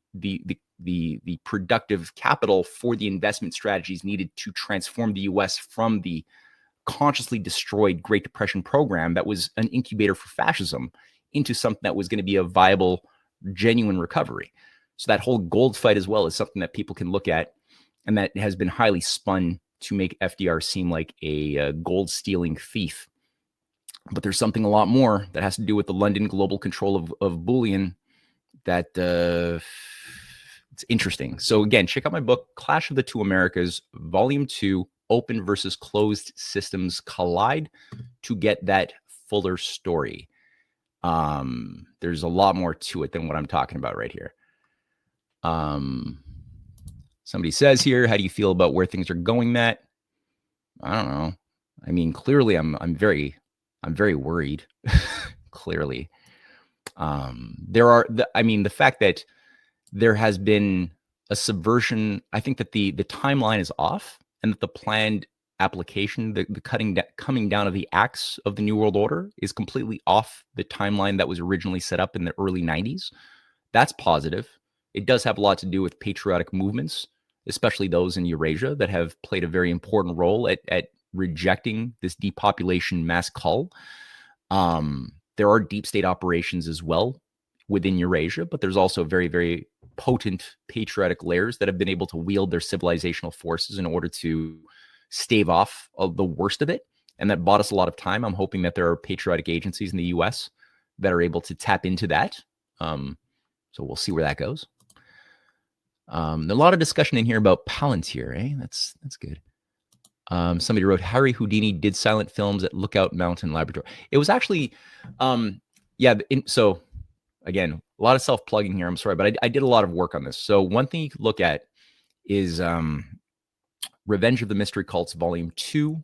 productive capital for the investment strategies needed to transform the US from the consciously destroyed Great Depression program that was an incubator for fascism into something that was going to be a viable, genuine recovery. So that whole gold fight as well is something that people can look at, and that has been highly spun to make FDR seem like a gold-stealing thief. But there's something a lot more that has to do with the London global control of bullion that it's interesting. So again, check out my book, Clash of the Two Americas, Volume 2, Open versus Closed Systems Collide, to get that fuller story. There's a lot more to it than what I'm talking about right here. Somebody says here, how do you feel about where things are going, Matt? I don't know. I mean, clearly I'm very worried. Clearly. The fact that there has been a subversion, I think that the timeline is off, and that the planned application, the coming down of the axe of the New World Order is completely off the timeline that was originally set up in the early 90s. That's positive. It does have a lot to do with patriotic movements, especially those in Eurasia that have played a very important role at rejecting this depopulation mass cull. There are deep state operations as well within Eurasia, but there's also very, very potent patriotic layers that have been able to wield their civilizational forces in order to stave off the worst of it. And that bought us a lot of time. I'm hoping that there are patriotic agencies in the US that are able to tap into that. So we'll see where that goes. A lot of discussion in here about Palantir, eh? That's good. Somebody wrote, Harry Houdini did silent films at Lookout Mountain Laboratory. It was actually, so again, a lot of self-plugging here. I'm sorry, but I did a lot of work on this. So one thing you could look at is Revenge of the Mystery Cults, Volume 2,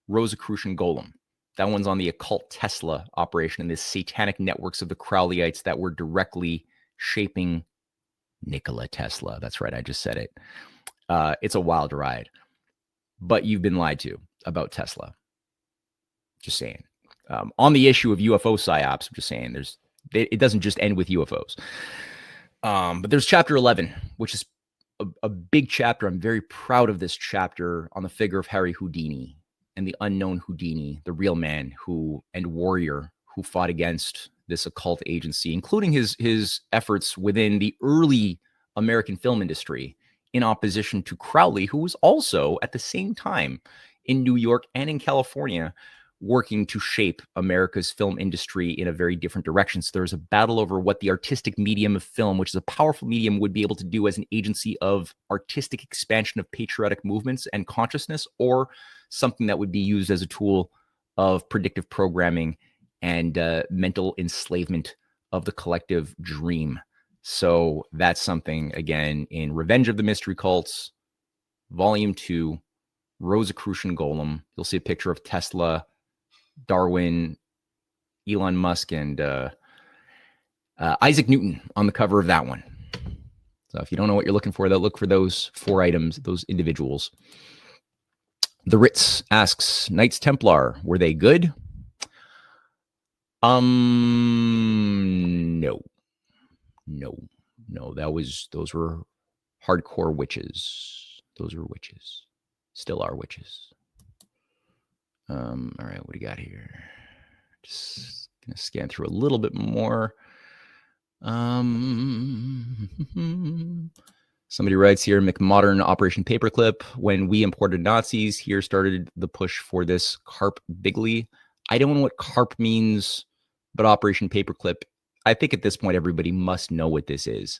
Rosicrucian Golem. That one's on the occult Tesla operation and the satanic networks of the Crowleyites that were directly shaping Nikola Tesla. That's right, I just said it. It's a wild ride. But you've been lied to about Tesla. Just saying. On the issue of UFO psyops, I'm just saying it doesn't just end with UFOs. But there's Chapter 11, which is a big chapter. I'm very proud of this chapter on the figure of Harry Houdini and the unknown Houdini, the real man and warrior who fought against this occult agency, including his efforts within the early American film industry in opposition to Crowley, who was also at the same time in New York and in California working to shape America's film industry in a very different direction. So there's a battle over what the artistic medium of film, which is a powerful medium, would be able to do as an agency of artistic expansion of patriotic movements and consciousness, or something that would be used as a tool of predictive programming and mental enslavement of the collective dream. So that's something, again, in Revenge of the Mystery Cults, Volume 2, Rosicrucian Golem. You'll see a picture of Tesla, Darwin, Elon Musk, and Isaac Newton on the cover of that one. So if you don't know what you're looking for, look for those 4 items, those individuals. The Ritz asks, Knights Templar, were they good? No. Those were hardcore witches. Those were witches. Still are witches. All right, what do you got here? Just gonna scan through a little bit more. Somebody writes here, McModern Operation Paperclip. When we imported Nazis, here started the push for this carp bigly. I don't know what carp means, but Operation Paperclip, I think at this point, everybody must know what this is.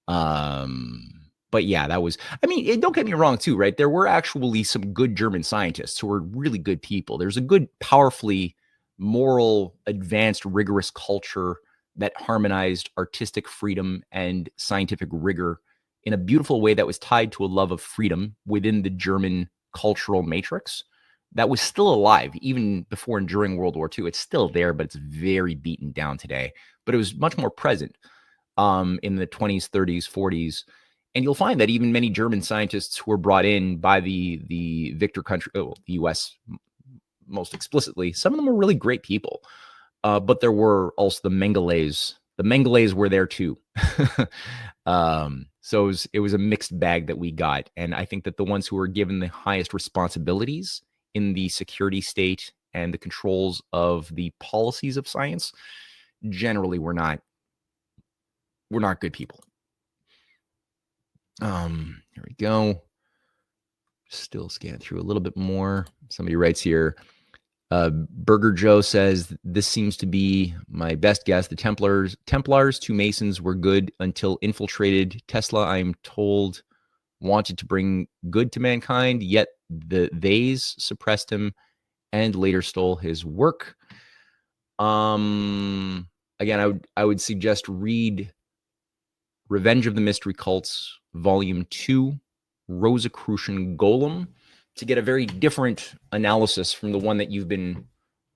But yeah, that was, I mean, don't get me wrong too, right? There were actually some good German scientists who were really good people. There's a good, powerfully moral, advanced, rigorous culture that harmonized artistic freedom and scientific rigor in a beautiful way that was tied to a love of freedom within the German cultural matrix that was still alive even before and during World War II. It's still there, but it's very beaten down today. But it was much more present in the 20s, 30s, 40s. And you'll find that even many German scientists who were brought in by the victor country, the US most explicitly, some of them were really great people. But there were also the Mengeles. The Mengeles were there too. So it was a mixed bag that we got. And I think that the ones who were given the highest responsibilities in the security state and the controls of the policies of science generally were not good people. Here we go. Still scan through a little bit more. Somebody writes here, Burger Joe says, this seems to be my best guess. The Templars to Masons were good until infiltrated. Tesla, I'm told, wanted to bring good to mankind, yet the theys suppressed him and later stole his work. Again, I would suggest read Revenge of the Mystery Cults, Volume 2, Rosicrucian Golem, to get a very different analysis from the one that you've been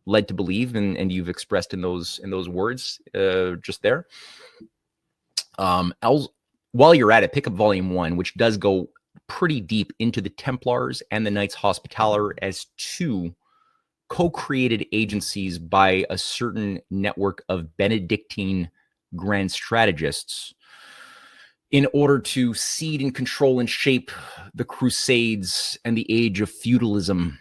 led to believe and you've expressed in those words just there. While you're at it, pick up Volume 1, which does go pretty deep into the Templars and the Knights Hospitaller as 2 co-created agencies by a certain network of Benedictine grand strategists in order to seed and control and shape the Crusades and the age of feudalism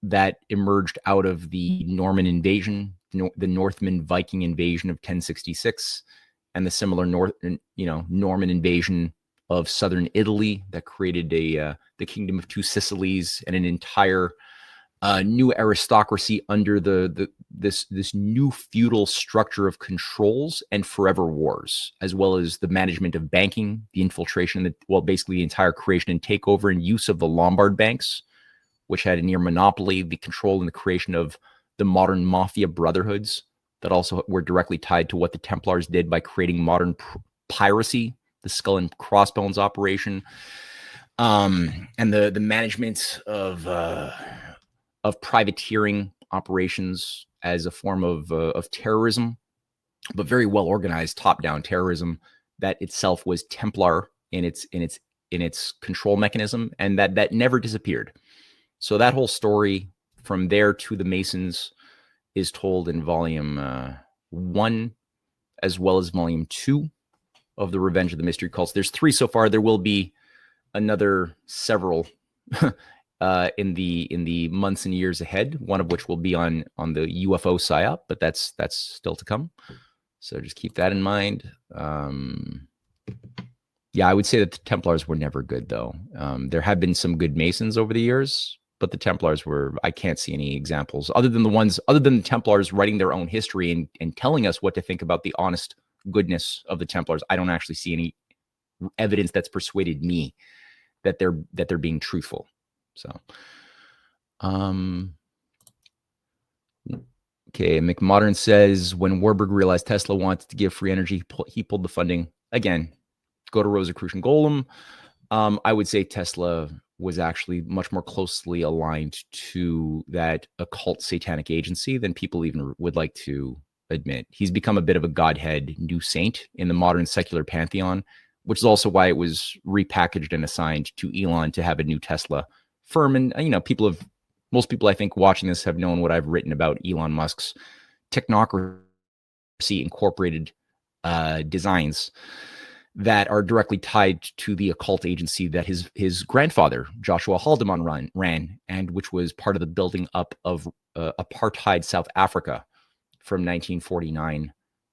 that emerged out of the Norman invasion, the Northman Viking invasion of 1066, and the similar Norman invasion of southern Italy that created the Kingdom of Two Sicilies and an entire new aristocracy under this new feudal structure of controls and forever wars, as well as the management of banking, the infiltration, basically the entire creation and takeover and use of the Lombard banks, which had a near monopoly, the control and the creation of the modern mafia brotherhoods that also were directly tied to what the Templars did by creating modern piracy, the Skull and Crossbones operation, and the management of privateering operations as a form of terrorism, but very well organized top-down terrorism that itself was Templar in its control mechanism, and that never disappeared. So that whole story from there to the Masons is told in Volume 1 as well as Volume 2 of the Revenge of the Mystery Cults. There's 3 so far. There will be another several in the months and years ahead, one of which will be on the UFO PSYOP, but that's still to come. So just keep that in mind. Yeah, I would say that the Templars were never good, though. There have been some good Masons over the years, but the Templars I can't see any examples other than the Templars writing their own history and telling us what to think about the honest goodness of the Templars. I don't actually see any evidence that's persuaded me that they're being truthful. So, okay. McModern says, when Warburg realized Tesla wanted to give free energy, he pulled the funding. Again, go to Rosicrucian Golem. I would say Tesla was actually much more closely aligned to that occult satanic agency than people even would like to admit. He's become a bit of a godhead new saint in the modern secular pantheon, which is also why it was repackaged and assigned to Elon to have a new Tesla firm. And, most people I think watching this have known what I've written about Elon Musk's technocracy incorporated designs that are directly tied to the occult agency that his grandfather, Joshua Haldeman, ran, and which was part of the building up of apartheid South Africa from 1949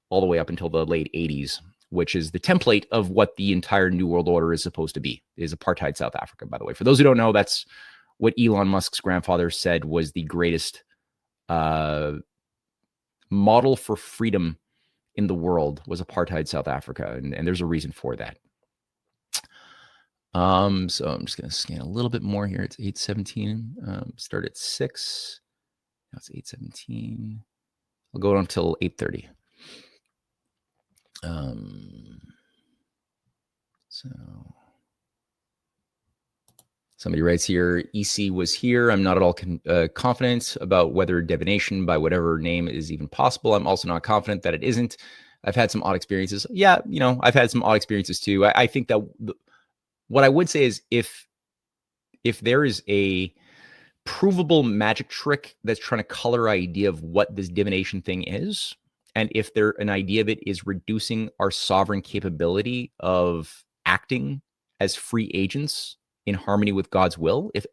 all the way up until the late 80s, which is the template of what the entire New World Order is supposed to be, is apartheid South Africa, by the way. For those who don't know, that's what Elon Musk's grandfather said was the greatest model for freedom in the world was apartheid South Africa, and there's a reason for that. So I'm just going to scan a little bit more here. It's 8:17. Start at 6. Now it's 8:17. I'll go until 8:30. So somebody writes here, EC was here. I'm not at all confident about whether divination by whatever name is even possible. I'm also not confident that it isn't. I've had some odd experiences. Yeah, I've had some odd experiences too. I think that what I would say is if there is a provable magic trick that's trying to color an idea of what this divination thing is, and if an idea of it is reducing our sovereign capability of acting as free agents in harmony with God's will, if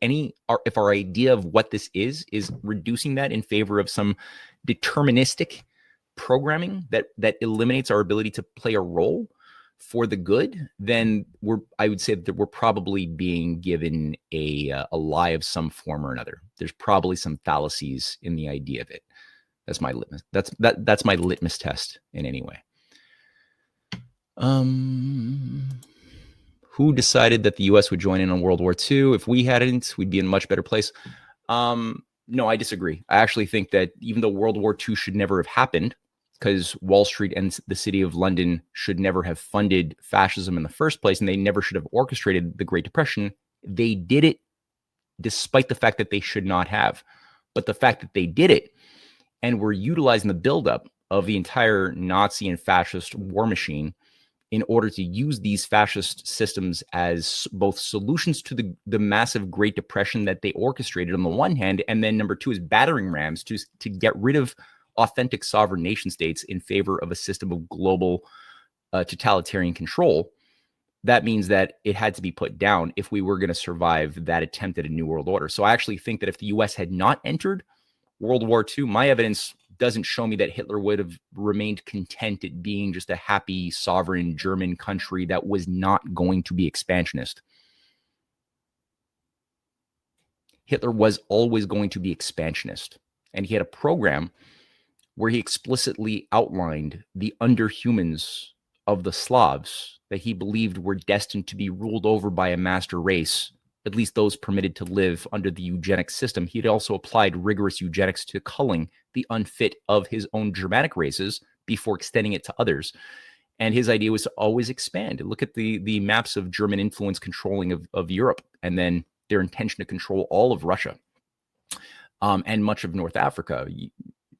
our idea of what this is reducing that in favor of some deterministic programming that eliminates our ability to play a role for the good, then I would say that we're probably being given a lie of some form or another. There's probably some fallacies in the idea of it. That's my litmus. That's my litmus test in any way. Who decided that the U.S. would join in on World War II? If we hadn't, we'd be in a much better place. No, I disagree. I actually think that even though World War II should never have happened, because Wall Street and the City of London should never have funded fascism in the first place, and they never should have orchestrated the Great Depression, they did it despite the fact that they should not have. But the fact that they did it and were utilizing the buildup of the entire Nazi and fascist war machine in order to use these fascist systems as both solutions to the massive Great Depression that they orchestrated on the one hand, and then number two is battering rams to get rid of authentic sovereign nation states in favor of a system of global totalitarian control. That means that it had to be put down if we were going to survive that attempt at a new world order. So I actually think that if the US had not entered World War II, my evidence doesn't show me that Hitler would have remained content at being just a happy, sovereign German country that was not going to be expansionist. Hitler was always going to be expansionist. And he had a program where he explicitly outlined the underhumans of the Slavs that he believed were destined to be ruled over by a master race, at least those permitted to live under the eugenic system. He had also applied rigorous eugenics to culling the unfit of his own Germanic races before extending it to others. And his idea was to always expand. Look at the maps of German influence controlling of Europe, and then their intention to control all of Russia and much of North Africa.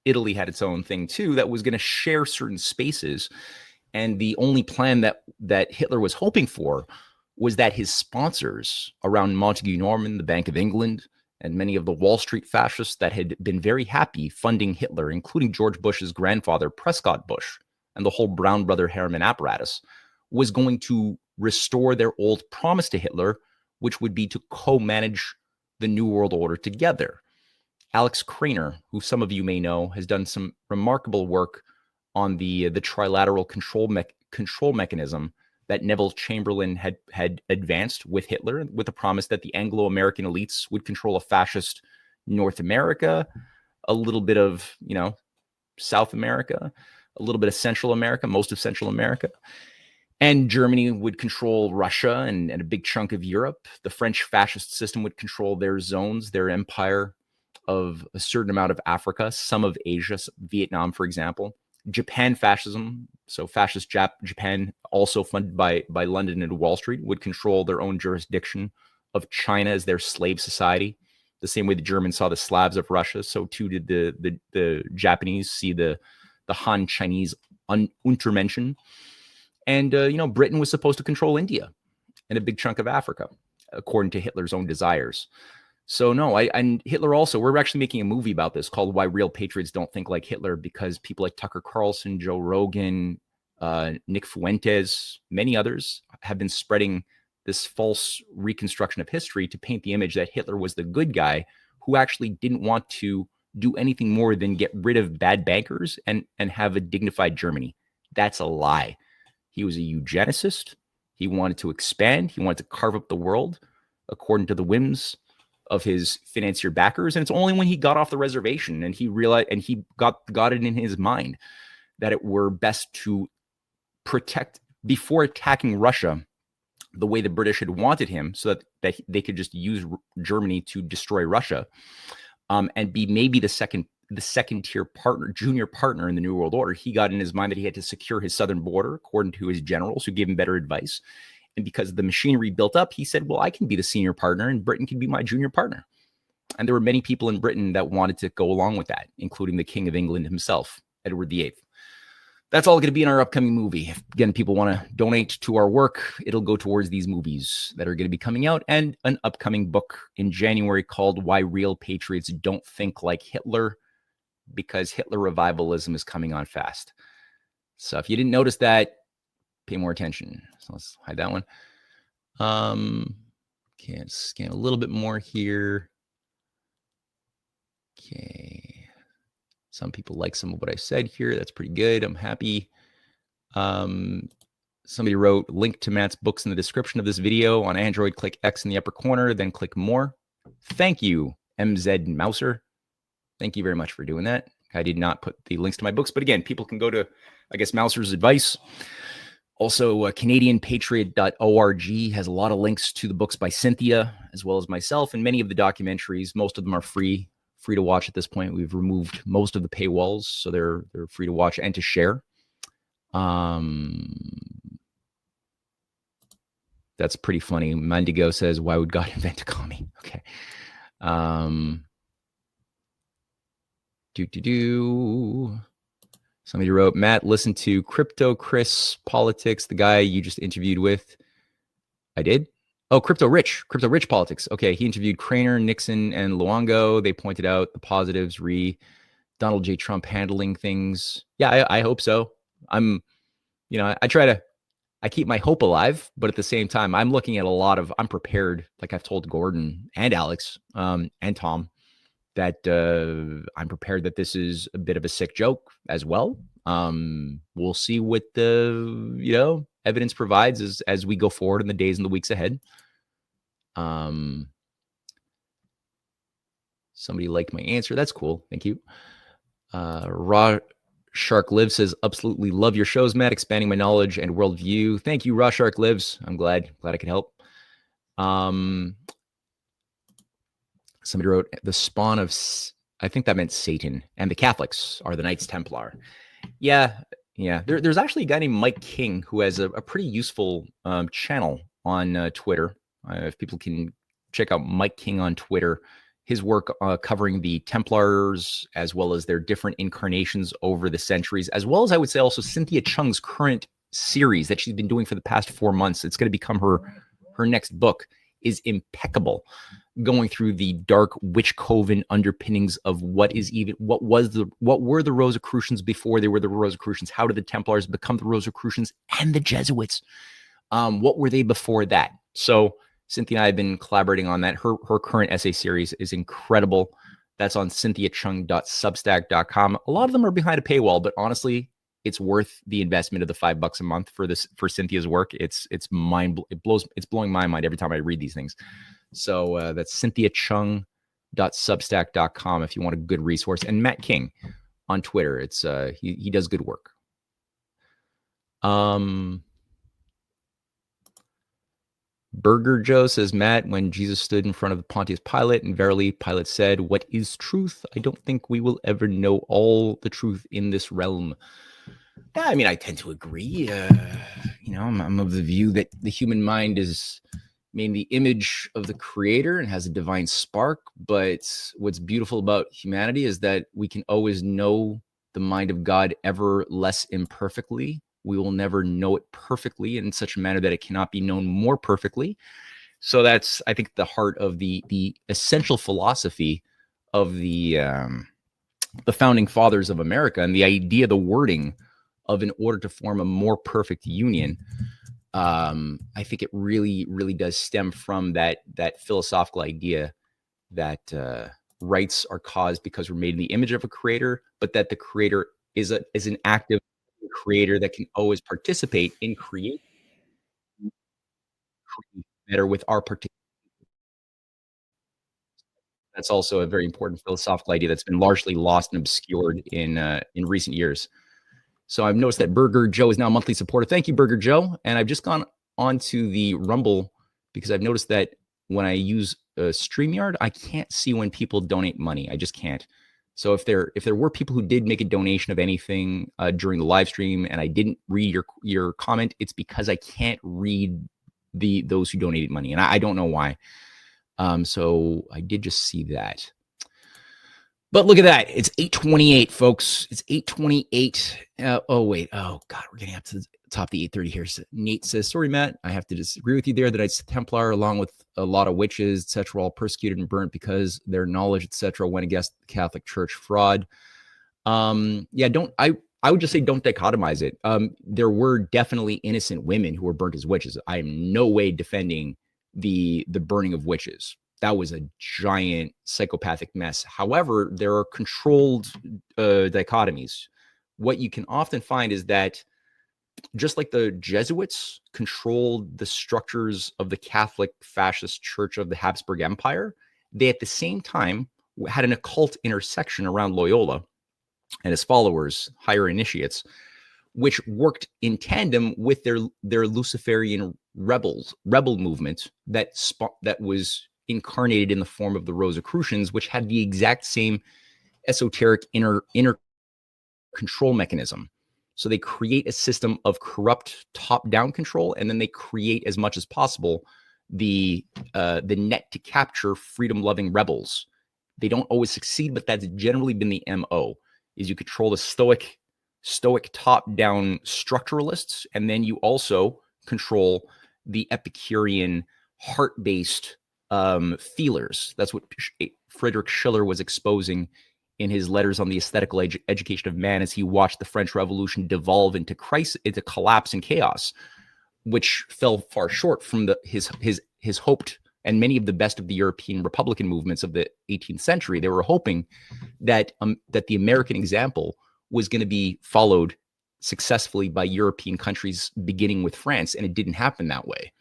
Italy had its own thing too that was going to share certain spaces. And the only plan that Hitler was hoping for was that his sponsors around Montague Norman, the Bank of England, and many of the Wall Street fascists that had been very happy funding Hitler, including George Bush's grandfather, Prescott Bush, and the whole Brown Brother Harriman apparatus, was going to restore their old promise to Hitler, which would be to co-manage the New World Order together. Alex Craner, who some of you may know, has done some remarkable work on the trilateral control mechanism that Neville Chamberlain had advanced with Hitler, with the promise that the Anglo-American elites would control a fascist North America, a little bit of, South America, a little bit of Central America, most of Central America. And Germany would control Russia and a big chunk of Europe. The French fascist system would control their zones, their empire of a certain amount of Africa, some of Asia, Vietnam, for example. Japan fascism, so fascist Japan, also funded by London and Wall Street, would control their own jurisdiction of China as their slave society. The same way the Germans saw the Slavs of Russia, so too did the Japanese see the Han Chinese Untermenschen. And, Britain was supposed to control India and a big chunk of Africa, according to Hitler's own desires. So no, and Hitler also, we're actually making a movie about this called Why Real Patriots Don't Think Like Hitler, because people like Tucker Carlson, Joe Rogan, Nick Fuentes, many others have been spreading this false reconstruction of history to paint the image that Hitler was the good guy who actually didn't want to do anything more than get rid of bad bankers and have a dignified Germany. That's a lie. He was a eugenicist. He wanted to expand. He wanted to carve up the world according to the whims of his financier backers. And it's only when he got off the reservation and he realized, and he got it in his mind that it were best to protect before attacking Russia the way the British had wanted him, so that they could just use Germany to destroy Russia, and be maybe the second tier partner, junior partner in the New World Order. He got in his mind that he had to secure his southern border, according to his generals who gave him better advice. And because the machinery built up, he said, well, I can be the senior partner and Britain can be my junior partner. And there were many people in Britain that wanted to go along with that, including the King of England himself, Edward VIII. That's all going to be in our upcoming movie. If, again, people want to donate to our work, it'll go towards these movies that are going to be coming out, and an upcoming book in January called Why Real Patriots Don't Think Like Hitler, because Hitler revivalism is coming on fast. So if you didn't notice that, pay more attention. So let's hide that one. Can't scan a little bit more here. Okay. Some people like some of what I said here. That's pretty good. I'm happy. Somebody wrote, link to Matt's books in the description of this video. On Android, click X in the upper corner, then click more. Thank you, MZ Mouser. Thank you very much for doing that. I did not put the links to my books, but again, people can go to, I guess, Mouser's advice. Also, CanadianPatriot.org has a lot of links to the books by Cynthia, as well as myself, and many of the documentaries. Most of them are free to watch at this point. We've removed most of the paywalls, so they're free to watch and to share. That's pretty funny. Mandigo says, why would God invent a commie? Okay. Somebody wrote, Matt, listen to Crypto Chris Politics, the guy you just interviewed with. I did? Oh, Crypto Rich Politics. Okay, he interviewed Craner, Nixon, and Luongo. They pointed out the positives, Donald J. Trump handling things. Yeah, I hope so. I keep my hope alive, but at the same time, I'm looking at I'm prepared, like I've told Gordon and Alex and Tom, that I'm prepared that this is a bit of a sick joke as well. We'll see what the, evidence provides as we go forward in the days and the weeks ahead. Somebody liked my answer. That's cool. Thank you. Raw Shark Lives says, absolutely love your shows, Matt, expanding my knowledge and worldview. Thank you, Raw Shark Lives. I'm glad I could help. Somebody wrote, the spawn of, I think that meant Satan, and the Catholics are the Knights Templar. Yeah. There's actually a guy named Mike King who has a pretty useful channel on Twitter. If people can check out Mike King on Twitter, his work covering the Templars as well as their different incarnations over the centuries, as well as I would say also Cynthia Chung's current series that she's been doing for the past 4 months. It's going to become her next book, is impeccable, going through the dark witch coven underpinnings of what were the Rosicrucians before they were the Rosicrucians? How did the Templars become the Rosicrucians and the Jesuits? What were they before that? So Cynthia and I have been collaborating on that. Her current essay series is incredible. That's on cynthiachung.substack.com. A lot of them are behind a paywall, but honestly, it's worth the investment of the $5 a month for Cynthia's work. It's blowing my mind every time I read these things. So that's cynthiachung.substack.com if you want a good resource. And Matt King on Twitter. It's he does good work. Burger Joe says, Matt, when Jesus stood in front of Pontius Pilate, and verily Pilate said, what is truth? I don't think we will ever know all the truth in this realm. Yeah, I mean, I tend to agree. I'm of the view that the human mind is made in the image of the Creator and has a divine spark. But what's beautiful about humanity is that we can always know the mind of God ever less imperfectly We will never know it perfectly in such a manner that it cannot be known more perfectly. So that's, I think, the heart of the essential philosophy of the founding fathers of America, and the idea, the wording of, in order to form a more perfect union. I think it really, really does stem from that philosophical idea that rights are caused because we're made in the image of a creator, but that the creator is an active creator that can always participate in creating better with our particular. That's also a very important philosophical idea that's been largely lost and obscured in recent years. So I've noticed that Burger Joe is now a monthly supporter. Thank you, Burger Joe. And I've just gone onto the Rumble because I've noticed that when I use StreamYard, I can't see when people donate money. I just can't. So if there were people who did make a donation of anything during the live stream and I didn't read your comment, it's because I can't read those who donated money, and I don't know why. So I did just see that. But look at that. It's 8:28, folks. It's 8:28. Oh, wait. Oh, God. We're getting up to the top of the 8:30 here. So Nate says, sorry, Matt. I have to disagree with you there. The Knights Templar, along with a lot of witches, etc., were all persecuted and burnt because their knowledge, etc., went against the Catholic Church fraud. Yeah, I would just say don't dichotomize it. There were definitely innocent women who were burnt as witches. I am no way defending the burning of witches. That was a giant psychopathic mess. However, there are controlled dichotomies. What you can often find is that just like the Jesuits controlled the structures of the Catholic fascist church of the Habsburg Empire, they at the same time had an occult intersection around Loyola and his followers, higher initiates, which worked in tandem with their Luciferian rebel movement that was incarnated in the form of the Rosicrucians, which had the exact same esoteric inner control mechanism. So they create a system of corrupt top-down control, and then they create as much as possible the net to capture freedom-loving rebels. They don't always succeed, but that's generally been the MO, is you control the stoic top-down structuralists, and then you also control the Epicurean heart-based feelers. That's what Friedrich Schiller was exposing in his letters on the aesthetical education of man as he watched the French Revolution devolve into crisis, into collapse and chaos, which fell far short from his hoped, and many of the best of the European Republican movements of the 18th century. They were hoping that the American example was going to be followed successfully by European countries, beginning with France, and it didn't happen that way,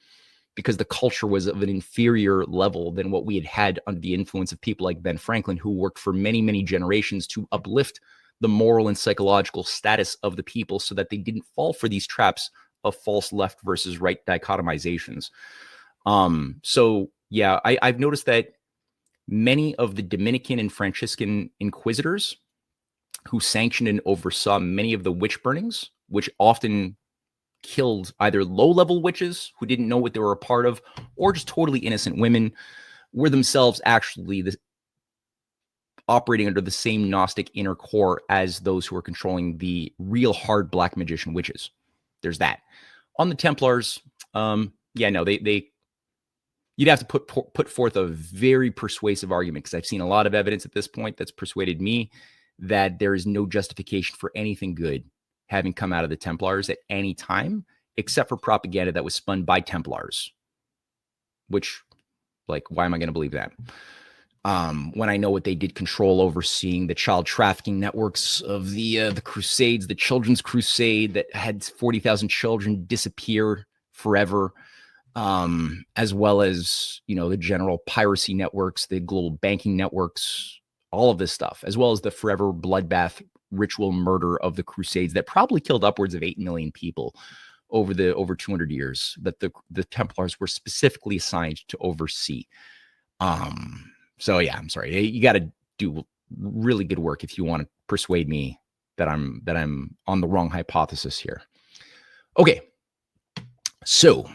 because the culture was of an inferior level than what we had had under the influence of people like Ben Franklin, who worked for many, many generations to uplift the moral and psychological status of the people so that they didn't fall for these traps of false left versus right dichotomizations. So yeah, I've noticed that many of the Dominican and Franciscan inquisitors who sanctioned and oversaw many of the witch burnings, which often killed either low-level witches who didn't know what they were a part of, or just totally innocent women, were themselves actually operating under the same Gnostic inner core as those who were controlling the real hard black magician witches. There's that. On the Templars, yeah, no, you'd have to put forth a very persuasive argument, because I've seen a lot of evidence at this point that's persuaded me that there is no justification for anything good having come out of the Templars at any time, except for propaganda that was spun by Templars. Which, like, why am I going to believe that? When I know what they did control overseeing the child trafficking networks of the Crusades, the Children's Crusade that had 40,000 children disappear forever, as well as, the general piracy networks, the global banking networks, all of this stuff, as well as the forever bloodbath ritual murder of the Crusades that probably killed upwards of 8 million people over 200 years that the Templars were specifically assigned to oversee. So yeah, I'm sorry. You got to do really good work if you want to persuade me that I'm on the wrong hypothesis here. Okay. So,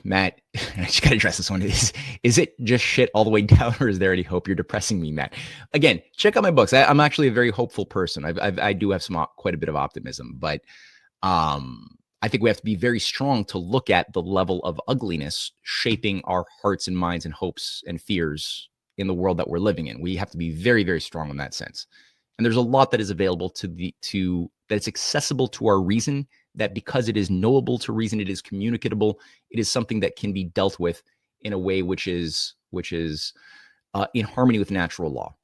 Matt, I just got to address this one. Is it just shit all the way down, or is there any hope? You're depressing me, Matt. Again, check out my books. I'm actually a very hopeful person. I do have quite a bit of optimism, but I think we have to be very strong to look at the level of ugliness shaping our hearts and minds and hopes and fears in the world that we're living in. We have to be very, very strong in that sense. And there's a lot that is available that it's accessible to our reason, that because it is knowable to reason, it is communicable, it is something that can be dealt with in a way which is in harmony with natural law.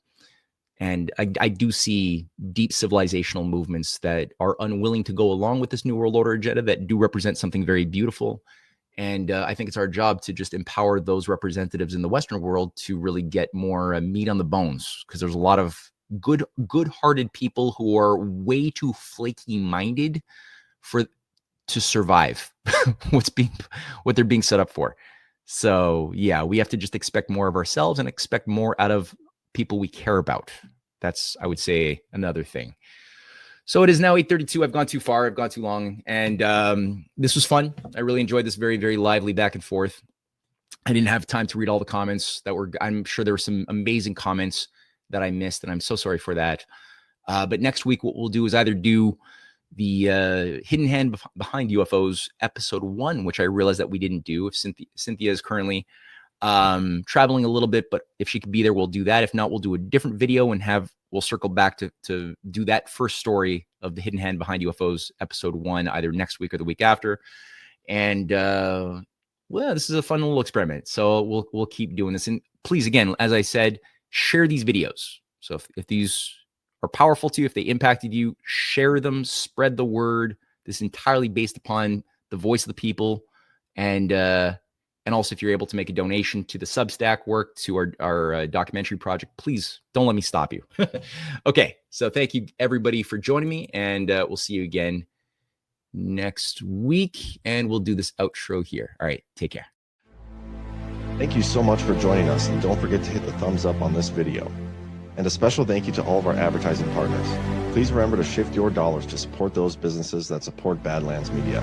And I do see deep civilizational movements that are unwilling to go along with this New World Order agenda that do represent something very beautiful. And I think it's our job to just empower those representatives in the Western world to really get more meat on the bones, because there's a lot of good-hearted people who are way too flaky-minded to survive what they're being set up for. So yeah, we have to just expect more of ourselves and expect more out of people we care about. That's, I would say, another thing. So it is now 8:32. I've gone too far. I've gone too long. And this was fun. I really enjoyed this very, very lively back and forth. I didn't have time to read all the comments I'm sure there were some amazing comments that I missed, and I'm so sorry for that. But next week, what we'll do is either do the Hidden Hand Behind UFOs episode 1, which I realized that we didn't do. If Cynthia is currently traveling a little bit, but if she could be there, we'll do that. If not, we'll do a different video and we'll circle back to do that first story of the Hidden Hand Behind UFOs episode 1, either next week or the week after. And well, this is a fun little experiment. So we'll keep doing this. And please, again, as I said, share these videos. So if these are powerful to you, if they impacted you, share them, spread the word. This is entirely based upon the voice of the people. And also, if you're able to make a donation to the Substack work, to our documentary project, please don't let me stop you. Okay, so thank you, everybody, for joining me, and we'll see you again next week, and we'll do this outro here. All right, take care. Thank you so much for joining us, and don't forget to hit the thumbs up on this video. And a special thank you to all of our advertising partners. Please remember to shift your dollars to support those businesses that support Badlands Media.